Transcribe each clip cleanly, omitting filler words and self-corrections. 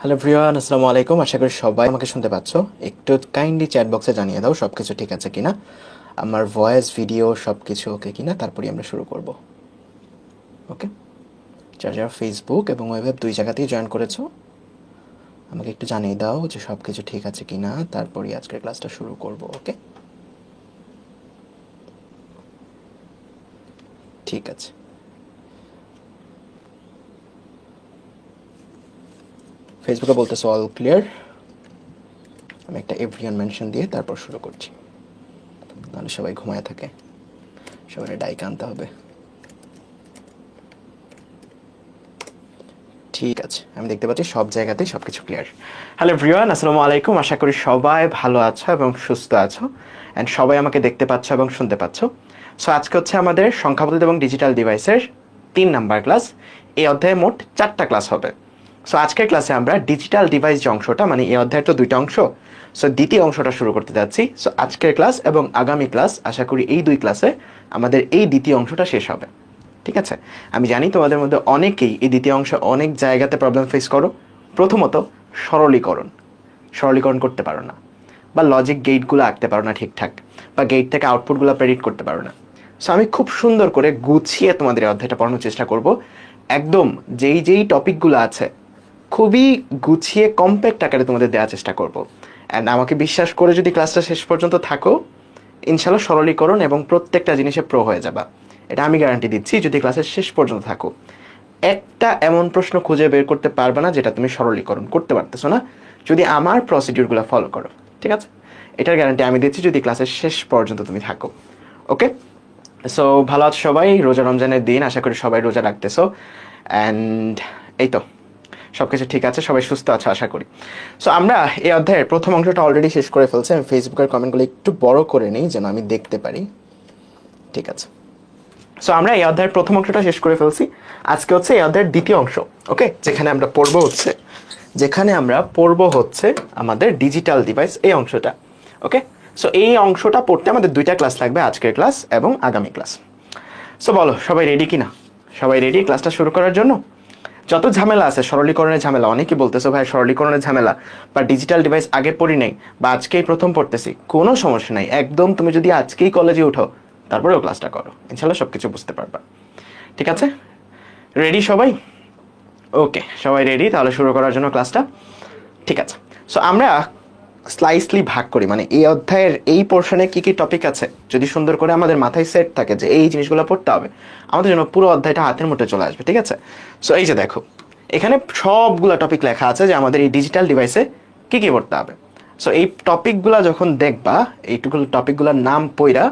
Hello everyone, আসসালামু আলাইকুম। আশা করি সবাই আমাকে শুনতে পাচ্ছ। একটু কাইন্ডলি চ্যাট বক্সে জানিয়ে দাও সব কিছু ঠিক আছে কিনা, আমার ভয়েস ভিডিও সব কিছু ওকে কিনা, তারপরে আমরা শুরু করব। ওকে, যারা যারা ফেসবুক এবং ওয়েব দুই জায়গাতেই জয়েন করেছো আমাকে একটু জানিয়ে দাও যে সব কিছু ঠিক আছে কিনা, তারপরেই আজকের ক্লাসটা শুরু করব। ওকে, ঠিক আছে। ফেসবুকে বলতেছো অল ক্লিয়ার, আমি একটা এভরিওয়ান মেনশন দিয়ে তারপর শুরু করছি, নাহলে সবাই ঘুমায় থাকে, সবাই ডাইকে আনতে হবে। ঠিক আছে, আমি দেখতে পাচ্ছি সব জায়গাতেই সব কিছু ক্লিয়ার। হ্যালো এভরিওয়ান, আসসালামু আলাইকুম। আশা করি সবাই ভালো আছো এবং সুস্থ আছো, অ্যান্ড সবাই আমাকে দেখতে পাচ্ছ এবং শুনতে পাচ্ছ। সো আজকে হচ্ছে আমাদের সংখ্যাপদ্ধতি এবং ডিজিটাল ডিভাইসের 3 নাম্বার ক্লাস। এই অধ্যায়ে মোট 4টা ক্লাস হবে। সো আজকের ক্লাসে আমরা ডিজিটাল ডিভাইস যে অংশটা, মানে এই অধ্যায়ের তো 2টা অংশ, সো দ্বিতীয় অংশটা শুরু করতে যাচ্ছি। সো আজকের ক্লাস এবং আগামী ক্লাস, আশা করি এই 2 ক্লাসে আমাদের এই দ্বিতীয় অংশটা শেষ হবে। ঠিক আছে, আমি জানি তোমাদের মধ্যে অনেকেই এই দ্বিতীয় অংশে অনেক জায়গাতে প্রবলেম ফেস করো। প্রথমত সরলীকরণ করতে পারো না, বা লজিক গেটগুলো আঁকতে পারো না ঠিকঠাক, বা গেট থেকে আউটপুটগুলো প্রেডিক্ট করতে পারো না। সো আমি খুব সুন্দর করে গুছিয়ে তোমাদের এই অধ্যায়টা পড়ানোর চেষ্টা করব। একদম যেই টপিকগুলো আছে খুবই গুছিয়ে কম্প্যাক্ট আকারে তোমাদের দেওয়ার চেষ্টা করব। অ্যান্ড আমাকে বিশ্বাস করে যদি ক্লাসটা শেষ পর্যন্ত থাকো, ইনশাল্লাহ সরলীকরণ এবং প্রত্যেকটা জিনিসে প্রো হয়ে যাবা, এটা আমি গ্যারান্টি দিচ্ছি। যদি ক্লাসের শেষ পর্যন্ত থাকো, একটা এমন প্রশ্ন খুঁজে বের করতে পারবে না যেটা তুমি সরলীকরণ করতে পারতেছো না, যদি আমার প্রসিডিউরগুলো ফলো করো। ঠিক আছে, এটার গ্যারান্টি আমি দিচ্ছি যদি ক্লাসের শেষ পর্যন্ত তুমি থাকো। ওকে, সো ভালো আছো সবাই? রোজা রমজানের দিন, আশা করি সবাই রোজা রাখতেছো, অ্যান্ড এই তো সব কিছু ঠিক আছে, সবাই সুস্থ আছো আশা করি। সো আমরা এই অধ্যায়ের প্রথম অংশটা অলরেডি শেষ করে ফেলছি। আমি ফেসবুকের কমেন্টগুলো একটু বড় করে নিই যেন আমি দেখতে পারি। ঠিক আছে, সো আমরা এই অধ্যায়ের প্রথম অংশটা শেষ করে ফেলছি। আজকে হচ্ছে এই অধ্যায়ের দ্বিতীয় অংশ। ওকে, যেখানে আমরা পড়বো হচ্ছে আমাদের ডিজিটাল ডিভাইস এই অংশটা। ওকে, সো এই অংশটা পড়তে আমাদের 2টা ক্লাস লাগবে, আজকের ক্লাস এবং আগামী ক্লাস। সো বলো সবাই রেডি কিনা? সবাই রেডি ক্লাসটা শুরু করার জন্য? যত ঝামেলা আছে, সরলীকরণের ঝামেলা, অনেকেই বলতেছো ভাই সরলীকরণের ঝামেলা, বা ডিজিটাল ডিভাইস আগে পড়ি নাই, বা আজকেই প্রথম পড়তেছি, কোনো সমস্যা নাই। একদম তুমি যদি আজকেই কলেজে উঠো, তারপরেও ক্লাসটা করো, ইনশাল্লাহ সব কিছু বুঝতে পারবা। ঠিক আছে, রেডি সবাই? ওকে, সবাই রেডি, তাহলে শুরু করার জন্য ক্লাসটা। ঠিক আছে, সো আমরা স্লাইসলি ভাগ করি, মানে এই অধ্যায়ের এই পোর্শনে কি কি টপিক আছে যদি সুন্দর করে আমাদের মাথায় সেট থাকে যে এই জিনিসগুলো পড়তে হবে, আমাদের জন্য পুরো অধ্যায়টা হাতের মুঠে চলে আসবে। ঠিক আছে, সো এই যে দেখো, এখানে সবগুলো টপিক লেখা আছে যে আমাদের এই ডিজিটাল ডিভাইসে কি কি পড়তে হবে। সো এই টপিকগুলো যখন দেখবা, এইটুকু টপিকগুলোর নাম পইরা,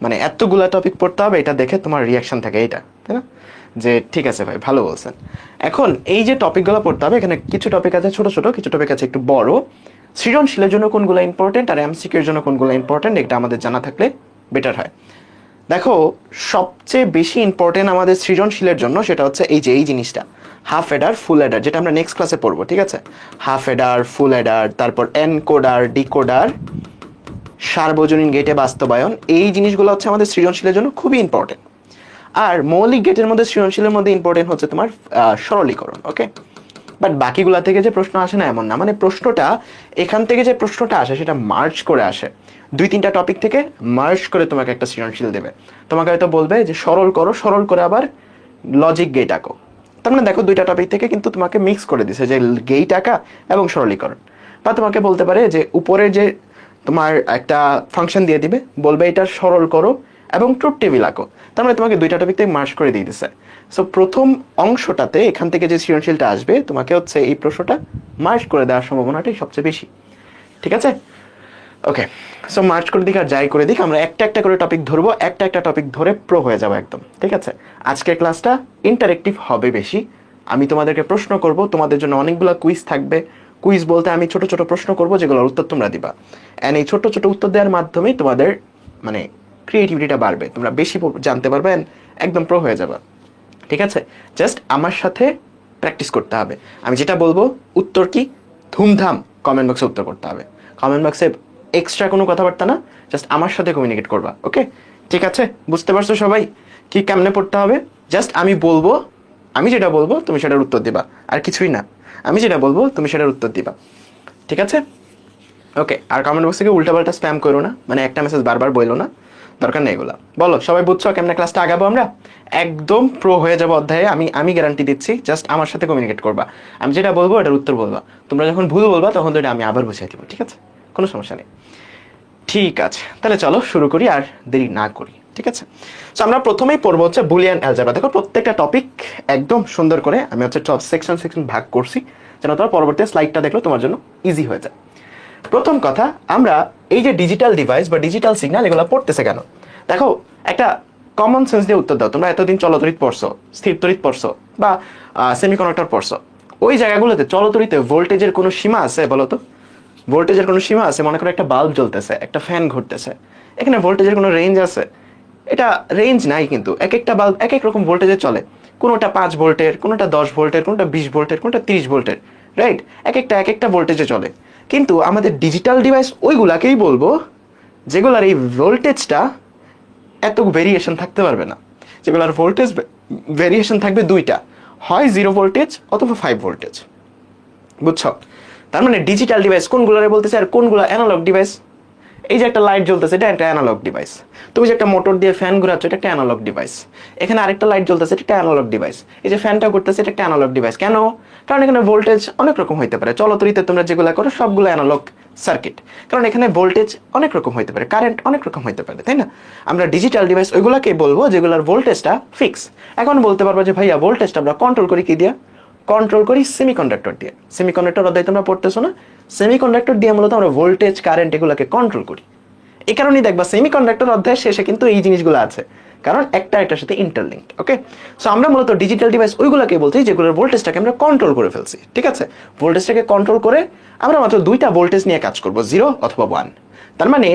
মানে এতগুলা টপিক পড়তে হবে, এটা দেখে তোমার রিয়াকশন থাকে এইটা, তাই না, যে ঠিক আছে ভাই ভালো বলছেন। এখন এই যে টপিকগুলো পড়তে হবে, এখানে কিছু টপিক আছে ছোট ছোট, কিছু টপিক আছে একটু বড়। সৃজনশীলের জন্য কোনগুলো ইম্পর্টেন্ট আর এমসিকিউর জন্য কোনগুলো ইম্পর্টেন্ট, এটা আমাদের জানা থাকলে বেটার হয়। দেখো, সবচেয়ে বেশি ইম্পর্টেন্ট আমাদের সৃজনশীলের জন্য সেটা হচ্ছে এই যে এই জিনিসটা, হাফ এডার ফুল এডার, যেটা আমরা নেক্সট ক্লাসে পড়বো। ঠিক আছে, হাফ এডার, ফুল এডার, তারপর এনকোডার, ডিকোডার, সার্বজনীন গেটে বাস্তবায়ন, এই জিনিসগুলো হচ্ছে আমাদের সৃজনশীলের জন্য খুবই ইম্পর্টেন্ট। আর মৌলিক গেটের মধ্যে, সৃজনশীলের মধ্যে ইম্পর্টেন্ট হচ্ছে তোমার সরলীকরণ। ওকে, বাট বাকিগুলা থেকে যে প্রশ্ন আসে না এমন না, মানে প্রশ্নটা এখান থেকে যে প্রশ্নটা আসে সেটা মার্চ করে আসে, 2-3টা টপিক থেকে মার্চ করে তোমাকে একটা সৃজনশীল দেবে। তোমাকে হয়তো বলবে যে সরল করো, সরল করে আবার লজিক গেট আঁকো। তার মানে দেখো, 2টা টপিক থেকে কিন্তু তোমাকে মিক্স করে দিছে যে গেট আঁকা এবং সরলীকরণ। বা তোমাকে বলতে পারে যে উপরে যে তোমার একটা ফাংশন দিয়ে দিবে, বলবে এটা সরল করো এবং ট্রুথ টেবিল আঁকো। তার মানে তোমাকে 2টা টপিক থেকে মার্চ করে দিয়ে দিছে। সো প্রথম অংশটাতে এখান থেকে যে সৃজনশীলটা আসবে, তোমাকে হচ্ছে এই প্রশ্নটা মার্চ করে দেওয়ার সম্ভাবনাটাই সবচেয়ে বেশি। ঠিক আছে, ওকে, সো মার্চ করে দিক আর যাই করে দিক, আমরা একটা একটা করে টপিক ধরবো, একটা একটা টপিক ধরে প্রো হয়ে যাবো একদম। ঠিক আছে, আজকের ক্লাসটা ইন্টারেক্টিভ হবে বেশি। আমি তোমাদেরকে প্রশ্ন করব, তোমাদের জন্য অনেকগুলো কুইজ থাকবে। কুইজ বলতে আমি ছোট ছোট প্রশ্ন করব যেগুলোর উত্তর তোমরা দিবা, অ্যান্ড এই ছোট ছোট উত্তর দেওয়ার মাধ্যমেই তোমাদের মানে ক্রিয়েটিভিটিটা বাড়বে, তোমরা বেশি জানতে পারবেন, একদম প্রো হয়ে যাবে। ঠিক আছে, জাস্ট আমার সাথে প্র্যাকটিস করতে হবে। আমি যেটা বলবো উত্তর কি ধুমধাম কমেন্ট বক্সে উত্তর করতে হবে। কমেন্ট বক্সে এক্সট্রা কোনো কথাবার্তা না, জাস্ট আমার সাথে কমিউনিকেট করবা। ওকে, ঠিক আছে, বুঝতে পারছো সবাই কি কেমনে পড়তে হবে? জাস্ট আমি বলবো, আমি যেটা বলবো তুমি সেটার উত্তর দিবা, আর কিছুই না। আমি যেটা বলবো তুমি সেটার উত্তর দিবা, ঠিক আছে? ওকে, আর কমেন্ট বক্সে গিয়ে উল্টাপাল্টা স্প্যাম করো না, মানে একটা মেসেজ বারবার বললো না, দরকার নেই এগুলো। বলো সবাই বুঝছো কেমন ক্লাসটা আগাবো আমরা? একদম প্রো হয়ে যাবো অধ্যায়ে, আমি গ্যারান্টি দিচ্ছি। জাস্ট আমার সাথে কমিউনিকেট করবা, আমি যেটা বলবো এটার উত্তর বলবা, তোমরা যখন ভুল বলবা তখন তো এটা আমি আবার বুঝিয়ে দিব, ঠিক আছে? কোনো সমস্যা নেই। ঠিক আছে, তাহলে চলো শুরু করি আর দেরি না করি, ঠিক আছে? সো আমরা প্রথমেই পড়বো হচ্ছে বুলিয়ান অ্যালজেব্রা। দেখো প্রত্যেকটা টপিক একদম সুন্দর করে আমি হচ্ছে সেকশন ভাগ করছি, যেন তোমার পরবর্তী স্লাইডটা দেখলো তোমার জন্য ইজি হয়ে যায়। প্রথম কথা, আমরা এই যে ডিজিটাল ডিভাইস বা ডিজিটাল সিগন্যাল এগুলো পড়তেছে কেন? দেখো একটা কমন সেন্স দিয়ে উত্তর দাও। তোমরা এতদিন চলতরিৎ পড়ছো, স্থির তড়িৎ পড়ছো বা সেমিকন্ডাক্টর পড়ছো, ওই জায়গাগুলোতে চলতরিতে ভোল্টেজের কোনো সীমা আছে বলো তো? ভোল্টেজের কোনো সীমা আছে? মনে করো একটা বাল্ব জ্বলতেছে, একটা ফ্যান ঘুরতেছে, এখানে ভোল্টেজের কোনো রেঞ্জ আছে? এটা রেঞ্জ নাই, কিন্তু এক একটা বাল্ব এক এক রকম ভোল্টেজে চলে, কোনোটা 5 ভোল্টের, কোনোটা 10 ভোল্টের, কোনোটা 20 ভোল্টের, কোনোটা 30 ভোল্টের, রাইট? এক একটা ভোল্টেজে চলে। কিন্তু আমাদের ডিজিটাল ডিভাইস ওইগুলাকেই বলবো যেগুলার এই ভোল্টেজটা এত ভেরিয়েশন থাকতে পারবে না, যেগুলার ভোল্টেজ ভেরিয়েশন থাকবে দুইটা, হয় 0 ভোল্টেজ অথবা 5 ভোল্টেজ। বুঝছো? তার মানে ডিজিটাল ডিভাইস কোনগুলোরে বলতেছে আর কোনগুলো অ্যানালগ ডিভাইস? এই যে একটা লাইট জ্বলতেছে, এটা একটা অ্যানালগ ডিভাইস। তুমি যে একটা মোটর দিয়ে ফ্যান ঘোরাচ্ছ, এটা একটা অ্যানালগ ডিভাইস। এখানে আরেকটা লাইট জ্বলতেছে, এটা একটা অ্যানালগ ডিভাইস। এই যে ফ্যানটা ঘুরতেছে, এটা একটা অ্যানালগ ডিভাইস। কেন? কারণ এখানে ভোল্টেজ অনেক রকম হইতে পারে। চলতরিতে তোমরা যেগুলো করো সবগুলো অ্যানালগ সার্কিট, কারণ এখানে ভোল্টেজ অনেক রকম হইতে পারে, কারেন্ট অনেক রকম হইতে পারে, তাই না? আমরা ডিজিটাল ডিভাইস ওইগুলোকে বলবো যেগুলোর ভোল্টেজটা ফিক্স। এখন বলতে পারবো যে ভাইয়া ভোল্টেজটা আমরা কন্ট্রোল করি কি দিয়ে? কন্ট্রোল করি সেমিকন্ডাক্টর দিয়ে। সেমিকন্ডাক্টর অধ্যায় তোমরা পড়তেছো না? সেমিকন্ডাক্টর দিয়ে মূলত আমরা ভোল্টেজ কারেন্ট এগুলোকে কন্ট্রোল করি। এই কারণেই দেখবা সেমিকন্ডাক্টর অধ্যায়ের শেষে কিন্তু এই জিনিসগুলো আছে, কারণ একটা এটার সাথে ইন্টারলিঙ্কড। ওকে, সো আমরা মূলত ডিজিটাল ডিভাইস ওইগুলোকে বলছি যেগুলোর ভোল্টেজটাকে আমরা কন্ট্রোল করে ফেলছি, ঠিক আছে? ভোল্টেজটাকে কন্ট্রোল করে আমরা মাত্র দুইটা ভোল্টেজ নিয়ে কাজ করব, 0 অথবা 1। তার মানে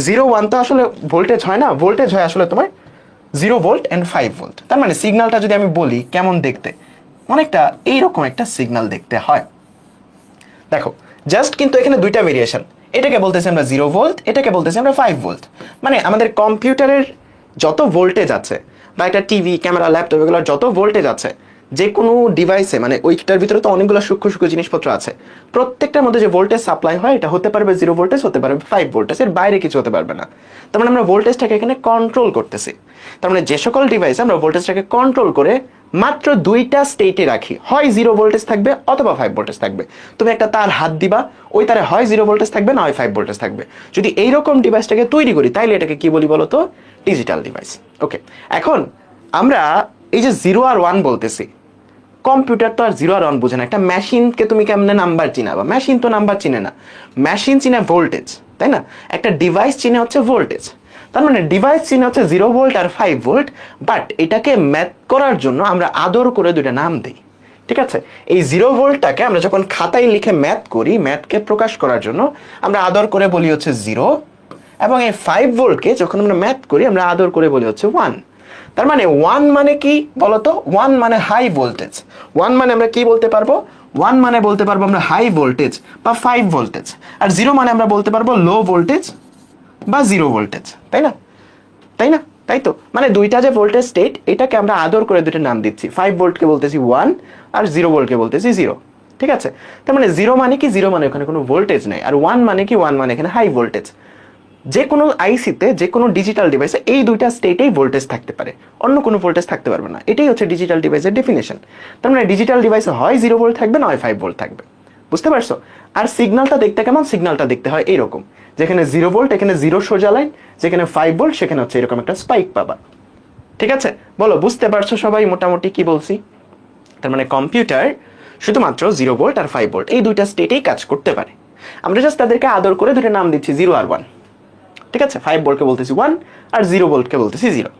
0 1 তো আসলে ভোল্টেজ হয় না, ভোল্টেজ হয় আসলে তোমার 0 ভোল্ট অ্যান্ড 5 ভোল্ট। তার মানে সিগন্যালটা যদি আমি বলি কেমন দেখতে, অনেকটা এইরকম একটা সিগন্যাল দেখতে হয়। দেখো জাস্ট কিন্তু এখানে দুইটা ভেরিয়েশন, এটাকে বলতেছি আমরা 0 ভোল্ট, এটাকে বলতেছি আমরা 5 ভোল্ট। মানে আমাদের কম্পিউটারের যত ভোল্টেজ আছে বা একটা টিভি, ক্যামেরা, ল্যাপটপ এগুলোর যত ভোল্টেজ আছে, যে কোনো ডিভাইসে, মানে ওইটার ভিতরে তো অনেকগুলো সূক্ষ্ম সূক্ষ্ম জিনিসপত্র আছে, প্রত্যেকটার মধ্যে যে ভোল্টেজ সাপ্লাই হয় এটা হতে পারবে 0 ভোল্টেজ, হতে পারবে 5 ভোল্টেজ, এর বাইরে কিছু হতে পারবে না। তার মানে আমরা ভোল্টেজটাকে এখানে কন্ট্রোল করতেছি। তার মানে যে সকল ডিভাইসে আমরা ভোল্টেজটাকে কন্ট্রোল করে মাত্র দুইটা স্টেটে রাখি, হয় 0 ভোল্টেজ থাকবে অথবা 5 ভোল্টেজ থাকবে। তুমি একটা তার হাত দিবা, ওই তারে হয় 0 ভোল্টেজ থাকবে না হয় 5 ভোল্টেজ থাকবে। যদি এইরকম ডিভাইসটাকে তৈরি করি তাইলে এটাকে কি বলি বলো তো? Digital device. ওকে, এখন আমরা এই যে 0 আর 1 বলতেছি, কম্পিউটার তো আর 0 আর 1 বোঝে না। একটা মেশিনকে তুমি কেমনে নাম্বার চিনাবা? মেশিন তো নাম্বার চিনে না, মেশিন চিনে ভোল্টেজ, তাই না? একটা ডিভাইস চিনে হচ্ছে ভোল্টেজ। তার মানে ডিভাইস চিনে হচ্ছে 0 ভোল্ট আর 5 ভোল্ট, বাট এটাকে ম্যাথ করার জন্য আমরা আদর করে দুইটা নাম দিই, ঠিক আছে? এই 0 ভোল্টটাকে আমরা যখন খাতায় লিখে ম্যাথ করি, ম্যাথকে প্রকাশ করার জন্য আমরা আদর করে বলি হচ্ছে 0, এবং এই 5 ভোল্টকে যখন আমরা ম্যাথ করি আমরা আদর করে বলি হচ্ছে 1। তার মানে 1 মানে কি বলতো? 1 মানে হাই ভোল্টেজ। 1 মানে আমরা কি বলতে পারবো? 1 মানে বলতে পারবো আমরা হাই ভোল্টেজ বা 5 ভোল্টেজ, আর 0 মানে আমরা বলতে পারবো লো ভোল্টেজ বা 0 ভোল্টেজ, তাই না? তাই না? তাই তো, মানে দুইটা যে ভোল্টেজ স্টেট এটাকে আমরা আদর করে দুটো নাম দিচ্ছি। 5 ভোল্টকে বলতেছি 1 আর 0 ভোল্টকে বলতেছি 0, ঠিক আছে? তার মানে 0 মানে কি? 0 মানে ওখানে কোনো ভোল্টেজ নাই। আর 1 মানে কি? 1 মানে এখানে হাই ভোল্টেজ। যে কোনো আইসিতে, যে কোনো ডিজিটাল ডিভাইসে এই দুইটা স্টেটেই ভোল্টেজ থাকতে পারে, অন্য কোনো ভোল্টেজ থাকতে পারবে না। এটাই হচ্ছে ডিজিটাল ডিভাইসের ডেফিনেশন। তার মানে ডিজিটাল ডিভাইসে হয় 0 ভোল্ট থাকবে না হয় 5 ভোল্ট থাকবে। বুঝতে পারছো? আর সিগন্যালটা দেখতে কেমন? সিগন্যালটা দেখতে হয় এইরকম, যেখানে 0 ভোল্ট এখানে 0 সোজা লাইন, যেখানে 5 ভোল্ট সেখানে হচ্ছে এরকম একটা স্পাইক পাবা, ঠিক আছে? বলো বুঝতে পারছো সবাই মোটামুটি কি বলছি? তার মানে কম্পিউটার শুধুমাত্র 0 ভোল্ট আর 5 ভোল্ট এই দুইটা স্টেটেই কাজ করতে পারে। আমরা জাস্ট তাদেরকে আদর করে দুটো নাম দিচ্ছি 0 আর 1, ঠিক আছে? 5 ভোল্টকে বলতেছি 1 আর 0 ভোল্টকে বলতেছি 0।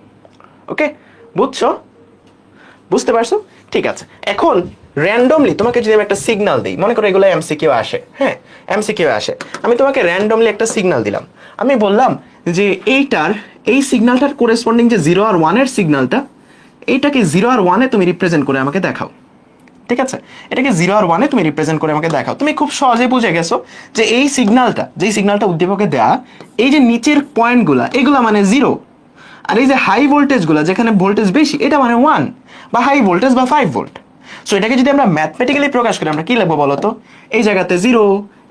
ওকে, বুঝছো? বুঝতে পারছো? ঠিক আছে। এখন র্যান্ডমলি তোমাকে যদি আমি একটা সিগন্যাল দিই, মনে করো এগুলো এমসিকিউ আসে, হ্যাঁ এমসিকিউ আসে, আমি তোমাকে র্যান্ডমলি একটা সিগন্যাল দিলাম, আমি বললাম যে এইটার এই সিগন্যালটার কোরেসপন্ডিং যে 0 আর 1 এর সিগন্যালটা, এইটাকে 0 আর 1 এ তুমি রিপ্রেজেন্ট করে আমাকে দেখাও, ঠিক আছে? এটাকে 0 আর 1 এ তুমি রিপ্রেজেন্ট করে আমাকে দেখাও। তুমি খুব সহজে বুঝে গেছো যে এই সিগন্যালটা, যেই সিগন্যালটা উদ্দীপকে দেয়া, এই যে নিচের পয়েন্টগুলা এগুলা মানে 0, আর এই যে হাই ভোল্টেজগুলো যেখানে ভোল্টেজ বেশি এটা মানে 1 বা হাই ভোল্টেজ বা 5 ভোল্ট। সো এটাকে যদি আমরা ম্যাথমেটিক্যালি প্রকাশ করি আমরা কি লিখবো বলো তো, এই জায়গাতে 0,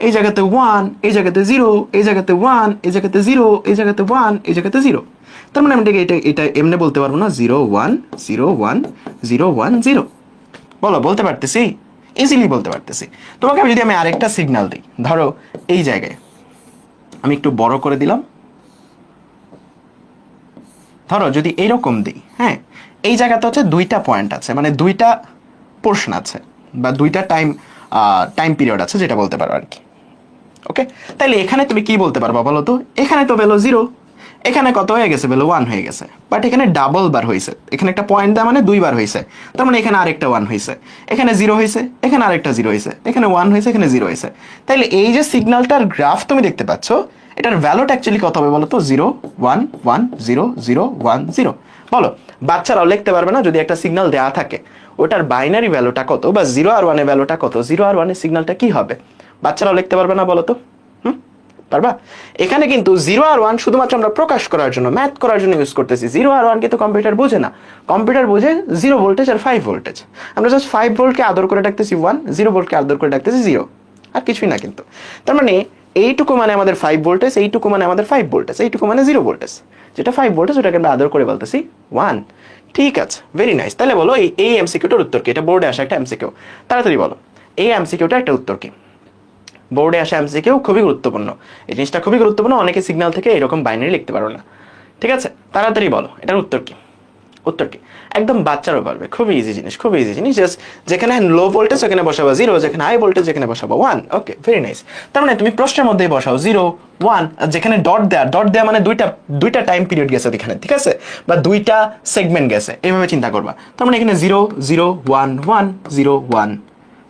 এই জায়গাতে 1, এই জায়গাতে 0, এই জায়গাতে 1, এই জায়গাতে 0, এই জায়গাতে 1, এই জায়গাতে 0। তার মানে আমরা এটা এমনি বলতে পারবো না 0 1 0 1 0 1 0। বলো বলতে পারতেছি, ইজিলি বলতে পারতেছি। তোমাকে যদি আমি আরেকটা সিগন্যাল দিই, ধরো এই জায়গায় আমি একটু বড় করে দিলাম, ধরো যদি এইরকম দিই, হ্যাঁ এই জায়গাতে হচ্ছে দুইটা পয়েন্ট আছে, মানে দুইটা পোর্শন আছে বা দুইটা টাইম পিরিয়ড আছে যেটা বলতে পারো আর কি। ওকে, তাহলে এখানে তুমি কি বলতে পারবা বলো তো, এখানে তো ভ্যালু 0, এখানে কত হয়ে গেছে ভ্যালু 1 হয়ে গেছে, বাট এখানে ডাবল বার হয়েছে, এখানে একটা পয়েন্ট দেওয়া মানে দুইবার হয়েছে, তার মানে এখানে আরেকটা 1 হয়েছে, এখানে 0 হয়েছে, এখানে আরেকটা 0 হয়েছে, এখানে 1 হয়েছে, এখানে 0 হয়েছে। তাইলে এই যে সিগন্যালটার গ্রাফ তুমি দেখতে পাচ্ছ, এটার ভ্যালুটা অ্যাকচুয়ালি কত হবে বলো তো, 0 1 1 0 0 1 0। বলো বাচ্চারাও লিখতে পারবে না যদি একটা সিগন্যাল দেওয়া থাকে ওটার বাইনারি ভ্যালুটা কত বা 0 আর 1 এর ভ্যালুটা কত, 0 আর 1 এর সিগন্যালটা কি হবে, বাচ্চারাও লিখতে পারবে না বলো তো, পারবা? এখানে কিন্তু 0 আর 1 শুধুমাত্র আমরা প্রকাশ করার জন্য, ম্যাথ করার জন্য ইউজ করতেছি। 0 আর 1 কিন্তু কম্পিউটার বোঝে না, কম্পিউটার বোঝে 0 ভোল্টেজ আর 5 ভোল্টেজ। আমরা জাস্ট 5 ভোল্টকে আদর করে ডাকতেছি 1, 0 ভোল্টকে আদর করে ডাকতেছি 0, আর কিছুই না কিন্তু। তার মানে এইটুকু মানে আমাদের 5 ভোল্টেজ, এইটুকু মানে আমাদের 5 ভোল্টেজ, এইটুকু মানে 0 ভোল্টেজ, যেটা 5 ভোল্টেজ ওটাকে আমরা আদর করে বলতেছি 1। ঠিক আছে, ভেরি নাইস। তাহলে বলো এই এমসিকিউটার উত্তর কি? এটা বোর্ডে আসা একটা এমসিকিউ, তাড়াতাড়ি বলো এই এমসিকিউটার একটা উত্তর কি? বোর্ডে আসা এমসিকিউ খুবই গুরুত্বপূর্ণ, এই জিনিসটা খুবই গুরুত্বপূর্ণ, অনেকে সিগন্যাল থেকে এরকম বাইনারি লিখতে পারো না। ঠিক আছে, তাড়াতাড়ি বলো এটার উত্তর কি? উত্তর কি? একদম বাচ্চারও পারবে, খুবই ইজি জিনিস, খুবই ইজি জিনিস। জাস্ট যেখানে লো ভোল্টেজ সেখানে বসাবো 0, যেখানে হাই ভোল্টেজ যেখানে বসাবো 1। ওকে, ভেরি নাইস। তার মানে তুমি প্রশ্নের মধ্যেই বসাও 0 1, যেখানে ডট দেয়া মানে দুইটা টাইম পিরিয়ড গেছে এখানে, ঠিক আছে, বা দুইটা সেগমেন্ট গেছে, এইভাবে চিন্তা করবা। তার মানে এখানে 0 0 1 1 0 1,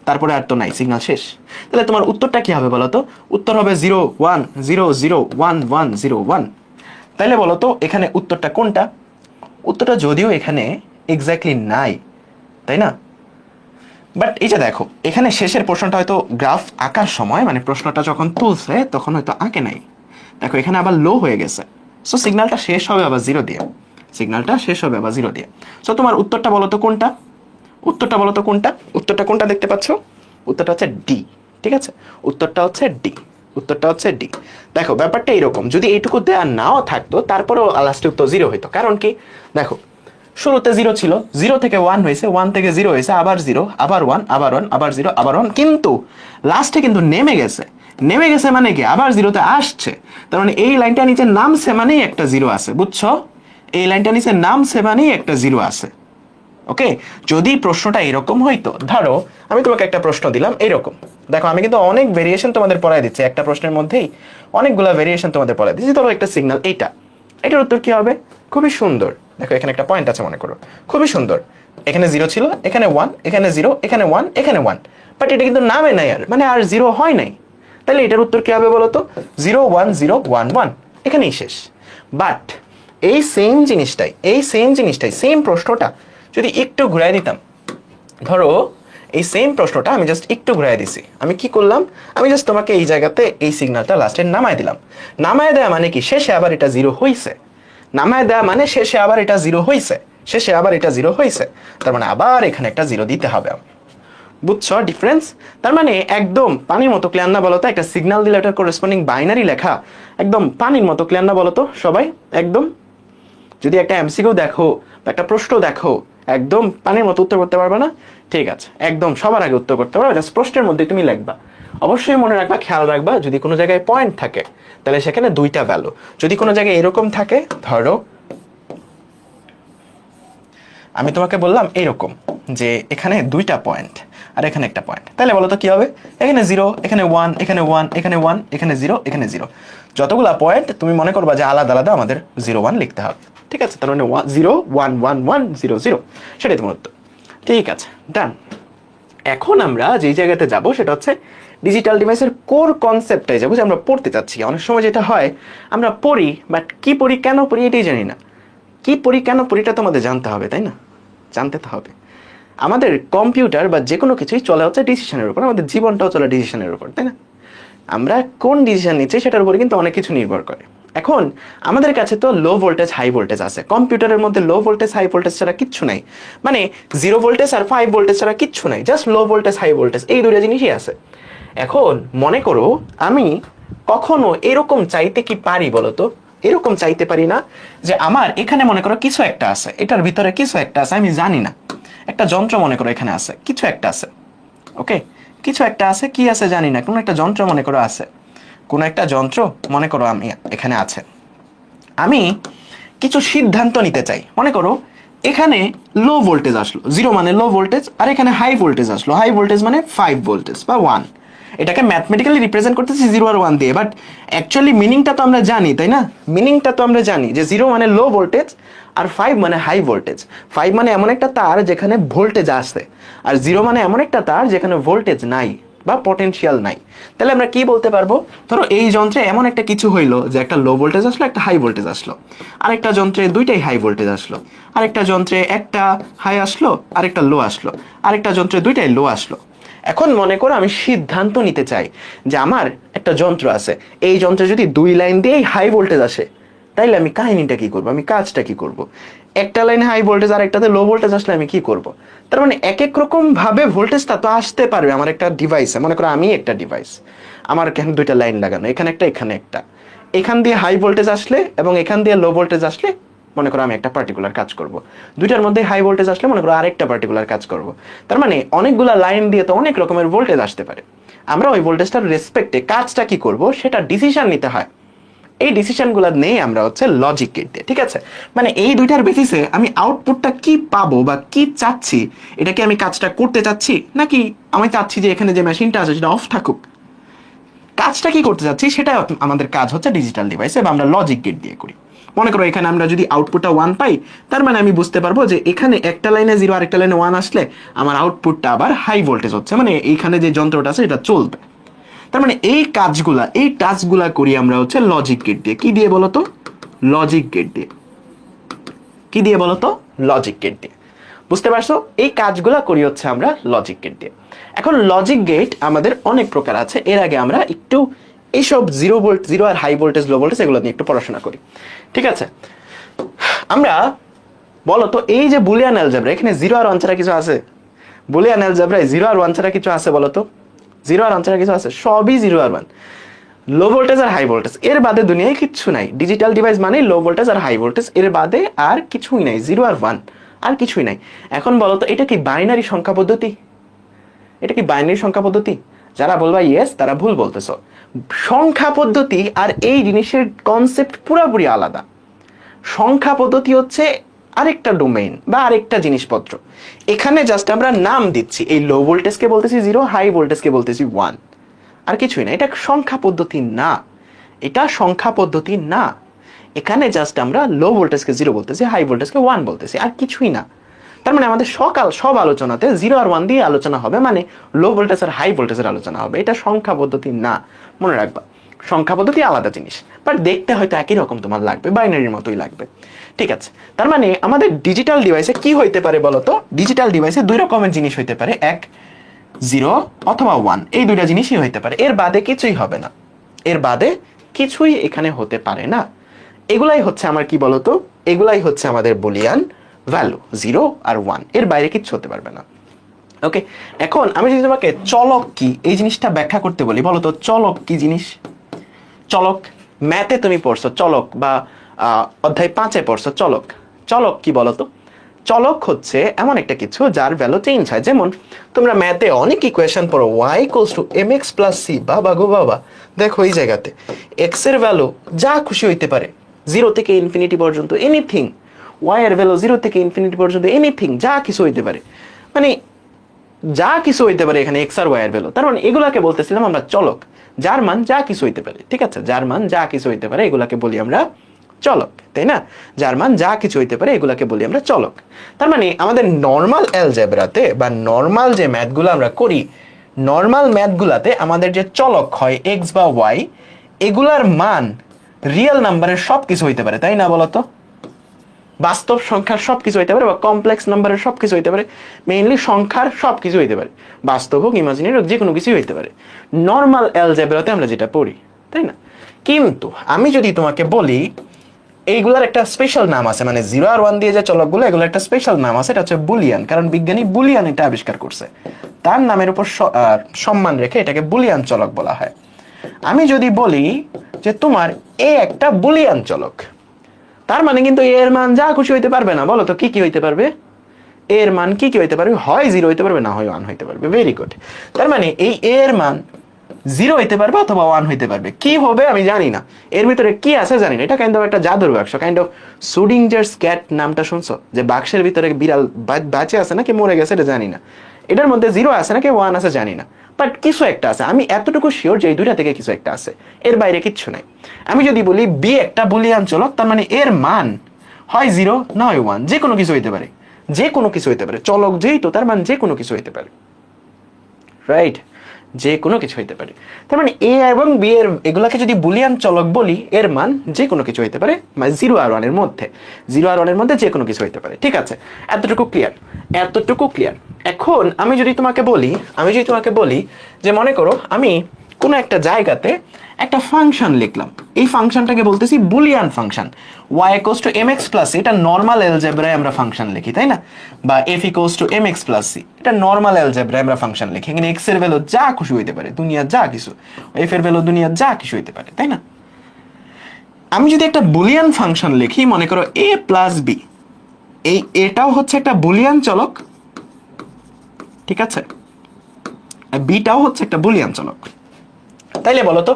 তারপরে আর তো নাই, সিগন্যাল শেষ। তাহলে তোমার উত্তরটা কি হবে বলো তো? উত্তর হবে 0 1 0 0 1 1 0 1। তাহলে বলো তো এখানে উত্তরটা কোনটা? উত্তরটা যদিও এখানে এক্স্যাক্টলি নাই, তাই না, বাট এই যে দেখো এখানে শেষের প্রশ্নটা হয়তো গ্রাফ আঁকার সময়, মানে প্রশ্নটা যখন তুলছে তখন হয়তো আঁকে নাই, দেখো এখানে আবার লো হয়ে গেছে। সো সিগন্যালটা শেষ হবে আবার 0 দিয়ে, সিগন্যালটা শেষ হবে আবার 0 দিয়ে। সো তোমার উত্তরটা বলো তো কোনটা? উত্তরটা বলো তো কোনটা? উত্তরটা কোনটা দেখতে পাচ্ছ? উত্তরটা হচ্ছে ডি। ঠিক আছে, উত্তরটা হচ্ছে ডি, উত্তরটা হচ্ছে ডি। দেখো ব্যাপারটা এরকম, যদি এইটুকু দেয়া নাও থাকতো তারপরেও লাস্টে উত্তর 0 হইতো। কারণ কি? দেখো শুরুতে 0 ছিল, 0 থেকে 1 হয়েছে, 1 থেকে 0 হয়েছে, আবার 0, আবার 1, আবার 1, আবার 0, আবার 1, কিন্তু লাস্টে কিন্তু নেমে গেছে। নেমে গেছে মানে কি? আবার 0-তে আসছে। তার মানে এই লাইনটা নিচে নামছে মানেই একটা 0 আছে, বুঝছো? এই লাইনটা নিচে নামছে মানেই একটা 0 আছে। ওকে, যদি প্রশ্নটা এরকম হইতো, ধরো আমি তোমাকে একটা প্রশ্ন দিলাম এরকম, দেখো আমি কিন্তু অনেক ভেরিয়েশন তোমাদের পড়াই দিচ্ছি, একটা প্রশ্নের মধ্যেই অনেকগুলো ভেরিয়েশন তোমাদের পড়াই দিচ্ছি। ধরো একটা সিগন্যাল এটার উত্তর কি হবে? খুবই সুন্দর। দেখো এখানে একটা পয়েন্ট আছে মনে করো, খুবই সুন্দর। এখানে 0 ছিল, এখানে 1, এখানে 0, এখানে 1, এখানে 1, বাট এটা কিন্তু নামে নাই আর, মানে আর 0 হয় নাই। তাহলে এটার উত্তর কি হবে বলো তো? 0 1 0 1 1, এখানেই শেষ। বাট এই সেম জিনিসটাই সেম প্রশ্নটা যদি একটু ঘুরাই দিতাম, ধরো এই সেম প্রশ্নটা আমি জাস্ট একটু ঘুরাই দিছি, আমি কি করলাম? আমি জাস্ট তোমাকে এই জায়গাতে এই সিগন্যালটা লাস্টে নামায় দিলাম। নামায় দেওয়া মানে কি? শেষে আবার এটা 0 হইছে। নামায় দেওয়া মানে শেষে আবার এটা 0 হইছে, শেষে আবার এটা 0 হইছে, তার মানে আবার এখানে একটা 0 দিতে হবে। বুঝছো ডিফারেন্স? তার মানে একদম পানির মতো ক্লিয়ার না বলতো? একটা সিগন্যাল দিলে এটার করেসপন্ডিং বাইনারি লেখা একদম পানির মতো ক্লিয়ার না বলতো সবাই? একদম। যদি একটা এমসিকিউ দেখো বা একটা প্রশ্ন দেখো, একদম পানির মতো উত্তর করতে পারবে না? ঠিক আছে, একদম সবার আগে উত্তর করতে পারবে, জাস্ট প্রশ্নের মধ্যে তুমি লিখবা। অবশ্যই মনে রাখবা, খেয়াল রাখবা, যদি কোনো জায়গায় পয়েন্ট থাকে তাহলে সেখানে দুইটা ভ্যালু। যদি কোনো জায়গায় এরকম থাকে, ধরো আমি তোমাকে বললাম এরকম যে এখানে দুইটা পয়েন্ট আর এখানে একটা পয়েন্ট, তাহলে বলো তো কি হবে? এখানে 0, এখানে 1, এখানে 1, এখানে 1, এখানে 0, এখানে 0, যতগুলা পয়েন্ট তুমি মনে করবা যে আলাদা আলাদা আমাদের 0 1 লিখতে হবে। ঠিক আছে, তার মানে 0 1 1 1 0 0, সেটাই তোমার উত্তর। ঠিক আছে, ডান। এখন আমরা যেই জায়গাতে যাব সেটা হচ্ছে ডিজিটাল ডিভাইসের কোর কনসেপ্টটাই যাবো, যে আমরা পড়তে চাচ্ছি। অনেক সময় যেটা হয় আমরা পড়ি, বাট কি পড়ি কেন পড়ি এটাই জানি না। কি পড়ি কেন পড়িটা তোমাদের জানতে হবে, তাই না? জানতে তো হবে। আমাদের কম্পিউটার বা যে কোনো কিছুই চলে হচ্ছে ডিসিশনের উপর, আমাদের জীবনটাও চলে ডিসিশনের উপর, তাই না? আমরা কোন ডিসিশন নিচ্ছি সেটার উপরে কিন্তু অনেক কিছু নির্ভর করে। এখন আমাদের কাছে তো লো ভোল্টেজ হাই ভোল্টেজ আছে, কম্পিউটারের মধ্যে লো ভোল্টেজ হাই ভোল্টেজ ছাড়া কিচ্ছু নাই, মানে 0 ভোল্টেজ আর 5 ভোল্টেজ ছাড়া কিচ্ছু নাই, just low voltage high voltage এই দুইটা জিনিসই আছে। এখন মনে করো আমি কখনো এরকম চাইতে কি পারি বলতো? এরকম চাইতে পারি না যে আমার এখানে মনে করো কিছু একটা আছে, এটার ভিতরে কিছু একটা আছে, আমি জানি না, একটা যন্ত্র মনে করো এখানে আছে, কিছু একটা আছে, ওকে, কিছু একটা আছে, কি আছে জানি না, কোনো একটা যন্ত্র মনে করো আছে, কোনো একটা যন্ত্র মনে করো আমি এখানে আছে, আমি কিছু সিদ্ধান্ত নিতে চাই। মনে করো এখানে লো ভোল্টেজ আসলো, 0 মানে লো ভোল্টেজ, আর এখানে হাই ভোল্টেজ আসলো, হাই ভোল্টেজ মানে 5 ভোল্টেজ বা 1। এটাকে ম্যাথমেটিক্যালি রিপ্রেজেন্ট করতেছি 0 আর 1 দিয়ে, বাট অ্যাকচুয়ালি মিনিংটা তো আমরা জানি, তাই না? মিনিংটা তো আমরা জানি যে 0 মানে লো ভোল্টেজ আর 5 মানে হাই ভোল্টেজ। 5 মানে এমন একটা তার যেখানে ভোল্টেজ আসছে, আর 0 মানে এমন একটা তার যেখানে ভোল্টেজ নাই বা পটেনশিয়াল নাই। তাহলে আমরা কি বলতে পারবো? ধরো এই যন্ত্রে এমন একটা কিছু হইলো যে একটা লো ভোল্টেজ আসলো, একটা হাই ভোল্টেজ আসলো, আরেকটা যন্ত্রে দুইটাই হাই ভোল্টেজ আসলো, আরেকটা যন্ত্রে একটা হাই আসলো, আরেকটা লো আসলো, আরেকটা যন্ত্রে দুইটাই লো আসলো। এখন মনে করো আমি সিদ্ধান্ত নিতে চাই যে আমার একটা যন্ত্র আছে, এই যন্ত্রে যদি 2 লাইন দিয়েই হাই ভোল্টেজ আসে, তাইলে আমি কাহিনীটা কি করব, আমি কাজটা কি করব? একটা লাইনে হাই ভোল্টেজ আর একটাতে লো ভোল্টেজ আসলে আমি কি করব? তার মানে এক এক রকম ভাবে ভোল্টেজটা তো আসতে পারবে আমার একটা ডিভাইসে। মনে করো আমি একটা ডিভাইস, আমার এখানে দুইটা লাইন লাগানো, এখানে একটা এখানে একটা, এখান দিয়ে হাই ভোল্টেজ আসলে এবং এখান দিয়ে লো ভোল্টেজ আসলে মনে করো আমি একটা পার্টিকুলার কাজ করব, দুইটার মধ্যে হাই ভোল্টেজ আসলে মনে করো আরেকটা পার্টিকুলার কাজ করব। তার মানে অনেকগুলা লাইন দিয়ে তো অনেক রকমের ভোল্টেজ আসতে পারে। আমরা ওই ভোল্টেজটার রেসপেক্টে কাজটা কি করব সেটা ডিসিশন নিতে হয়। এই ডিসিশনগুলো নেই আমরা হচ্ছে লজিক গেট দিয়ে, ঠিক আছে? মানে এই দুইটার বেসিসে আমি আউটপুটটা কি পাবো বা কি চাচ্ছি, এটা কি আমি কাজটা করতে চাচ্ছি, নাকি আমি চাচ্ছি যে এখানে যে মেশিনটা আছে সেটা অফ থাকুক, কাজটা কি করতে চাচ্ছি সেটা আমাদের কাজ হচ্ছে ডিজিটাল ডিভাইসে বা আমরা লজিক গেট দিয়ে করি। মনে করো এখানে আমরা যদি আউটপুটটা 1 পাই, তার মানে আমি বুঝতে পারবো যে এখানে একটা লাইনে 0 আর একটা লাইনে 1 আসলে আমার আউটপুটটা আবার হাই ভোল্টেজ হচ্ছে, মানে এইখানে যে যন্ত্রটা আছে এটা চলবে। তার মানে এই কাজগুলা, এই টাস্কগুলা করি আমরা হচ্ছে লজিক গেট দিয়ে। কি দিয়ে বলতো? লজিক গেট দিয়ে। কি দিয়ে বলতো? লজিক গেট দিয়ে। বুঝতে পারছো? এই কাজগুলা করি হচ্ছে আমরা লজিক গেট দিয়ে। এখন লজিক গেট আমাদের অনেক প্রকার আছে, এর আগে আমরা একটু এইসব 0 ভোল্ট, 0 আর হাই ভোল্টেজ লো ভোল্টেজ এগুলো নিয়ে একটু পড়াশোনা করি, ঠিক আছে? আমরা বলতো এই যে বুলিয়ান অ্যালজেব্রা, এখানে 0 আর 1 ছাড়া কিছু আছে? বুলিয়ান অ্যালজেব্রায় 0 আর 1 ছাড়া কিছু আছে বলতো? 0 আর 1 ছাড়া কিছু আছে? সবই 0 আর 1, লো ভোল্টেজ আর হাই ভোল্টেজ, এর বাদে দুনিয়ায় কিচ্ছু নাই। ডিজিটাল ডিভাইস মানে লো ভোল্টেজ আর হাই ভোল্টেজ, এর বাদে আর কিছুই নাই, 0 আর 1 আর কিছুই নাই। এখন বলতো এটা কি বাইনারি সংখ্যা পদ্ধতি? এটা কি বাইনারি সংখ্যা পদ্ধতি? যারা বলবা ইয়েস তারা ভুল বলতেছো। সংখ্যা পদ্ধতি আর এই জিনিসের কনসেপ্ট পুরোপুরি আলাদা। সংখ্যা পদ্ধতি হচ্ছে আরেকটা ডোমেইন বা আরেকটা জিনিসপত্র। এখানে জাস্ট আমরা নাম দিচ্ছি, এই লো ভোল্টেজকে বলতেছি 0, হাই ভোল্টেজকে বলতেছি 1, আর কিছুই না। এটা সংখ্যা পদ্ধতি না, এটা সংখ্যা পদ্ধতি না। এখানে জাস্ট আমরা লো ভোল্টেজকে 0 বলতেছি, হাই ভোল্টেজকে 1 বলতেছি, আর কিছুই না। তার মানে আমাদের সব আলোচনাতে 0 আর 1 দিয়ে আলোচনা হবে, মানে লো ভোল্টেজ আর হাই ভোল্টেজের আলোচনা হবে। এটা সংখ্যা পদ্ধতি না, মনে রাখবা। সংখ্যা পদ্ধতি আলাদা জিনিস, বাট দেখতে হয়তো একই রকম তোমার লাগবে, বাইনারির মতোই লাগবে, ঠিক আছে? তার মানে আমাদের ডিজিটাল ডিভাইসে কি হইতে পারে বলতো? ডিজিটাল ডিভাইসে দুই রকমের জিনিস হইতে পারে, এক 0 অথবা 1, এই দুইটা জিনিসই হইতে পারে, এর বাদে কিছুই হবে না, এর বাদে কিছুই এখানে হতে পারে না। এগুলাই হচ্ছে আমার কি বলতো? এগুলাই হচ্ছে আমাদের বুলিয়ান ভ্যালু, 0 আর 1, এর বাইরে কিচ্ছু হতে পারবে না। ওকে, এখন আমি যদি তোমাকে চলক কি এই জিনিসটা ব্যাখ্যা করতে বলি, বলো তো চলক কি জিনিস? চলক ম্যাথে তুমি পড়ছো চলক, বা অধ্যায় 5-এ পড়ছো চলক। চলক কি বলতো? চলক হচ্ছে এমন একটা কিছু যার ভ্যালু চেঞ্জ হয়। যেমন তোমরা ম্যাথে অনেক ইকুয়েশন পড়ো, y = mx + c, বাবা গো বাবা, দেখো এই জায়গাতে x এর ভ্যালু যা খুশি হইতে পারে, 0 থেকে ইনফিনিটি পর্যন্ত এনিথিং, y এর ভ্যালু 0 থেকে ইনফিনিটি পর্যন্ত এনিথিং, যা কিছু হইতে পারে, মানে যা কিছু হইতে পারে এখানে x আর y এর ভ্যালু। তার মানে এগুলাকে বলতেছিলাম আমরা চলক, যার মান যা কিছু হইতে পারে, ঠিক আছে? যার মান যা কিছু হইতে পারে এগুলাকে বলি আমরা চলক, তাই না? যার মান যা কিছু হইতে পারে এগুলাকে বলি আমরা চলক। তার মানে আমাদের নর্মাল অ্যালজেব্রাতে বা নর্মাল যে ম্যাথগুলো আমরা করি, নর্মাল ম্যাথগুলাতে আমাদের যে চলক হয় x বা y, এগুলার মান রিয়েল নাম্বারের সব কিছু হইতে পারে, তাই না বলতো? বাস্তব সংখ্যার সব কিছু হইতে পারে বা কমপ্লেক্স নাম্বারের সব কিছু হইতে পারে, মেইনলি সংখ্যার সব কিছু হইতে পারে, বাস্তব হোক ইমাজিনারি হোক, যে কোনো কিছুই হইতে পারে নর্মাল অ্যালজেব্রাতে আমরা যেটা পড়ি, তাই না? কিন্তু আমি যদি তোমাকে বলি এইগুলার একটা স্পেশাল নাম আছে, মানে 0 আর 1 দিয়ে যে চলকগুলো এগুলোর একটা স্পেশাল নাম আছে, এটা হচ্ছে বুলিয়ান। কারণ বিজ্ঞানী বুলিয়ান এটা আবিষ্কার করছে, তার নামের উপর সম্মান রেখে এটাকে বুলিয়ান চলক বলা হয়। আমি যদি বলি যে তোমার এ একটা বুলিয়ান চলক, তার মানে কিন্তু এর মান যা খুশি হইতে পারবে না। বলো তো কি কি হইতে পারবে? এর মান কি কি হইতে পারবে? হয় 0 হইতে পারবে, না হয় 1 হইতে পারবে। Very good. তার মানে এই এর মান 0 হইতে পারবে অথবা 1 হইতে পারবে। কি হবে আমি জানি না, এর ভিতরে কি আছে জানি না। এটা কাইন্ড অফ একটা জাদুর বাক্স, কাইন্ড অফ সুডিঞ্জারস ক্যাট নামটা শুনছো? যে বাক্সের ভিতরে বিড়াল বাঁচে আছে নাকি মরে গেছে এটা জানি না, এটার মধ্যে 0 আছে নাকি 1 আছে জানি না, বাট কিছু একটা আছে। আমি এতটুকু শিওর যে এই দুইটা থেকে কিছু একটা আছে, এর বাইরে কিচ্ছু নাই। আমি যদি বলি বি একটা বুলিয়ান চলক, তার মানে এর মান হয় 0 না হয় 1, যে কোনো কিছু হইতে পারে, যে কোনো কিছু হইতে পারে। চলক যেহেতু তার মান যে কোনো কিছু হইতে পারে, রাইট? যে কোনো কিছু হইতে পারে। তার মানে এ এবং বি এর এগুলাকে যদি বুলিয়ান চলক বলি, এর মান যে কোনো কিছু হইতে পারে, মানে 0 আর 1 এর মধ্যে, 0 আর 1 এর মধ্যে যে কোনো কিছু হইতে পারে। ঠিক আছে, এতটুকু ক্লিয়ার, এতটুকু ক্লিয়ার। এখন আমি যদি তোমাকে বলি যে মনে করো আমি কোনো একটা জায়গাতে একটা ফাংশন লিখলাম, এই ফাংশনটাকে বলতেছি Boolean function. y equals to mx plus c, এটা নরমাল অ্যালজেব্রায় আমরা ফাংশন লিখি, তাই না? বা f equals to mx plus c, এটা নরমাল অ্যালজেব্রায় আমরা ফাংশন লিখি। এখানে x এর ভ্যালু যা খুশি হইতে পারে, দুনিয়ার যা কিছু, f এর ভ্যালু দুনিয়ার যা কিছু হইতে পারে, তাই না? আমি যদি একটা বুলিয়ান ফাংশন লিখি, মনে করো a প্লাস b, এটাও হচ্ছে একটা বুলিয়ান চলক, ঠিক আছে? বিটাও হচ্ছে একটা বুলিয়ান চলক। তাইলে বলো তো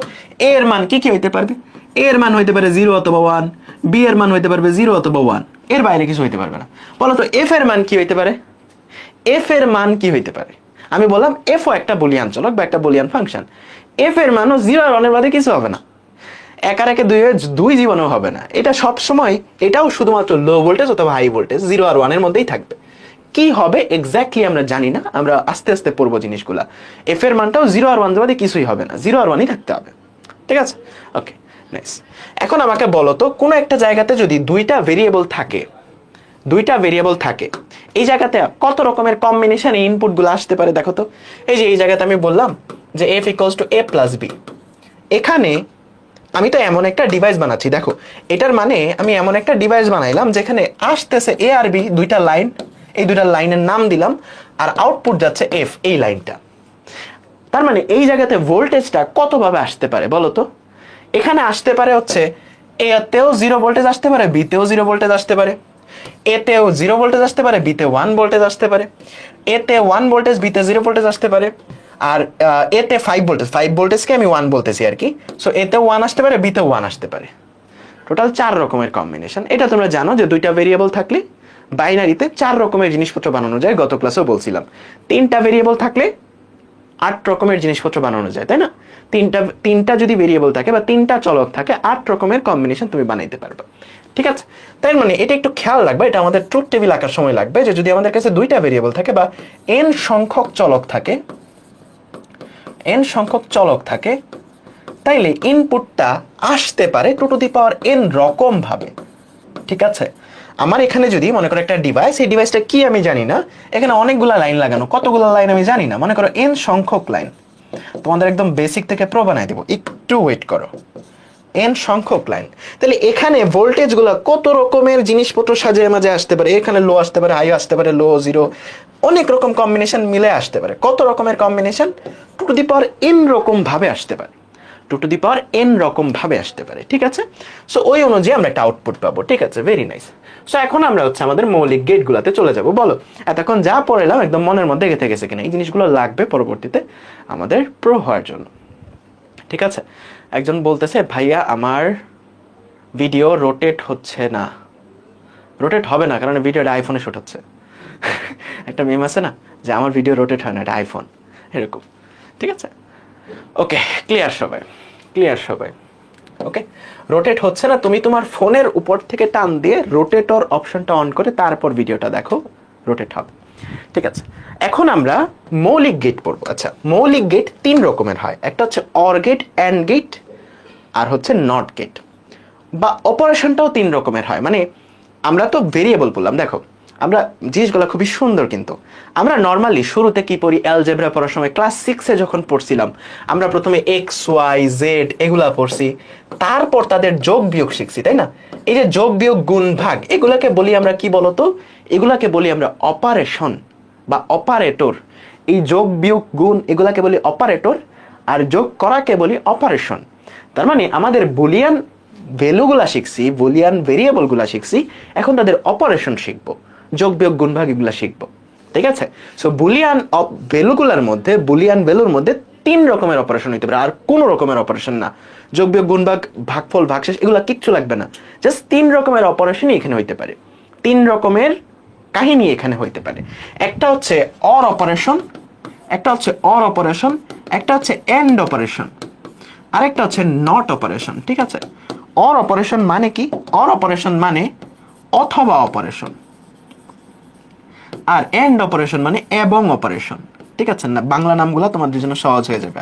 এর মান কি কি হইতে পারবে? এর মান হইতে পারে 0 অথবা 1, বি এর মান হইতে পারবে 0 অথবা 1, এর বাইরে কিছু হইতে পারবে না। বলো তো এফ এর মান কি হইতে পারে? এফ এর মান কি হইতে পারে? আমি বললাম এফ ও একটা বুলিয়ান চলক বা একটা বুলিয়ান ফাংশন, এফ এর মানও 0 আর 1 এর বাদে কিছু হবে না। এক আর একে দুই জীবনেও হবে না। এটা সব সময়, এটাও শুধুমাত্র লো ভোল্টেজ অথবা হাই ভোল্টেজ, 0 আর 1 এর মধ্যেই থাকবে। কি হবে এক্স্যাক্টলি আমরা জানি না, আমরা আস্তে আস্তে পড়বো জিনিসগুলা। এফ এর মানটাও 0 আর 1 বাদে কিছুই হবে না, 0 আর 1ই থাকতে হবে। ঠিক আছে, ওকে, নাইস। এখন আমাকে বলো তো কোনো একটা জায়গাতে যদি দুইটা ভেরিয়েবল থাকে, এই জায়গাতে কত রকমের কম্বিনেশন ইনপুটগুলো আসতে পারে দেখো তো। এই যে এই জায়গাতে আমি বললাম যে f equals to a plus b, এখানে আমি তো এমন একটা ডিভাইস বানাচ্ছি, দেখো এটার মানে আমি এমন একটা ডিভাইস বানাইলাম যেখানে আসতেছে a আর b দুইটা লাইন, এই দুইটা লাইনের নাম দিলাম, আর আউটপুট যাচ্ছে f, এই লাইনটা। তার মানে এই জায়গাতে ভোল্টেজটা কত ভাবে আসতে পারে বলো তো? এখানে আসতে পারে হচ্ছে এতেও 0 ভোল্টেজ আসতে পারে, বিতেও 0 ভোল্টেজ আসতে পারে, এতেও 0 ভোল্টেজ আসতে পারে, বিতে 1 ভোল্টেজ আসতে পারে, এতে 1 ভোল্টেজ, বিতে 0 ভোল্টেজ আসতে পারে, আর এতে 5 ভোল্টেজকে আমি 1 বলতেছি আর কি। সো এতেও 1 আসতে পারে, বিতেও 1 আসতে পারে। টোটাল 4 রকমের কম্বিনেশন। এটা তোমরা জানো যে দুইটা ভেরিয়েবল থাকলে বাইনারিতে 4 রকমের জিনিসপত্র বানানো যায়, গত ক্লাসেও বলছিলাম। 3টা ভেরিয়েবল থাকলে 8 রকমের জিনিসপত্র বানানো যায়, তাই না? তিনটা যদি ভেরিয়েবল থাকে বা 3টা চলক থাকে, 8 রকমের কম্বিনেশন তুমি বানাইতে পারবে। ঠিক আছে, তাই মানে এটা একটু খেয়াল রাখবে, এটা আমাদের ট্রুথ টেবিল আঁকার সময় লাগবে, যে যদি আমাদের কাছে 2টা ভেরিয়েবল থাকে বা n সংখ্যক চলক থাকে, তাইলে ইনপুটটা আসতে পারে 2 টু দি পাওয়ার n রকম ভাবে। ঠিক আছে, আমার এখানে যদি মনে করো একটা ডিভাইস, এই ডিভাইসটা কি আমি জানি না, এখানে অনেকগুলো লাইন লাগানো, কতগুলো লাইন আমি জানি না, মনে করো n সংখ্যক লাইন। তোমাদের একদম বেসিক থেকে প্রো বানাই দেবো, একটু ওয়েট করো। n সংখ্যক লাইন, তাহলে এখানে ভোল্টেজ গুলো কত রকমের জিনিসপত্র সাজিয়ে মাঝে আসতে পারে। এখানে লো আসতে পারে, হাই আসতে পারে, লো, জিরো, অনেক রকম কম্বিনেশন মিলে আসতে পারে। কত রকমের combination? 2 to the power n রকম ভাবে আসতে পারে, 2 টু দি পাওয়ার n রকম ভাবে আসতে পারে। ঠিক আছে, সো ওই অনুযায়ী আমরা একটা আউটপুট পাবো। ঠিক আছে, ভেরি নাইস। সো এখন আমরা হচ্ছে আমাদের মৌলিক গেট গুলাতে চলে যাব। বলো এতক্ষণ যা পড়লাম একদম মনের মধ্যে গেঁথে গেছে কিনা? এই জিনিসগুলো লাগবে পরবর্তীতে আমাদের প্রো হওয়ার জন্য। ঠিক আছে, একজন বলতেছে ভাইয়া আমার ভিডিও রোটেট হচ্ছে না। রোটেট হবে না কারণ ভিডিওটা আইফোনে শুট হচ্ছে। একটা মিম আছে না যে আমার ভিডিও রোটেট হয় না, এটা আইফোন, এরকম। ঠিক আছে, ওকে, ক্লিয়ার সবাই? ওকে, রোটেট হচ্ছে না, তুমি তোমার ফোনের উপর থেকে টান দিয়ে রোটেটর অপশনটা অন করে তারপর ভিডিওটা দেখো, রোটেট হবে। ঠিক আছে, এখন আমরা মৌলিক গেট পড়বো। আচ্ছা, মৌলিক গেট 3 রকমের হয়, একটা হচ্ছে অর গেট, অ্যান্ড গেট, আর হচ্ছে নট গেট। বা অপারেশনটাও 3 রকমের হয়। মানে আমরা তো ভেরিয়েবল বললাম, দেখো আমরা জিনিসগুলো খুবই সুন্দর, কিন্তু আমরা নর্মালি শুরুতে কি পড়ি, অ্যালজেব্রা পড়ার সময় ক্লাস 6-এ যখন পড়ছিলাম আমরা প্রথমে এক্স ওয়াই জেড এগুলা পড়ছি, তারপর তাদের যোগ বিয়োগ শিখছি, তাই না? এই যে যোগ বিয়োগ গুণ ভাগ এগুলাকে বলি আমরা কি বলতো, এগুলাকে বলি আমরা অপারেশন বা অপারেটর। এই যোগ বিয়োগ গুণ এগুলাকে বলি অপারেটর, আর যোগ করাকে বলি অপারেশন। তার মানে আমাদের বুলিয়ান ভ্যালুগুলা শিখছি, বুলিয়ান ভেরিয়েবলগুলা শিখছি, এখন তাদের অপারেশন শিখবো, যোগ বিয়োগ গুণ ভাগ এগুলা শিখবো, ঠিক আছে? সো বুলিয়ান ভ্যালুগুলার মধ্যে, বুলিয়ান ভ্যালুর মধ্যে 3 রকমের অপারেশন হইতে পারে, আর কোনো রকমের অপারেশন না। যোগ বিয়োগ গুণ ভাগ, ভাগফল ভাগশেষ এগুলা কিচ্ছু লাগবে না, জাস্ট 3 রকমের অপারেশনই এখানে হইতে পারে, 3 রকমের কাহিনী এখানে হইতে পারে। একটা হচ্ছে অর অপারেশন, একটা হচ্ছে অর অপারেশন, একটা হচ্ছে এন্ড অপারেশন, আরেকটা হচ্ছে নট অপারেশন, ঠিক আছে? অর অপারেশন মানে কি? অর অপারেশন মানে অথবা অপারেশন, আর এন্ড অপারেশন মানে এবং অপারেশন, ঠিক আছে না? বাংলা নামগুলো তোমাদের জন্য সহজ হয়ে যাবে।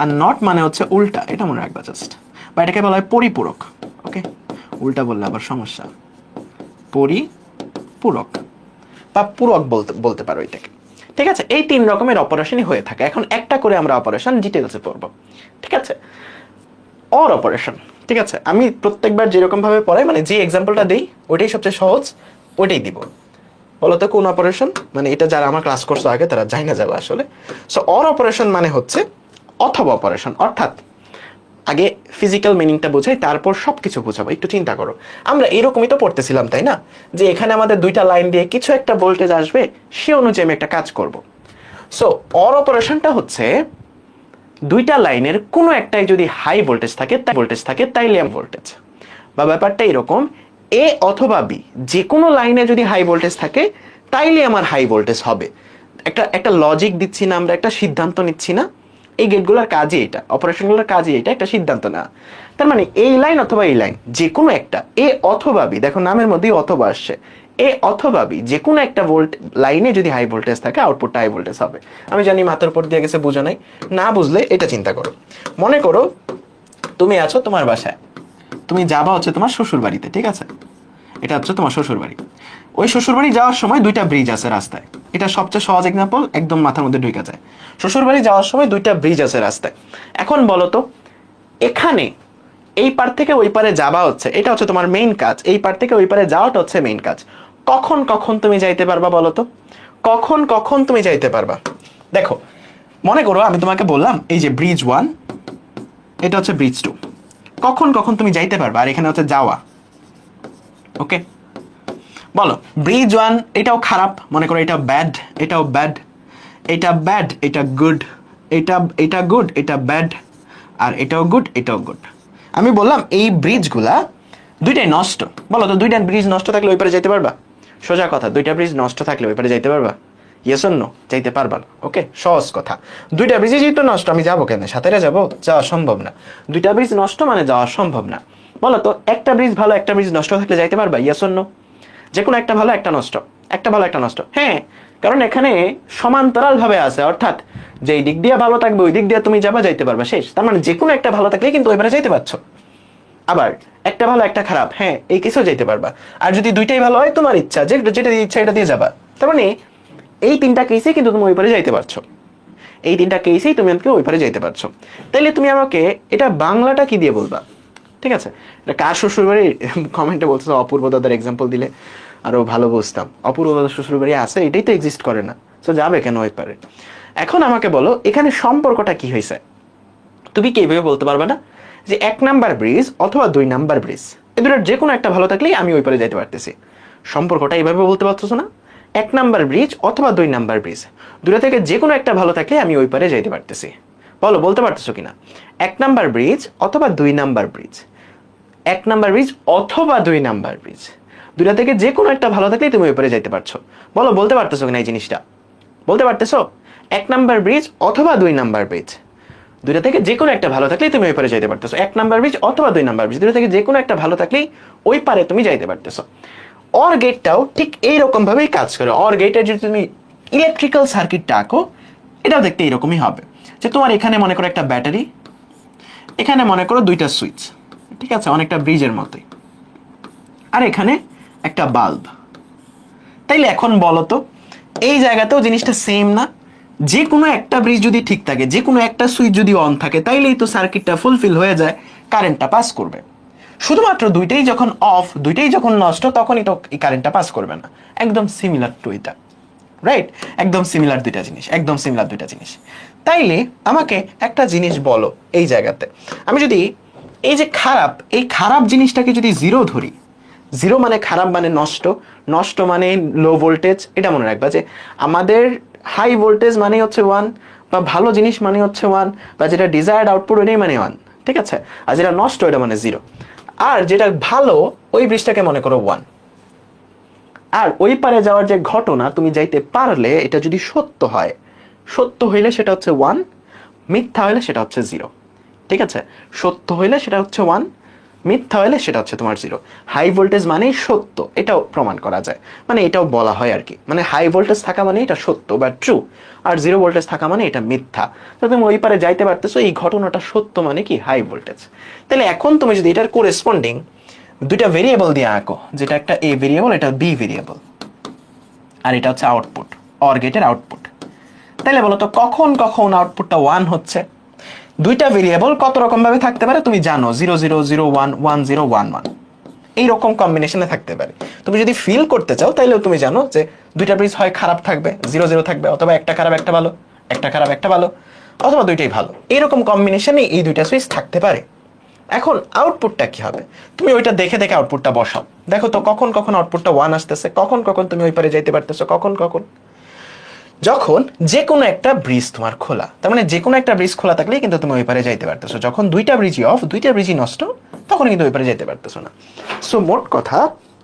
আর নট মানে হচ্ছে উল্টা, এটা মনে রাখবা জাস্ট, বা এটাকে বলা হয় পরিপূরক। ওকে, উল্টা বললে আবার সমস্যা। পরিপূরক বা পূরক বলতে পারো এটাকে, ঠিক আছে? এই 3 রকমের অপারেশনই হয়ে থাকে। এখন একটা করে আমরা অপারেশন ডিটেইলসে পড়বো, ঠিক আছে? অর অপারেশন, ঠিক আছে? আমি প্রত্যেকবার যেরকম ভাবে পড়াই, মানে যে এক্সাম্পলটা দেই ওইটাই সবচেয়ে সহজ, ওইটাই দিব। বলতো কোন অপারেশন? মানে এটা যারা আমার ক্লাস করছো আগে তারা জানা যাবে আসলে। সো অর অপারেশন মানে হচ্ছে অথবা অপারেশন, অর্থাৎ আগে ফিজিক্যাল মিনিংটা বোঝাই, তারপর সবকিছু বোঝাবো। একটু চিন্তা করো, আমরা এরকমই তো পড়তেছিলাম, তাই না? যে এখানে আমাদের 2টা লাইন দিয়ে কিছু একটা ভোল্টেজ আসবে, সে অনুযায়ী আমি একটা কাজ করব। সো অর অপারেশনটা হচ্ছে 2টা লাইনের কোনো একটাই যদি হাই ভোল্টেজ থাকে তাইলে ভোল্টেজ, বা ব্যাপারটা এরকম, এ অথবা বি যে কোনো লাইনে যদি হাই ভোল্টেজ থাকে তাইলে আমার হাই ভোল্টেজ হবে। একটা লজিক দিচ্ছি না, আমরা একটা সিদ্ধান্ত নিচ্ছি না। এই গেটগুলোর কাজই এটা, অপারেশনগুলোর কাজই এটা, একটা সিদ্ধান্ত না। তার মানে এই লাইন অথবা এই লাইন যে কোনো একটা, এ অথবা বি, দেখো নামের মধ্যেই অথবা আসছে, এ অথবা বি যে কোনো একটা লাইনে যদি হাই ভোল্টেজ থাকে আউটপুটটা হাই ভোল্টেজ হবে। আমি জানি মাথার উপর দিয়ে গেছে, বুঝো নাই, না বুঝলে এটা চিন্তা করো। মনে করো তুমি আছো তোমার বাসায়, তুমি যাবা হচ্ছে তোমার শ্বশুর বাড়িতে, ঠিক আছে? এটা হচ্ছে তোমার শ্বশুর বাড়ি। ওই শ্বশুর বাড়ি যাওয়ার সময় 2টা ব্রিজ আছে রাস্তায়, এটা সবচেয়ে সহজ এক্সাম্পল, একদম মাথার মধ্যে ঢুকে যায়। শ্বশুর বাড়ি যাওয়ার সময় 2টা ব্রিজ আছে রাস্তায়। এখন বলো তো, এখানে এই পার থেকে ওই পারে যাওয়া হচ্ছে, এটা হচ্ছে তোমার মেইন কাজ, এই পার থেকে ওই পারে যাওয়াটা হচ্ছে মেইন কাজ। কখন কখন তুমি যাইতে পারবা বলো তো? কখন কখন তুমি যাইতে পারবা? দেখো, মনে করো আমি তোমাকে বললাম এই যে ব্রিজ 1, এটা হচ্ছে ব্রিজ 2, কখন কখন তুমি যাইতে পারবা, আর এখানে হচ্ছে যাওয়া। ওকে, বলো ব্রিজ 1 এটাও খারাপ, মনে করো এটা ব্যাড, এটাও ব্যাড, এটা ব্যাড, এটা গুড, এটা গুড, এটা ব্যাড, আর এটাও গুড, এটাও গুড। আমি বললাম এই ব্রিজগুলা 2টাই নষ্ট। বলো তো 2টা ব্রিজ নষ্ট থাকলে ওই পারে যেতে পারবা? সোজা কথা, 2টা ব্রিজ নষ্ট থাকলে ওই পারে যাইতে পারবা? Yes or no? যাইতে পারবা না। ওকে, সহজ কথা। 2টা ব্রিজই যেহেতু নষ্ট, আমি যাবো কেন? সাঁতারে যাবো? যাওয়া সম্ভব না। 2টা ব্রিজ নষ্ট মানে যাওয়া সম্ভব না। বলো তো একটা ব্রিজ ভালো, একটা ব্রিজ নষ্ট থাকলে যাইতে পারবা? Yes or no? যে কোনো একটা ভালো, একটা নষ্ট, একটা ভালো, একটা নষ্ট। হ্যাঁ, কারণ এখানে সমান্তরাল ভাবে আছে, অর্থাৎ যেই দিক দিয়ে ভালো থাকবে ওই দিক দিয়ে তুমি যাবা, যাইতে পারবা, শেষ। তার মানে যে কোনো একটা ভালো থাকলে কিন্তু ওইবারে যাইতে পারছো। আবার একটা ভালো একটা খারাপ, হ্যাঁ, এই কিছু যাইতে পারবা। আর যদি 2টাই ভালো হয়, তোমার ইচ্ছা, যেটা ইচ্ছা এটা দিয়ে যাবা। তার মানে এই 3টা কেসে কিন্তু তুমি ওই পারে যাইতে পারছো, এই 3টা কেসেই তুমি আমাকে ওই পারে যাইতে পারছো। তাইলে তুমি আমাকে এটা বাংলাটা কি দিয়ে বলবা? ঠিক আছে, এটা কার শ্বশুর বাড়ি? কমেন্টে বলছো অপূর্ব দাদার এক্সাম্পল দিলে আরো ভালো বুঝতাম। অপূর্ব দাদার শ্বশুর বাড়ি আছে, এটাই তো এক্সিস্ট করে না, তো যাবে কেন ওই পারে? এখন আমাকে বলো এখানে সম্পর্কটা কি হয়েছে? তুমি কি এইভাবে বলতে পারবে না যে 1 নাম্বার ব্রিজ অথবা 2 নাম্বার ব্রিজ, এই দুটোর যে কোনো একটা ভালো থাকলেই আমি ওই পারে যাইতে পারতেছি? সম্পর্কটা এইভাবে বলতে পারতেছো না? 1 নাম্বার ব্রিজ অথবা 2 নাম্বার ব্রিজ, দুটো থেকে যে কোনো একটা ভালো থাকলে আমি ওই পারে যাইতে পারতেছি। বলো, বলতে পারতেছো কিনা? 1 নাম্বার ব্রিজ অথবা 2 নাম্বার ব্রিজ, 1 নাম্বার ব্রিজ অথবা 2 নাম্বার ব্রিজ, দুটা থেকে যে কোনো একটা ভালো থাকলেই তুমি ওই পারে যাইতে পারছো। বলো, বলতে পারতেছো কিনা এই জিনিসটা? বলতে পারতেছো? 1 নাম্বার ব্রিজ অথবা 2 নাম্বার ব্রিজ, দুইটা থেকে যে কোনো একটা ভালো থাকলেই তুমি ওই পারে যাইতে পারতেছো। 1 নাম্বার ব্রিজ অথবা 2 নাম্বার ব্রিজ, দুইটা থেকে যে কোনো একটা ভালো থাকলেই ওই পারে তুমি যাইতে পারতেছো। অর গেটটাও ঠিক এইরকম ভাবেই কাজ করে। অর গেটের যদি তুমি ইলেকট্রিক্যাল সার্কিটটা আঁকো, এটাও দেখতে এরকমই হবে। যে তোমার এখানে মনে করো একটা ব্যাটারি, এখানে মনে করো 2টা সুইচ, ঠিক আছে, অনেকটা ব্রিজের মতোই, আর এখানে একটা বাল্ব, তাইলে এখন বলো তো এই জায়গাতেও জিনিসটা সেম না? যে কোনো একটা ব্রিজ যদি ঠিক থাকে, যে কোনো একটা সুইচ যদি অন থাকে, তাইলেই তো সার্কিটটা ফুলফিল হয়ে যায়, কারেন্টটা পাস করবে। শুধুমাত্র দুইটাই যখন অফ, দুইটাই যখন নষ্ট, তখনই তো এই কারেন্টটা পাস করবে না। একদম সিমিলার টু এটা, রাইট? একদম সিমিলার দুইটা জিনিস, একদম সিমিলার দুইটা জিনিস। তাইলে আমাকে একটা জিনিস বলো, এই জায়গাতে আমি যদি এই যে খারাপ, এই খারাপ জিনিসটাকে যদি জিরো ধরি, জিরো মানে খারাপ মানে নষ্ট, নষ্ট মানে লো ভোল্টেজ, এটা মনে রাখবা যে আমাদের হাই ভোল্টেজ মানে হচ্ছে ওয়ান, বা ভালো জিনিস মানে হচ্ছে ওয়ান, বা যেটা ডিজায়ার্ড আউটপুট ওইটাই মানে ওয়ান, ঠিক আছে? আর যেটা নষ্ট এটা মানে জিরো। আর যেটা ভালো ওই ব্রিজটাকে মনে করো ওয়ান। আর ওই পারে যাওয়ার যে ঘটনা, তুমি যাইতে পারলে এটা যদি সত্য হয়, সত্য হইলে সেটা হচ্ছে ওয়ান, মিথ্যা হইলে সেটা হচ্ছে জিরো, ঠিক আছে? সত্য হইলে সেটা হচ্ছে ওয়ান, মিথ্যা হইলে সেটা হচ্ছে তোমার জিরো। হাই ভোল্টেজ মানেই সত্য, এটাও প্রমাণ করা যায়, মানে এটাও বলা হয় আর কি, মানে হাই ভোল্টেজ থাকা মানে এটা সত্য বা ট্রু, আর জিরো ভোল্টেজ থাকা মানে এটা মিথ্যা। তো তুমি ওই পারে যাইতে পারতেছো, এই ঘটনাটা সত্য মানে কি হাই ভোল্টেজ। তাহলে এখন তুমি যদি এটার কোরেসপন্ডিং দুইটা ভেরিয়েবল দিয়ে আঁকো, যেটা একটা এ ভেরিয়েবল, এটা বি ভেরিয়েবল, আর এটা হচ্ছে আউটপুট, অর গেটের আউটপুট। তাহলে বলো তো কখন কখন আউটপুটটা ওয়ান হচ্ছে? দুইটা ভেরিয়েবল কত রকম ভাবে থাকতে পারে তুমি জানো, 0001 1011, এইরকম কম্বিনেশনে থাকতে পারে। তুমি যদি ফিল করতে চাও তাইলেও তুমি জানো যে দুইটা ব্রিজ হয় খারাপ থাকবে, 00 থাকবে, অথবা একটা খারাপ একটা ভালো, একটা খারাপ একটা ভালো, অথবা দুইটাই ভালো। এইরকম কম্বিনেশনে এই দুইটা সুইচ থাকতে পারে। এখন আউটপুটটা কি হবে? তুমি ওইটা দেখে দেখে আউটপুটটা বসাও, দেখো তো কখন কখন আউটপুটটা ওয়ান আসতেছে, কখন কখন তুমি ওই পারে যাইতে পারতেছো, কখন কখন যখন যে কোনো একটা ব্রিজ তোমার খোলা। তার মানে যে কোনো একটা ব্রিজ খোলা থাকলেই কিন্তু তুমি ওই পারে যাইতে পারতেছো। যখন দুইটা ব্রিজই অফ, দুইটা ব্রিজই নষ্ট, তখন কিন্তু ওই পারে যাইতে পারতেছো না। সো মোট কথা,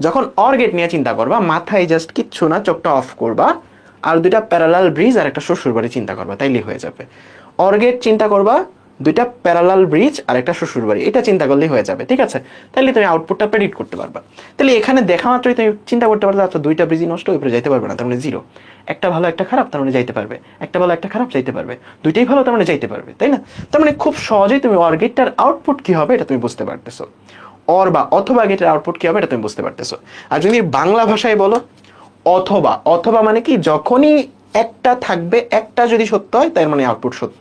যখন অর গেট নিয়ে চিন্তা করবা, মাথায় জাস্ট কিচ্ছু না, চোখটা অফ করবা, আর দুইটা প্যারালাল ব্রিজ আর একটা শ্বশুর বাড়ি চিন্তা করবা, তাইলেই হয়ে যাবে। অর গেট চিন্তা করবা, দুইটা প্যারালাল ব্রিজ আর একটা শ্বশুর বাড়ি, এটা চিন্তা করলেই হয়ে যাবে, ঠিক আছে? তাহলে তুমি আউটপুটটা প্রেডিক্ট করতে পারবা। তাহলে এখানে দেখা মাত্রই তুমি চিন্তা করতে পারবে, আচ্ছা দুইটা ব্রিজই নষ্ট, ওই পারে যাইতে পারবে না, তার মানে জিরো। একটা ভালো একটা খারাপ, তার মানে যাইতে পারবে। একটা ভালো একটা খারাপ, যাইতে পারবে। দুইটাই ভালো, তার মানে যাইতে পারবে, তাই না? তার মানে খুব সহজেই তুমি অর গেটটার আউটপুট কি হবে এটা তুমি বুঝতে পারতেছো, অর বা অথবা গেটের আউটপুট কি হবে এটা তুমি বুঝতে পারতেছো। আর যদি বাংলা ভাষায় বলো, অথবা, অথবা মানে কি, যখনই একটা থাকবে, একটা যদি সত্য হয় তার মানে আউটপুট সত্য,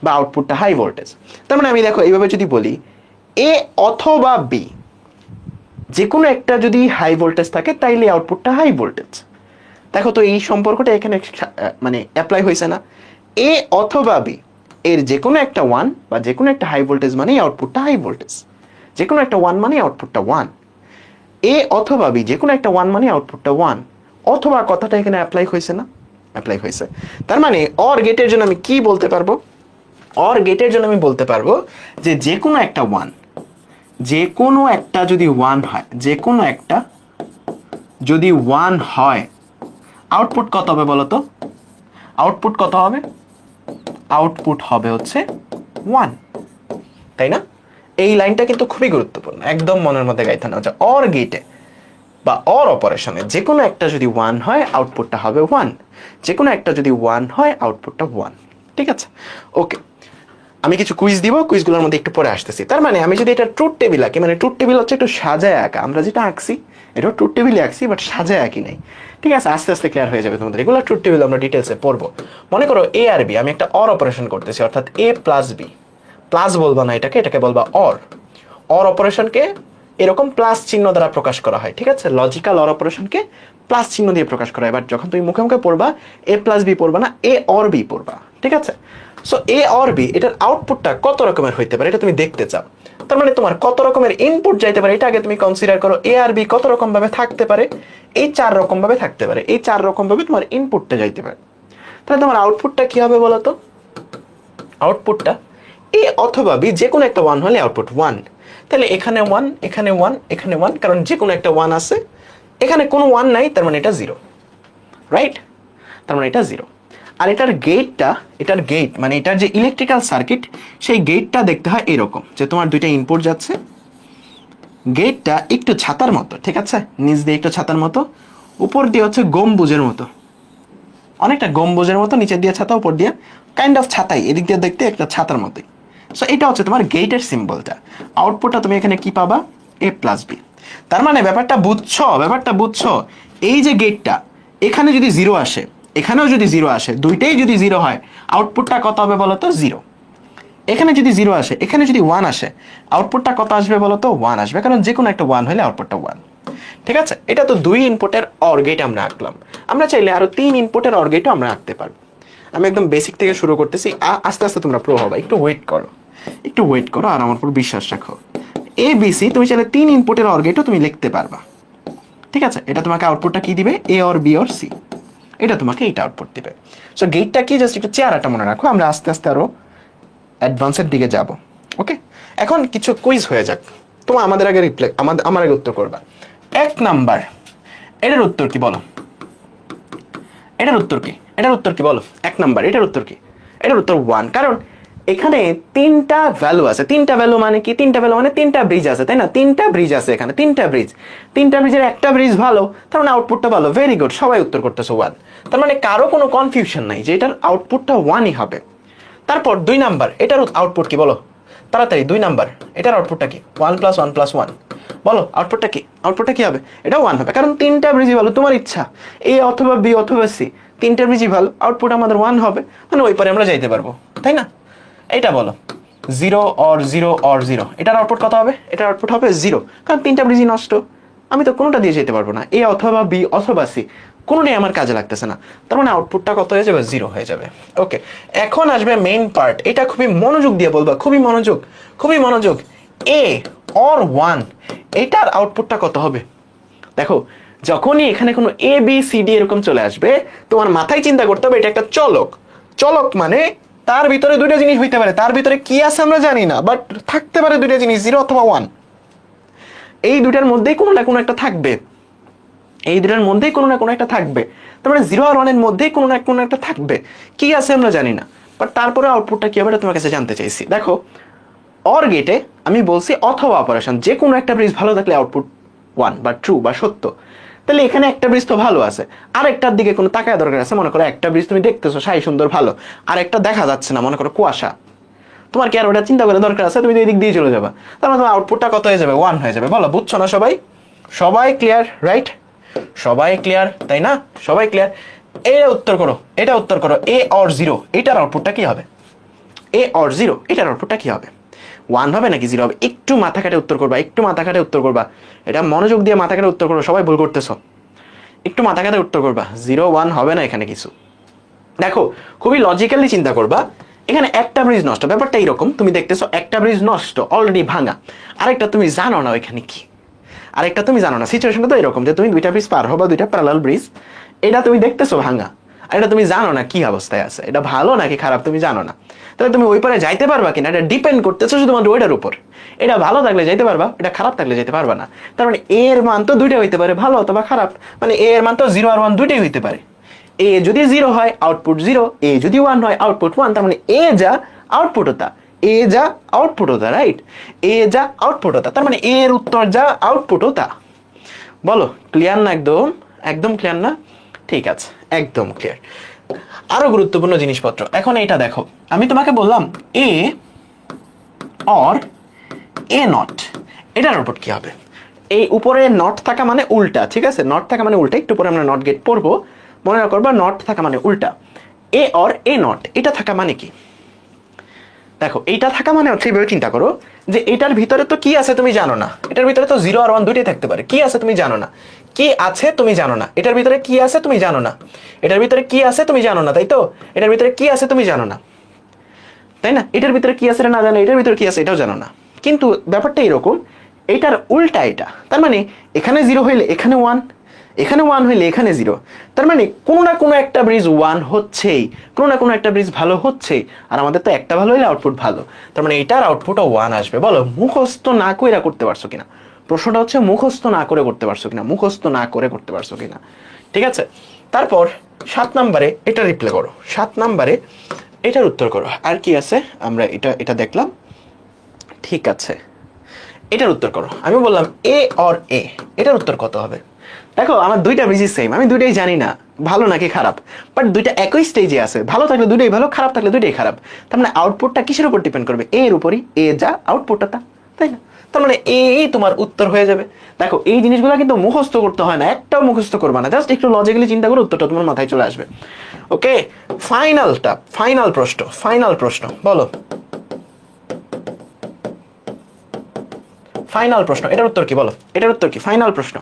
বা আউটপুটটা হাই ভোল্টেজ। তার মানে আমি দেখো এইভাবে যদি বলি, এ অথবা বি, যে কোনো একটা যদি হাই ভোল্টেজ থাকে তাইলে আউটপুটটা হাই ভোল্টেজ। দেখো তো এই সম্পর্কটা এখানে মানে অ্যাপ্লাই হয়েছে না? এ অথবা বি এর যে কোনো একটা ওয়ান বা যে কোনো একটা হাই ভোল্টেজ মানে আউটপুটটা হাই ভোল্টেজ, যে কোনো একটা ওয়ান মানে আউটপুটটা ওয়ান। এ অথবা বি যে কোনো একটা ওয়ান মানে আউটপুটটা ওয়ান। অথবা কথাটা এখানে অ্যাপ্লাই হয়েছে না? অ্যাপ্লাই হয়েছে। তার মানে অর গেটের জন্য আমি কি বলতে পারবো? অর গেটের জন্য আমি বলতে পারবো যে যে কোনো একটা ওয়ান, যে কোনো একটা যদি ওয়ান হয়, যে কোনো একটা যদি ওয়ান হয়, আউটপুট কত হবে বলো তো? আউটপুট কত হবে? আউটপুট হবে হচ্ছে ওয়ান, তাই না? এই লাইনটা কিন্তু খুবই গুরুত্বপূর্ণ, একদম মনের মধ্যে গাইতে না, যে অর গেটে বা অর অপারেশনে যে কোনো একটা যদি ওয়ান হয় আউটপুটটা হবে ওয়ান, যে কোনো একটা যদি ওয়ান হয় আউটপুটটা ওয়ান, ঠিক আছে? ওকে, আমি কিছু কুইজ দিব, কুইজগুলোর মধ্যে একটু পরে আসতেছি। তার মানে আমি যদি এটা ট্রুথ টেবিল আঁকি, মানে ট্রুথ টেবিল হচ্ছে একটু সাজায় আঁকা, আমরা যেটা আঁকছি এটা ট্রুথ টেবিলে আঁকছি, বাট সাজায় আঁকি নাই, ঠিক আছে? আস্তে আস্তে ক্লিয়ার হয়ে যাবে তোমাদের, এগুলো ট্রুথ টেবিল আমরা ডিটেলসে পড়বো। মনে করো এ আর বি, আমি একটা অর অপারেশন করতেছি, অর্থাৎ এ প্লাস বি, প্লাস বলবা না এটাকে, এটাকে বলবা অর। অর অপারেশনকে এরকম প্লাস চিহ্ন দ্বারা প্রকাশ করা হয়, ঠিক আছে? লজিক্যাল অর অপারেশনকে প্লাস চিহ্ন দিয়ে প্রকাশ করা হয়। এবার যখন তুমি মুখে মুখে পড়বা, এ প্লাস বি পড়বা না, এ অর বি পড়বা, ঠিক আছে? সো এ অর বি, এটার আউটপুটটা কত রকমের হইতে পারে এটা তুমি দেখতে চাও। তার মানে তোমার কত রকমের ইনপুট যাইতে পারে এটা আগে তুমি কনসিডার করো। এ আর বি কত রকম ভাবে থাকতে পারে? এই চার রকম ভাবে থাকতে পারে, এই চার রকম ভাবে তোমার ইনপুটটা যাইতে পারে। তাহলে তোমার আউটপুটটা কি হবে বলো তো? আউটপুটটা এ অথবা বি যে কোনো একটা ওয়ান হলে আউটপুট ওয়ান। তাহলে এখানে ওয়ান, এখানে ওয়ান, এখানে ওয়ান, কারণ যে কোনো একটা ওয়ান আছে, এখানে কোনো ওয়ান নাই, তার মানে এটা জিরো, রাইট? তার মানে এটা জিরো। আর এটার গেটটা, এটার গেট মানে এটার যে ইলেকট্রিক্যাল সার্কিট, সেই গেটটা দেখতে হয় এরকম, যে তোমার দুইটা ইনপুট যাচ্ছে, গেটটা একটু ছাতার মতো, ঠিক আছে? নিচ দিয়ে একটু ছাতার মতো, উপর দিয়ে হচ্ছে গম্বুজের মতো, অনেকটা গম্বুজের মতো, নিচের দিয়ে ছাতা, উপর দিয়ে কাইন্ড অফ ছাতাই, এদিক দিয়ে দেখতে একটা ছাতার মতোই। সো এটা হচ্ছে তোমার গেটের সিম্বলটা। আউটপুটটা তুমি এখানে কি পাবা? এ প্লাস বি। তার মানে ব্যাপারটা বুঝছো, এই যে গেটটা এখানে যদি জিরো আসে, এখানেও যদি জিরো আসে, দুইটাই যদি জিরো হয়, আউটপুটটা কত হবে বলো তো? জিরো। এখানে যদি জিরো আসে, এখানে যদি ওয়ান আসে, আউটপুটটা কত আসবে বলো তো? ওয়ান আসবে, কারণ যে কোনো একটা ওয়ান হলে আউটপুটটা ওয়ান। ঠিক আছে, এটা তো দুই ইনপুটের অর গেট আমরা আঁকলাম। আমরা চাইলে আরো তিন ইনপুটের অর গেটও আমরা আঁকতে পারবো। আমি একদম বেসিক থেকে শুরু করতেছি, আস্তে আস্তে তোমরা প্রো হবে। একটু ওয়েট করো আর আমার উপর বিশ্বাস রাখো। এ বি সি তুমি চাইলে তিন ইনপুটের অর গেটও তুমি লিখতে পারবা। ঠিক আছে, এটা তোমাকে আউটপুটটা কি দিবে? এ অর বি অর সি, এটা তোমাকে এইটা আউটপুট দিবে। সো গেটটা কি, জাস্ট একটু চেহারাটা মনে রাখো, আমরা আস্তে আস্তে আরো অ্যাডভান্সের দিকে যাব। ওকে, এখন কিছু কুইজ হয়ে যাক। তোমার আমাদের আগে রিপ্লাই, আমার আগে উত্তর করবা। 1 নাম্বার, এটার উত্তর কি বলো? এটার উত্তর কি বলো? 1 নাম্বার, এটার উত্তর কি? এটার উত্তর 1। কারণ এখানে তিনটা ভ্যালু আছে। তিনটা ভ্যালু মানে কি? তিনটা ভ্যালু মানে তিনটা ব্রিজ আছে, তাই না? তিনটা ব্রিজ আছে এখানে, তিনটা ব্রিজের একটা ব্রিজ ভালো, তার মানে আউটপুটটা ভালো। ভেরি গুড, সবাই উত্তর করতেছো 1। তার মানে কারো কোনো কনফিউশন নাই যে এটার আউটপুটটা 1ই হবে। তারপর 2 নাম্বার, এটার আউটপুট কি বলো তাড়াতাড়ি? 2 নাম্বার, এটার আউটপুটটা কি? 1 + 1 + 1। বলো আউটপুটটা কি? আউটপুটটা কি হবে? এটা 1 হবে, কারণ তিনটা ব্রিজই ভালো। তোমার ইচ্ছা এ অথবা বি অথবা সি, তিনটা ব্রিজই ভালো, আউটপুট আমাদের 1 হবে, মানে ওই পারে আমরা যাইতে পারবো, তাই না? এইটা বলো 0 অর 0 অর 0, এটার আউটপুট কত হবে? এটার আউটপুট হবে 0, কারণ তিনটা ব্রিজই নষ্ট, আমি তো কোনোটা দিয়ে যেতে পারবো না। এ অথবা বি অথবা সি, কোনোটাই আমার কাজে লাগতেছে না, তার মানে আউটপুটটা কত হয়ে যাবে? 0 হয়ে যাবে। ওকে, এখন আসবে মেইন পার্ট। এটা খুবই মনোযোগ দিয়ে বলবা, খুবই মনোযোগ। এ অর 1, এটার আউটপুটটা কত হবে? দেখো, যখনই এখানে কোনো এ বি সি ডি এরকম চলে আসবে, তোমার মাথায় চিন্তা করতে হবে এটা একটা চলক মানে তার ভিতরে দুইটা জিনিস হইতে পারে। তার ভিতরে কি আছে আমরা জানি না, বাট থাকতে পারে দুইটা জিনিস, 0 অথবা 1। এই দুইটার মধ্যেই কোনো না কোনো একটা থাকবে, তার মানে 0 আর 1 এর মধ্যেই কোনো না কোনো একটা থাকবে। কি আছে আমরা জানি না, বাট তারপরে আউটপুটটা কি হবে এটা তোমার কাছে জানতে চাইছি। দেখো, অর গেটে আমি বলছি অথবা অপারেশন, যে কোনো একটা ব্রিজ ভালো থাকলে আউটপুট 1 বা ট্রু বা সত্য। তাহলে এখানে একটা ব্রিজ তো ভালো আছে, আর একটার দিকে কোনো তাকায় দরকার আছে? মনে করো একটা ব্রিজ তুমি দেখতেছো সাই সুন্দর ভালো, আর একটা দেখা যাচ্ছে না, মনে করো কুয়াশা। তোমার কি আর ওটা চিন্তা করে দরকার আছে? তুমি তো এই দিক দিয়ে চলে যাবে, তার মানে তোমার আউটপুটটা কত হয়ে যাবে? 1 হয়ে যাবে। বলো বুঝছো না সবাই ক্লিয়ার? রাইট, সবাই ক্লিয়ার, তাই না? সবাই ক্লিয়ার। এটা উত্তর করো এ অর 0, এটার আউটপুটটা কি হবে? এ অর 0, এটার আউটপুটটা কি হবে? 1 হবে নাকি 0 হবে? একটু মাথা কাটে উত্তর করবা, এটা মনোযোগ দিয়ে মাথা কাটে উত্তর করো। সবাই ভুল করতেছো, একটু মাথা কাটে উত্তর করবা। 0 1 হবে না এখানে কিছু। দেখো, খুবই লজিক্যালি চিন্তা করবা। এখানে একটা ব্রিজ নষ্ট, ব্যাপারটা এইরকম, তুমি দেখতেছো একটা ব্রিজ নষ্ট, অলরেডি ভাঙা, আরেকটা তুমি জানো না ওইখানে কি, সিচুয়েশনটা তো এরকম যে তুমি দুইটা ব্রিজ পার হবা, দুইটা প্যারালাল ব্রিজ, এটা তুমি দেখতেছো ভাঙা, আর এটা তুমি জানো না কি অবস্থায় আছে, এটা ভালো নাকি খারাপ তুমি জানো না। তাহলে তুমি ওই পারে যাইতে পারবা কিনা এটা ডিপেন্ড করতেছে শুধুমাত্র ওইটার উপর। এটা ভালো থাকলে যাইতে পারবা, এটা খারাপ থাকলে যেতে পারবা না। তার মানে এর মান তো দুইটা হইতে পারে, ভালো অথবা খারাপ, মানে এর মান তো 0 আর 1 দুইটাই হইতে পারে। এ যদি 0 হয় আউটপুট 0, এ যদি 1 হয় আউটপুট 1, তার মানে এ যা আউটপুট হতা, রাইট? এ যা আউটপুট হতা, তার মানে এর উত্তর যা আউটপুট হতা। বলো ক্লিয়ার না? একদম ক্লিয়ার না? ঠিক আছে, একদম ক্লিয়ার। আরো গুরুত্বপূর্ণ জিনিসপত্র, এখন এটা দেখো, আমি তোমাকে বললাম এ অর এ নট, এটার আউটপুট কি হবে? এই উপরে নট থাকা মানে উল্টা, ঠিক আছে? নট থাকা মানে উল্টা, একটু পরে আমরা নট গেট পড়বো, মনে রাখবা নট থাকা মানে উল্টা। এ অর এ নট, এটা থাকা মানে কি? দেখো, এইটা থাকা মানে হচ্ছে, এইভাবে চিন্তা করো যে এটার ভিতরে তো কি আছে তুমি জানো না, এটার ভিতরে তো 0 আর 1 দুইটাই থাকতে পারে। কি আছে তুমি জানো না, এটার ভিতরে কি আছে তুমি জানো না, তাই তো? এটার ভিতরে কি আছে তুমি জানো না, তাই না? এটার ভিতরে কি আছে না জানো, এটার ভিতরে কি আছে এটাও জানো না। কিন্তু ব্যাপারটা এরকম, এটার উল্টা এটা, তার মানে এখানে 0 হইলে এখানে 1, এখানে 1 হইলে এখানে 0, তার মানে কোনো না কোনো একটা ব্রিজ 1 হচ্ছেই, কোনো না কোনো একটা ব্রিজ ভালো হচ্ছেই, আর আমাদের তো একটা ভালো হইলে আউটপুট ভালো, তার মানে এটার আউটপুটও 1 আসবে। বলো মুখস্থ না কইরা করতে পারছো কিনা? প্রশ্নটা হচ্ছে মুখস্থ না করে করতে পারছো কিনা, ঠিক আছে? তারপর 7 নম্বরে এটা রিপ্লাই করো, 7 নম্বরে এটার উত্তর করো। আর কি আছে, আমরা এটা দেখলাম, ঠিক আছে? এটার উত্তর করো। আমি বললাম এ অর এ, এটার উত্তর কত হবে? দেখো, আমার দুইটা ব্রিজই সেম, আমি দুইটাই জানি না ভালো নাকি খারাপ, বাট দুইটা একই স্টেজে আছে, ভালো থাকলে দুইটাই ভালো, খারাপ থাকলে দুইটাই খারাপ। তার মানে আউটপুটটা কিসের উপর ডিপেন্ড করবে? এর উপরই, এ যা আউটপুটটা তা, তাই না? তার মানে এই তোমার উত্তর হয়ে যাবে। দেখো এই জিনিসগুলো কিন্তু মুখস্থ করতে হয় না, একটাও মুখস্থ করবা না, জাস্ট একটু লজিক্যালি চিন্তা করে উত্তরটা তোমার মাথায় চলে আসবে। ওকে, ফাইনাল প্রশ্ন বলো, ফাইনাল প্রশ্ন, এটার উত্তর কি বলো, এটার উত্তর কি? ফাইনাল প্রশ্ন,